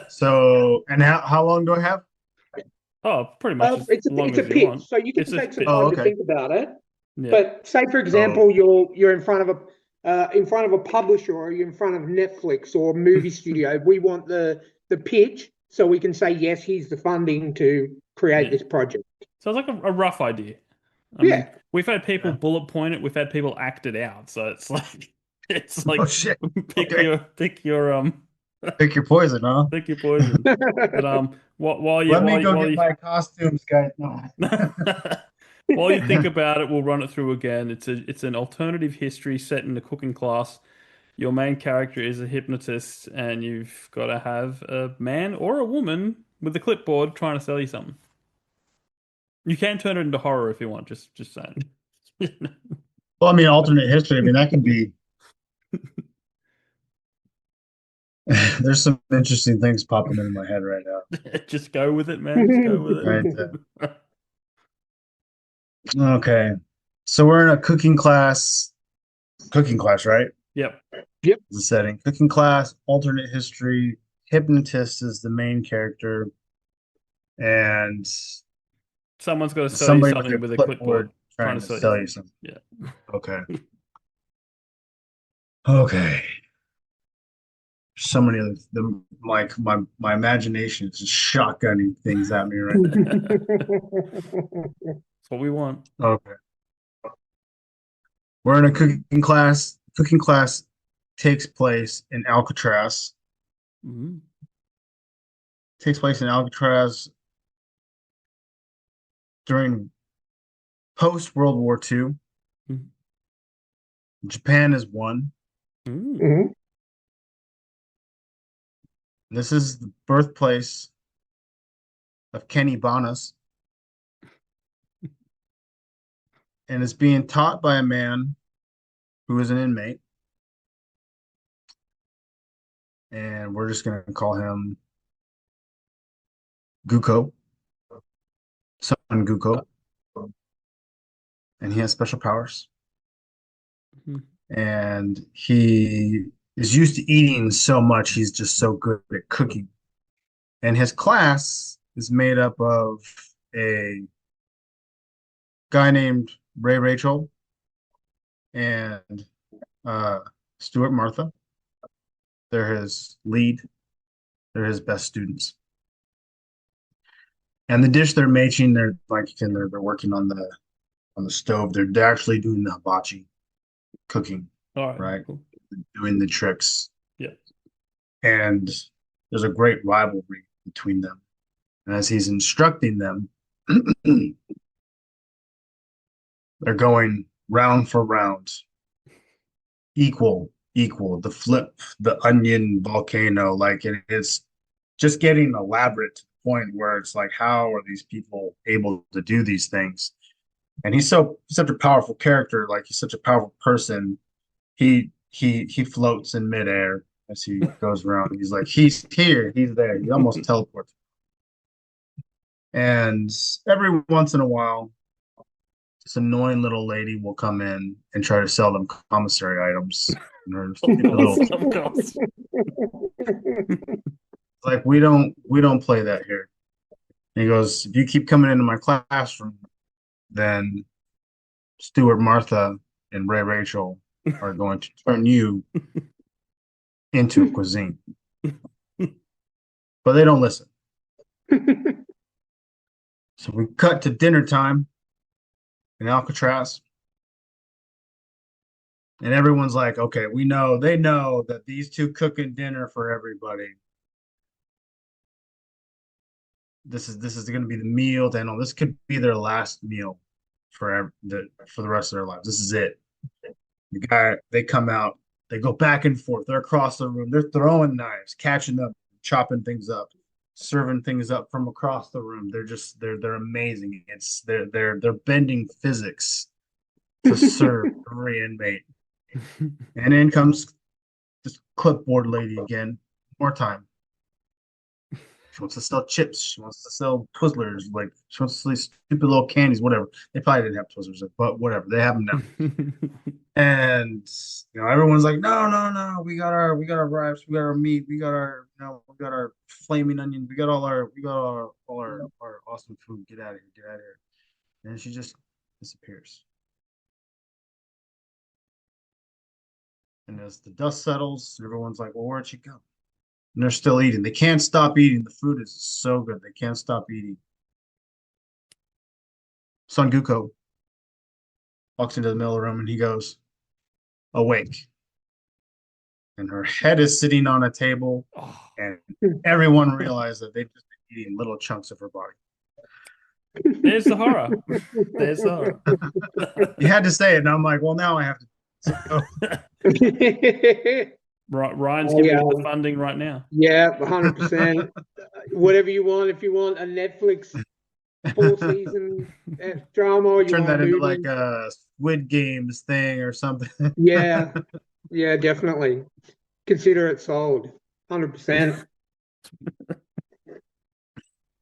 So, and how long do I have? Oh, pretty much as It's long a as you pitch, want. so you can It's a take some pitch. time Oh, to okay. think about it. Yeah. But say, for example, you're in front of a publisher, or you're in front of Netflix or movie studio. We want the pitch, so we can say yes, here's the funding to create Yeah. this project. So it's like a rough idea. I Yeah. mean, we've had people Yeah. bullet point it, we've had people act it out. So it's like Oh shit. pick Okay. your Pick your poison, huh? pick your poison. But while Let me go while get you my costumes, guys. No. while you think about it, we'll run it through again. It's an alternative history set in the cooking class. Your main character is a hypnotist, and you've got to have a man or a woman with a clipboard trying to sell you something. You can turn it into horror if you want. Just saying. Well, I mean, alternate history. I mean, that can be. There's some interesting things popping into my head right now. Just go with it, man. Just go with Right. it. Okay. So we're in a cooking class. Cooking class, right? Yep. The setting. Cooking class, alternate history. Hypnotist is the main character, and Someone's got to sell you somebody something with a clipboard clipboard trying to sell you something. Yeah. Okay. Okay. So many of them, like my imagination is just shotgunning things at me right now. That's what we want. Okay. We're in a cooking class. Cooking class takes place in Alcatraz. Mhm. Takes place in Alcatraz during post World War II. Mhm. Japan is won. Mm. Mhm. This is the birthplace of Kenny Bonas, and it's being taught by a man who is an inmate, and we're just going to call him Guko, son Guko, and he has special powers, Mhm. and he is used to eating so much, he's just so good at cooking. And his class is made up of a guy named Ray Rachel and Stuart Martha. They're his lead. They're his best students. And the dish they're making, they're working on the stove. They're actually doing the hibachi cooking, All right. right? Cool. Doing the tricks. and there's a great rivalry between them. And as he's instructing them, they're going round for round, equal, the flip, the onion volcano. Like it's just getting elaborate to the point where it's like, how are these people able to do these things? And he's such a powerful character. Like he's such a powerful person. He floats in midair as he goes around. He's like, he's here, he's there. He almost teleports. And every once in a while, this annoying little lady will come in and try to sell them commissary items. And her stupid little, like, we don't play that here. And he goes, if you keep coming into my classroom, then Stuart, Martha, and Ray Rachel are going to turn you into a cuisine. But they don't listen. So we cut to dinner time in Alcatraz. And everyone's like, okay, they know that these two cooking dinner for everybody. This is going to be the meal. They know this could be their last meal for the rest of their lives. This is it. They come out, they go back and forth. They're across the room. They're throwing knives, catching them, chopping things up, serving things up from across the room. They're amazing. They're bending physics to serve every inmate. And in comes this clipboard lady again, more time. She wants to sell chips. She wants to sell Twizzlers. Like she wants to sell these stupid little candies, whatever. They probably didn't have Twizzlers, but whatever. They have them now. And everyone's like, no. We got our rice. We got our meat. We got our flaming onion. We got all our awesome food. Get out of here. Get out of here. And she just disappears. And as the dust settles, everyone's like, well, where'd she go? And they're still eating. They can't stop eating. The food is so good. They can't stop eating. Son Goku walks into the middle of the room and he goes, awake. And her head is sitting on a table. And everyone realized that they've just been eating little chunks of her body. There's the horror. There's the horror. You had to say it. And I'm like, well, now I have to. Ryan's giving you the funding right now. Yeah, 100%. Whatever you want. If you want a Netflix 4-season drama, or you turn want that into movies, like a Squid Games thing or something. yeah, definitely. Consider it sold. 100%.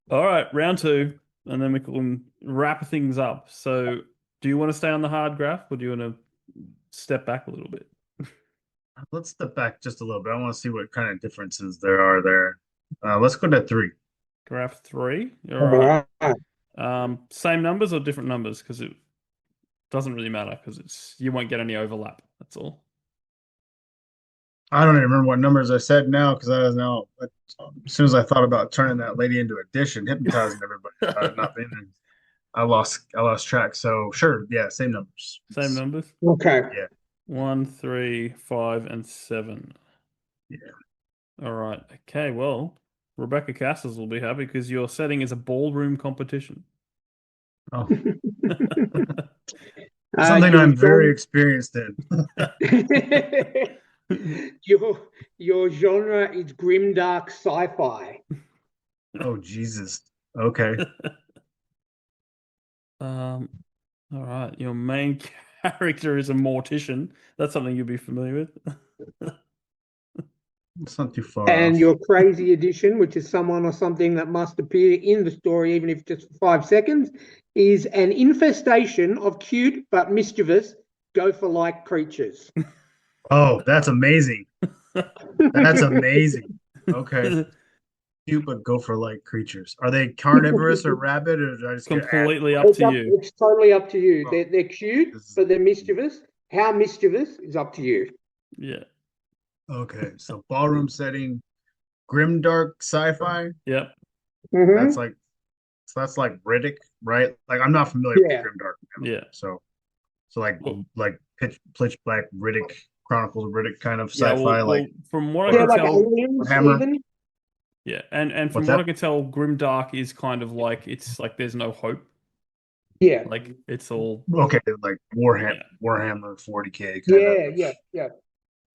All right, round 2, and then we can wrap things up. So, do you want to stay on the hard graph, or do you want to step back a little bit? Let's step back just a little bit. I want to see what kind of differences there are there. Let's go to 3. Graph 3. All right. Same numbers or different numbers? Because it doesn't really matter because you won't get any overlap. That's all. I don't even remember what numbers I said now because I don't know. As soon as I thought about turning that lady into a dish and hypnotizing everybody, not being there, I lost track. So sure, yeah, same numbers. Same numbers. Okay. Yeah. 1, 3, 5, and 7. Yeah. All right. Okay. Well, Rebecca Castles will be happy because your setting is a ballroom competition. Oh. Something I'm very experienced in. Your genre is grimdark sci-fi. Oh Jesus. Okay. All right. Your main character is a mortician. That's something you'll be familiar with. It's not too far And off. your crazy addition, which is someone or something that must appear in the story, even if just for 5 seconds, is an infestation of cute but mischievous gopher-like creatures. Oh, that's amazing. That's amazing. Okay. Cute but gopher-like creatures. Are they carnivorous or rabid, or did I just completely up to you? It's totally up to you. Oh. They're cute, but they're mischievous. How mischievous is up to you. Yeah. Okay, so ballroom setting, grimdark sci-fi. Yep. Mhm. That's like Riddick, right? Like I'm not familiar Yeah. with grimdark. Yeah. So like pitch black Riddick Chronicles of Riddick kind of Yeah, sci-fi, well, from what I Yeah, can like tell, aliens, Hammer. even. yeah, and from What's what that? I can tell, Grimdark is kind of like it's like there's no hope. Yeah, Like it's all Okay, like yeah, Warhammer 40K kind of. yeah.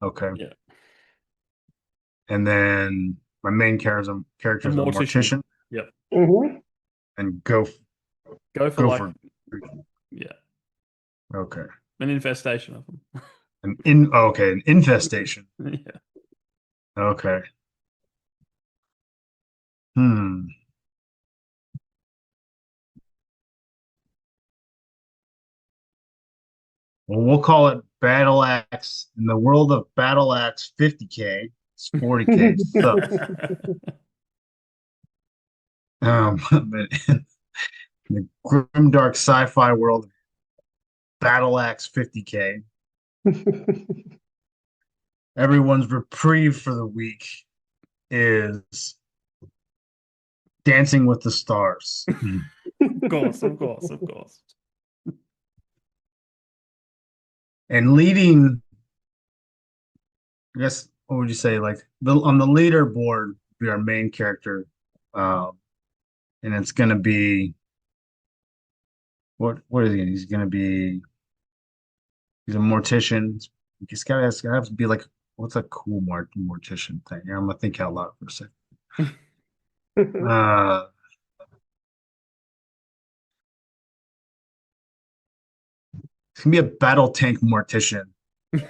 Okay. yeah. And then my main character A is a mortician. mortician, Yep. Mm-hmm. and Go for like Gopher. yeah, Okay. an infestation of them. An infestation. Yeah. Okay. Hmm. Well, we'll call it Battle Axe. In the world of Battle Axe 50K, it's 40K. So, but in the grimdark sci-fi world, Battle Axe 50K, everyone's reprieve for the week is Dancing with the Stars. Of course, of course, of course. And leading, I guess, what would you say? Like on the leaderboard, be our main character, um, and it's gonna be what is he? He's gonna be he's a mortician. It's gotta have to be like what's a cool mortician thing? I'm gonna think out loud for a second. Uh, it's gonna be a battle tank mortician. Nice.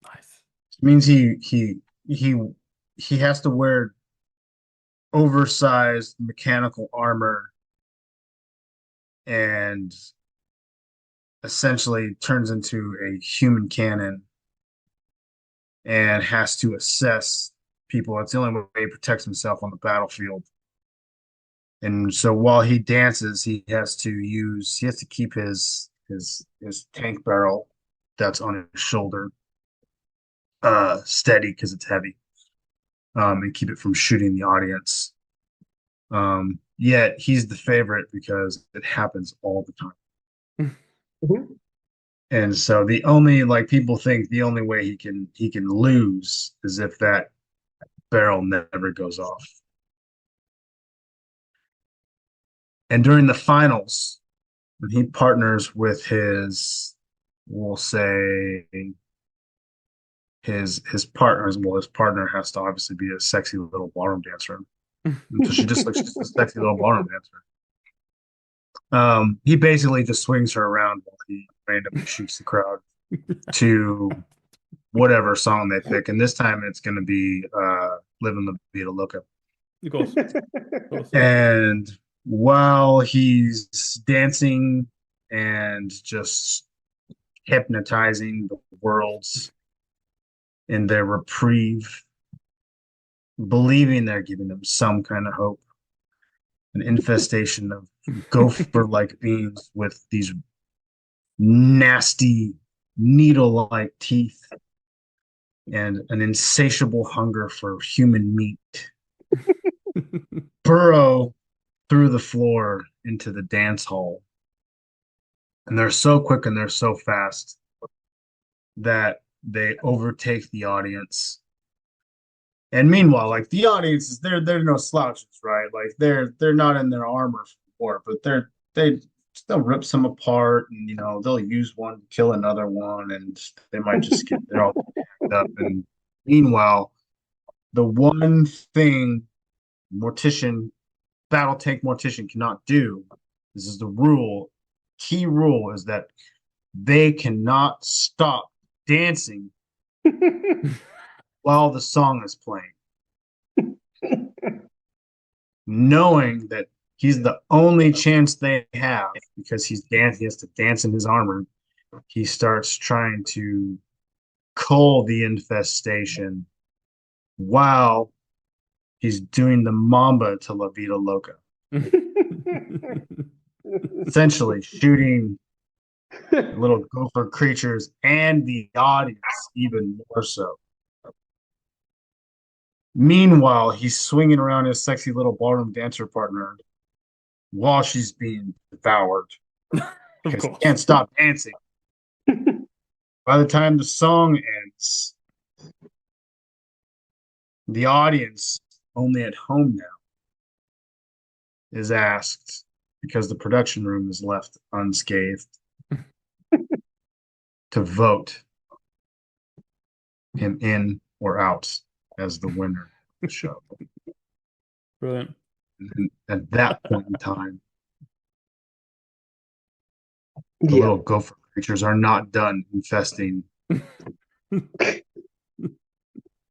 It means he he has to wear oversized mechanical armor and essentially turns into a human cannon and has to assess people. That's the only way he protects himself on the battlefield. And so while he dances, he has to keep his tank barrel that's on his shoulder steady because it's heavy, and keep it from shooting the audience. Yet he's the favorite because it happens all the time. Mhm. And so the only like people think the only way he can lose is if that barrel never goes off. And during the finals, when he partners with we'll say his partners, well, his partner has to obviously be a sexy little ballroom dancer. And so she just looks just a sexy little ballroom dancer. He basically just swings her around while he randomly shoots the crowd to whatever song they pick. And this time it's going to be Living the Vida Loca. Of course. Of course. And while he's dancing and just hypnotizing the worlds in their reprieve, believing they're giving them some kind of hope, an infestation of gopher-like beings with these nasty needle-like teeth and an insatiable hunger for human meat burrow through the floor into the dance hall. And they're so quick and they're so fast that they overtake the audience. And meanwhile, like the audience is they're no slouches, right? Like they're not in their armor for war, but they'll rip some apart and they'll use one to kill another one and they might just get they're all packed up. And meanwhile, the one thing mortician battle tank mortician cannot do, this is the key rule is that they cannot stop dancing while the song is playing. Knowing that he's the only chance they have because he has to dance in his armor, he starts trying to cull the infestation while he's doing the mamba to La Vida Loca. Essentially shooting little gopher creatures and the audience even more so. Meanwhile, he's swinging around his sexy little ballroom dancer partner while she's being devoured Of because he course. can't stop dancing. by the time the song ends, the audience, only at home now, is asked, because the production room is left unscathed, to vote him in or out as the winner of the show. Brilliant. And at that point in time, the Yeah. little gopher creatures are not done infesting, and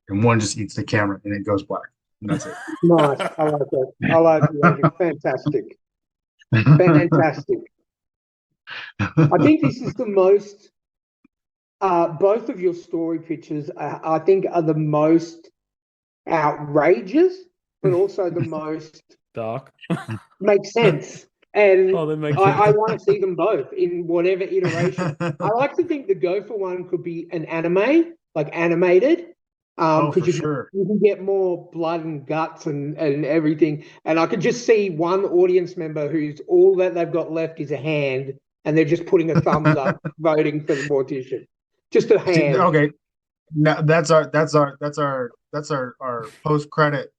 one just eats the camera and it goes black. And that's it. Nice. I like that. I like it. Fantastic. Fantastic. I think this is the most, both of your story pictures, I think, are the most outrageous, but also the most Dark. make sense. And Oh, that makes I sense. want to see them both in whatever iteration. I like to think the Gopher one could be an anime, like animated. Oh, for Because sure. you can get more blood and guts and everything. And I could just see one audience member who's all that they've got left is a hand, and they're just putting a thumbs up, voting for the mortician. Just a See, hand. okay, now that's our post credit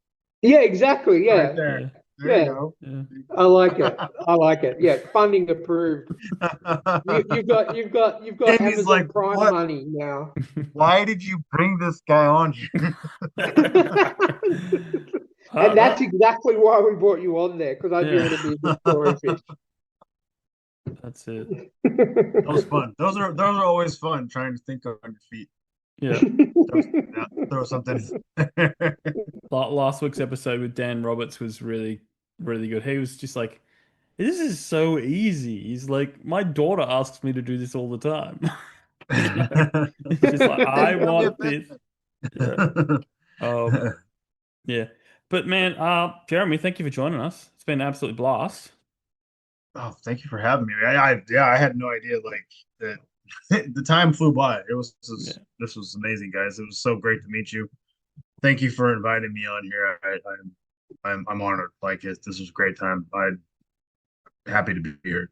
Yeah, exactly. right Yeah. there. Yeah. There you Yeah. go. Yeah. I like it. I like it. Yeah, funding approved. You've got And he's Amazon like, Prime "What? money now. Why did you bring this guy on here?" And that's exactly why we brought you on there, because I knew Yeah. it'd be a good story fish. That's it. That was fun. Those are always fun, trying to think on your feet. Yeah. Throw something. Last week's episode with Dan Roberts was really, really good. He was just like, this is so easy. He's like, my daughter asks me to do this all the time. You know? He's just like, I want this. Yeah. Um, yeah. But man, Jeremy, thank you for joining us. It's been an absolute blast. Oh, thank you for having me. I had no idea like that. The time flew by. Yeah. This was amazing, guys. It was so great to meet you. Thank you for inviting me on here. I'm honored. Like this was a great time. I'm happy to be here.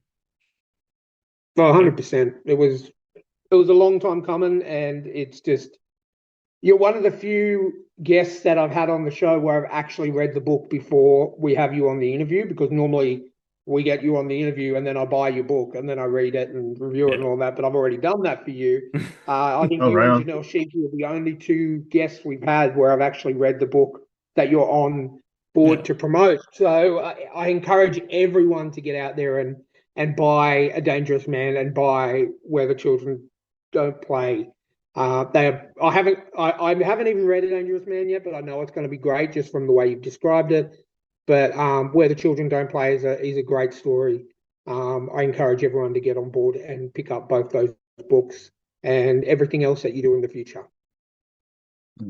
Oh, 100%. It was a long time coming, and it's just you're one of the few guests that I've had on the show where I've actually read the book before we have you on the interview, because normally we get you on the interview and then I buy your book and then I read it and review it and all that, but I've already done that for you. I think Oh, you right and on. Janelle Schiecke are the only two guests we've had where I've actually read the book that you're on board Yeah. to promote. So I encourage everyone to get out there and buy A Dangerous Man and buy Where the Children Don't Play. I haven't even read A Dangerous Man yet, but I know it's going to be great just from the way you've described it. But Where the Children Don't Play is a great story. I encourage everyone to get on board and pick up both those books and everything else that you do in the future.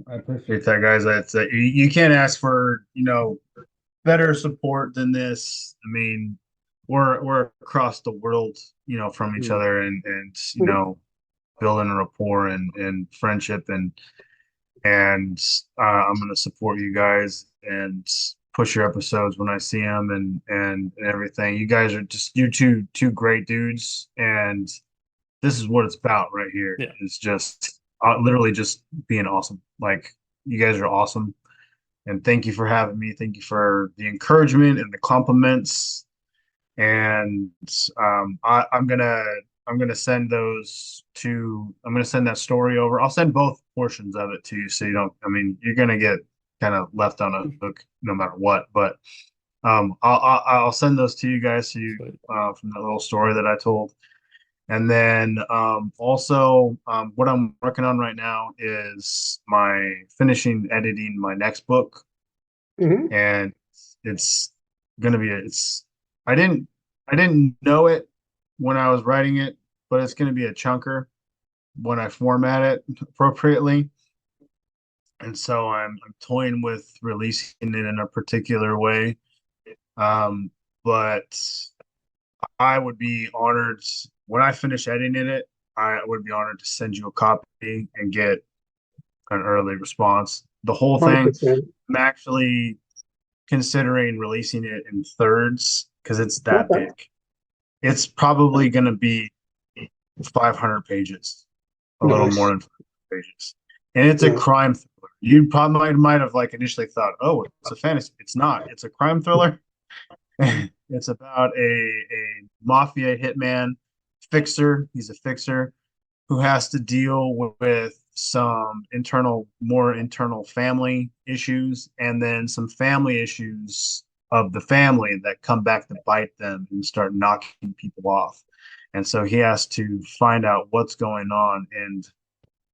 I appreciate that, guys. You can't ask for better support than this. I mean, we're across the world, from each other, and building a rapport and friendship, and I'm gonna support you guys and push your episodes when I see them and everything. You guys are you're two great dudes, and this is what it's about right here. Yeah. It's just literally just being awesome. Like you guys are awesome, and thank you for having me. Thank you for the encouragement and the compliments. And I'm gonna send I'm gonna send that story over. I'll send both portions of it to you, so you don't. I mean, you're gonna get kind of left on a hook no matter what. But I'll send those to you guys from that little story that I told. And then also what I'm working on right now is finishing editing my next book, and it's gonna be I didn't know it when I was writing it, but it's gonna be a chunker when I format it appropriately. And so I'm toying with releasing it in a particular way. But I would be honored when I finish editing it. I would be honored to send you a copy and get an early response. The whole thing, 100%. I'm actually considering releasing it in thirds because it's that Okay. big. It's probably going to be 500 pages. a little Nice. more than 500 pages, and it's a Yeah. crime thriller. You probably might have like initially thought, oh, it's a fantasy. It's not. It's a crime thriller. It's about a mafia hitman fixer. He's a fixer who has to deal with some more internal family issues, and then some family issues of the family that come back to bite them and start knocking people off. And so he has to find out what's going on and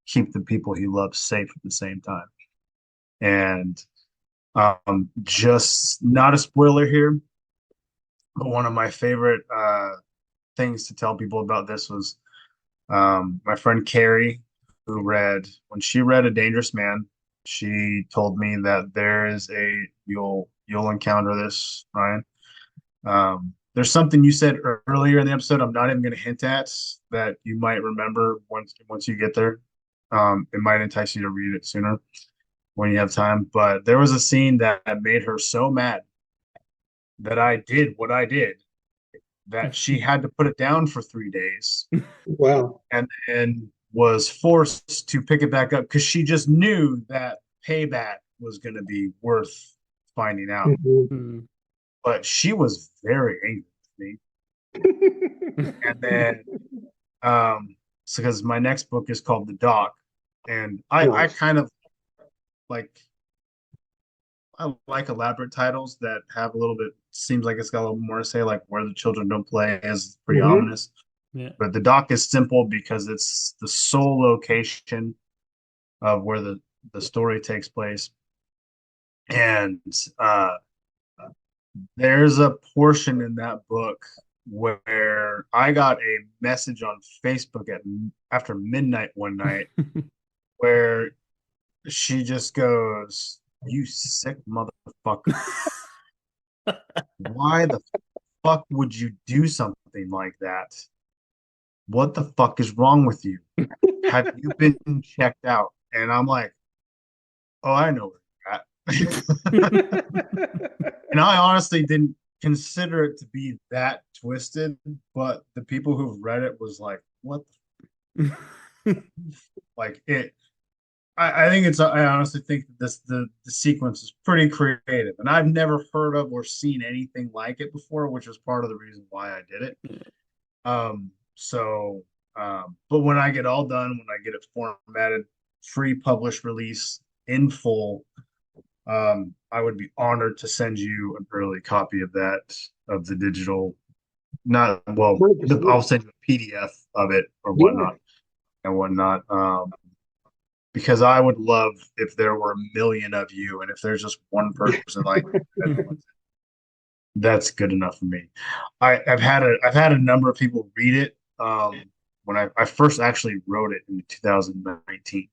keep the people he loves safe at the same time. And just not a spoiler here, but one of my favorite things to tell people about this was my friend Carrie, when she read A Dangerous Man, she told me that there is you'll encounter this, Ryan. There's something you said earlier in the episode I'm not even going to hint at that you might remember once you get there. It might entice you to read it sooner when you have time. But there was a scene that made her so mad that I did what I did, that she had to put it down for 3 days Wow. and then was forced to pick it back up because she just knew that payback was going to be worth finding out. Mhm. Hmm. But she was very angry with me. And then, so because my next book is called The Doc, and I Nice. kind of like I like elaborate titles that have a little bit, seems like it's got a little more to say, like Where the Children Don't Play is pretty Mhm. ominous. Yeah. But The Doc is simple because it's the sole location of where the story takes place. And there's a portion in that book where I got a message on Facebook after midnight one night where she just goes, "You sick motherfucker. Why the fuck would you do something like that? What the fuck is wrong with you? Have you been checked out?" And I'm like, "Oh, I know where you're at." And I honestly didn't consider it to be that twisted, but the people who've read it was like, "What?" Like it. I think I honestly think that the sequence is pretty creative, and I've never heard of or seen anything like it before, which is part of the reason why I did it. But when I get all done, when I get it formatted, free publish release in full, I would be honored to send you an early copy of the digital. Not well, 100%. I'll send you a PDF of it or Yeah. whatnot. Because I would love if there were a million of you, and if there's just one person like that's good enough for me. I've had a number of people read it. When I first actually wrote it in 2019,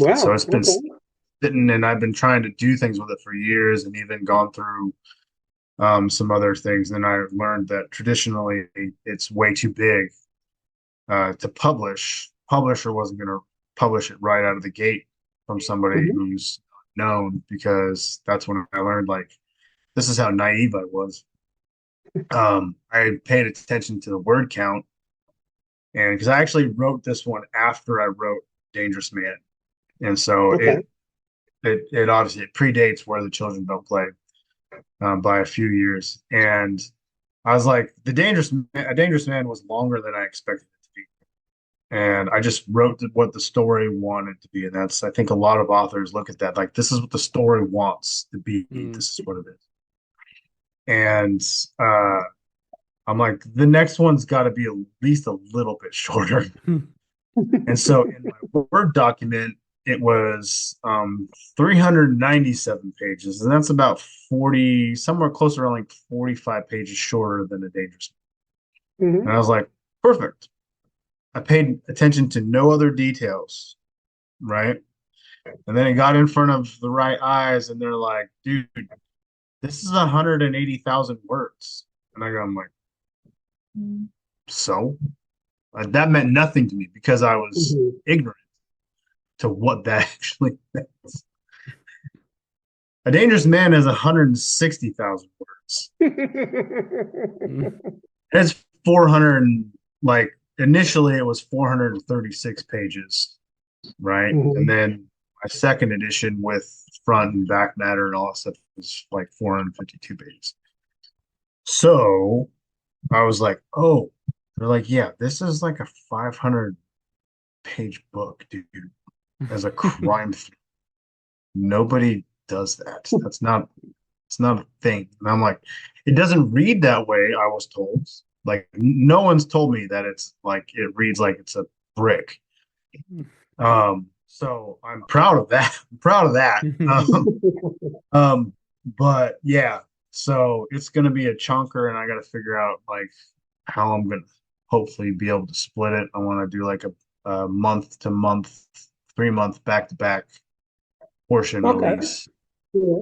so Wow. it's been Okay. sitting, and I've been trying to do things with it for years, and even gone through some other things. And I learned that traditionally it's way too big to publish. Publisher wasn't going to publish it right out of the gate from somebody Mhm. who's known, because that's when I learned like this is how naive I was. I paid attention to the word count, and because I actually wrote this one after I wrote Dangerous Man, and so Okay. it obviously it predates Where the Children Don't Play by a few years, and I was like, A Dangerous Man was longer than I expected it to be. And I just wrote what the story wanted to be. And that's, I think a lot of authors look at that like, this is what the story wants to be. Mm. This is what it is. And I'm like, the next one's got to be at least a little bit shorter. And so in my Word document, it was 397 pages. And that's about 40, somewhere closer to like 45 pages shorter than A Dangerous Man. And Mhm. I was like, perfect. I paid attention to no other details, right? And then it got in front of the right eyes, and they're like, dude, this is 180,000 words. And I'm like, so? That meant nothing to me because I was Mhm. ignorant to what that actually meant. A Dangerous Man has 160,000 words. Mm. And it's 400, like initially it was 436 pages, right? And Mhm. then my second edition with front and back matter and all that stuff was like 452 pages. So I was like, oh, they're like, yeah, this is like a 500-page book, dude, as a crime. Nobody does that. It's not a thing. And I'm like, it doesn't read that way, I was told. Like, no one's told me that it's like it reads like it's a brick. So I'm proud of that. I'm proud of that. Um, but yeah, so it's gonna be a chunker, and I got to figure out like how I'm gonna hopefully be able to split it. I want to do like a month to month, 3 month back to back portion Okay. release. Yeah.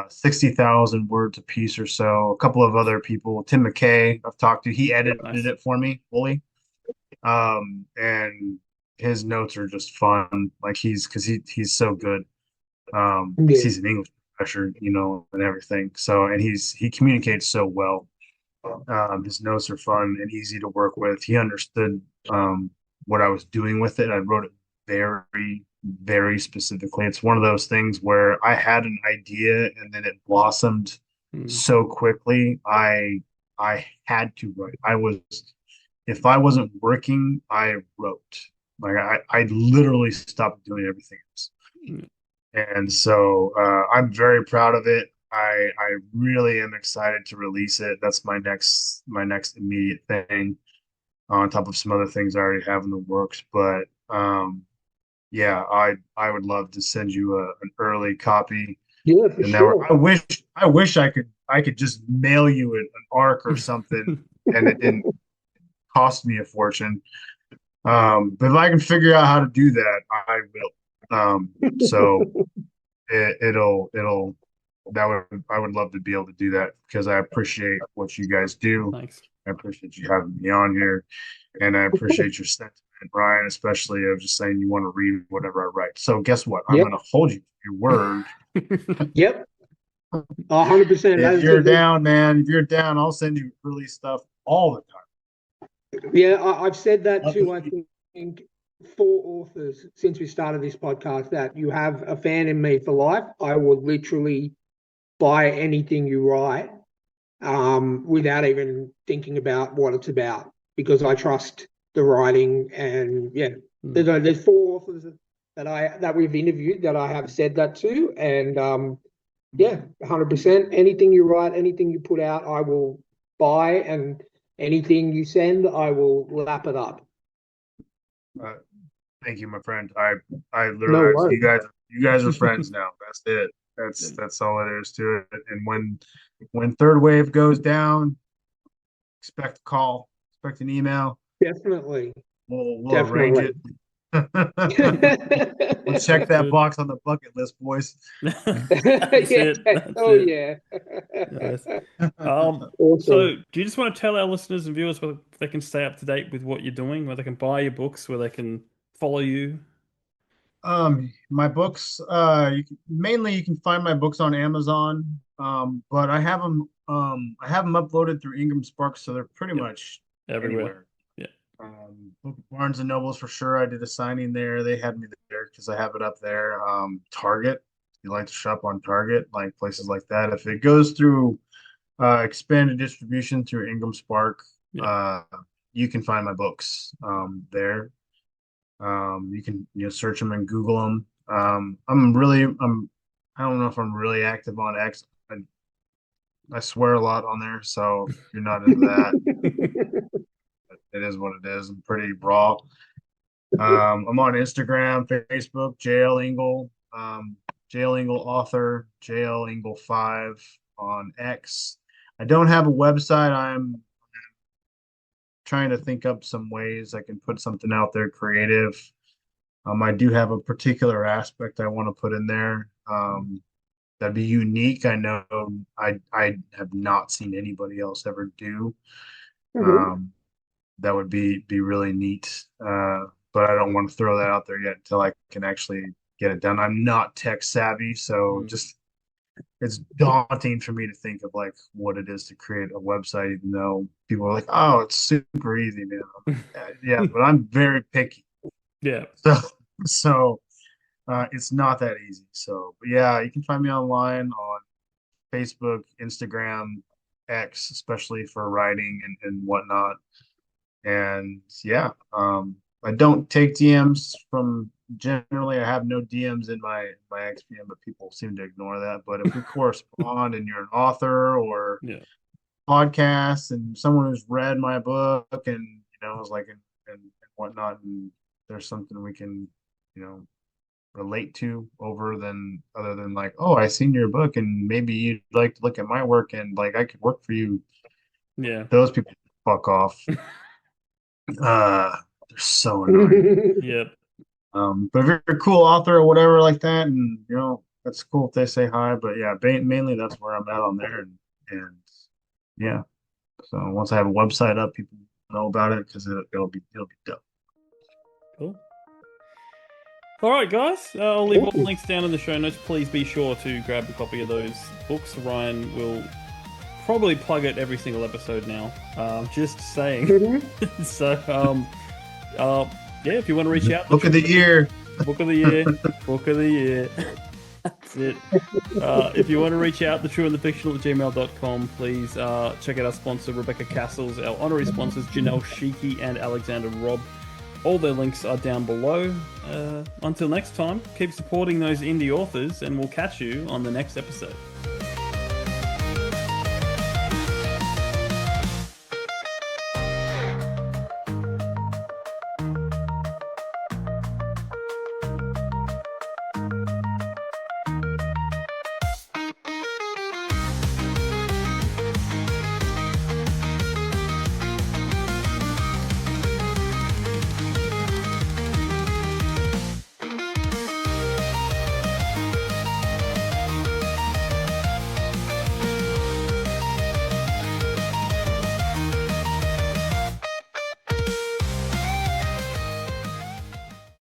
60,000 words a piece or so. A couple of other people, Tim McKay, I've talked to. He edited Nice. it for me fully. And his notes are just fun. Like he's so good. 'Cause Yeah. he's an English professor, and everything. So, and he communicates so well. His notes are fun and easy to work with. He understood what I was doing with it. I wrote it very, very specifically. It's one of those things where I had an idea and then it blossomed Mm. so quickly. I had to write. If I wasn't working, I wrote. Like I literally stopped doing everything else. Mm. And so I'm very proud of it. I really am excited to release it. That's my next immediate thing on top of some other things I already have in the works. But yeah, I would love to send you an early copy. Yeah, for And that sure. I wish I could just mail you an ARC or something and it didn't cost me a fortune. But if I can figure out how to do that, I will. So it'll that would I would love to be able to do that because I appreciate what you guys do. Thanks. I appreciate you having me on here, and I appreciate your sentiment, Brian, especially of just saying you want to read whatever I write. So guess what? I'm Yep. going to hold you to your word. Yep. 100%. If you're down, man, if you're down, I'll send you early stuff all the time. Yeah, I've said that to, I think, 4 authors since we started this podcast, that you have a fan in me for life. I will literally buy anything you write without even thinking about what it's about because I trust the writing. And yeah, there's 4 authors that we've interviewed that I have said that to. And yeah, 100%. Anything you write, anything you put out, I will buy, and anything you send, I will lap it up. Thank you, my friend. I No literally, worries. you guys are friends now. That's it. That's all it is to it. And when third wave goes down, expect a call, expect an email. Definitely. We'll arrange it. We'll check that box on the bucket list, boys. That's Yeah. it. That's Oh, it. yeah. Nice. Awesome. So do you just want to tell our listeners and viewers where they can stay up to date with what you're doing, where they can buy your books, where they can follow you? My books, mainly you can find my books on Amazon. But I have them uploaded through Ingram Spark, so they're pretty Yep. much Everywhere. anywhere. Yeah. Barnes and Nobles for sure. I did a signing there. They had me there because I have it up there. Target, if you like to shop on Target, like places like that. If it goes through expanded distribution through Ingram Spark, Yeah. you can find my books there. You can search them and Google them. I don't know if I'm really active on X. I swear a lot on there, so if you're not into that, it is what it is. I'm pretty raw. I'm on Instagram, Facebook, JL Engel, JL Engel author, JL Engel 5 on X. I don't have a website. I'm trying to think up some ways I can put something out there creative. I do have a particular aspect I want to put in there. That'd be unique. I know I have not seen anybody else ever do. That would be really neat. But I don't want to throw that out there yet until I can actually get it done. I'm not tech savvy, so just it's daunting for me to think of like what it is to create a website, even though people are like, "Oh, it's super easy, man." Yeah, but I'm very picky, Yeah. so so it's not that easy. So, but yeah, you can find me online on Facebook, Instagram, X, especially for writing and whatnot. And yeah, I don't take DMs from generally. I have no DMs in my XPM, but people seem to ignore that. But if we correspond and you're an author or Yeah. podcast and someone who's read my book and is like and whatnot, and there's something we can relate to over than other than like, oh, I seen your book and maybe you'd like to look at my work and like I could work for you. Yeah. Those people fuck off. They're so annoying. Yep. But if you're a cool author or whatever like that, and that's cool if they say hi. But yeah, mainly that's where I'm at on there, and yeah. So once I have a website up, people know about it because it'll be dope. Cool. All right, guys. I'll leave all the Awesome. links down in the show notes. Please be sure to grab a copy of those books. Ryan will probably plug it every single episode now. Just saying. So, yeah, if you want to reach out, Book of the year. Book of the year. Book of the year. That's it. If you want to reach out, thetrueandthefictional@gmail.com, please check out our sponsor, Rebecca Castles, our honorary sponsors, Janelle Schiecke and Alexander Robb. All their links are down below. Until next time, keep supporting those indie authors, and we'll catch you on the next episode.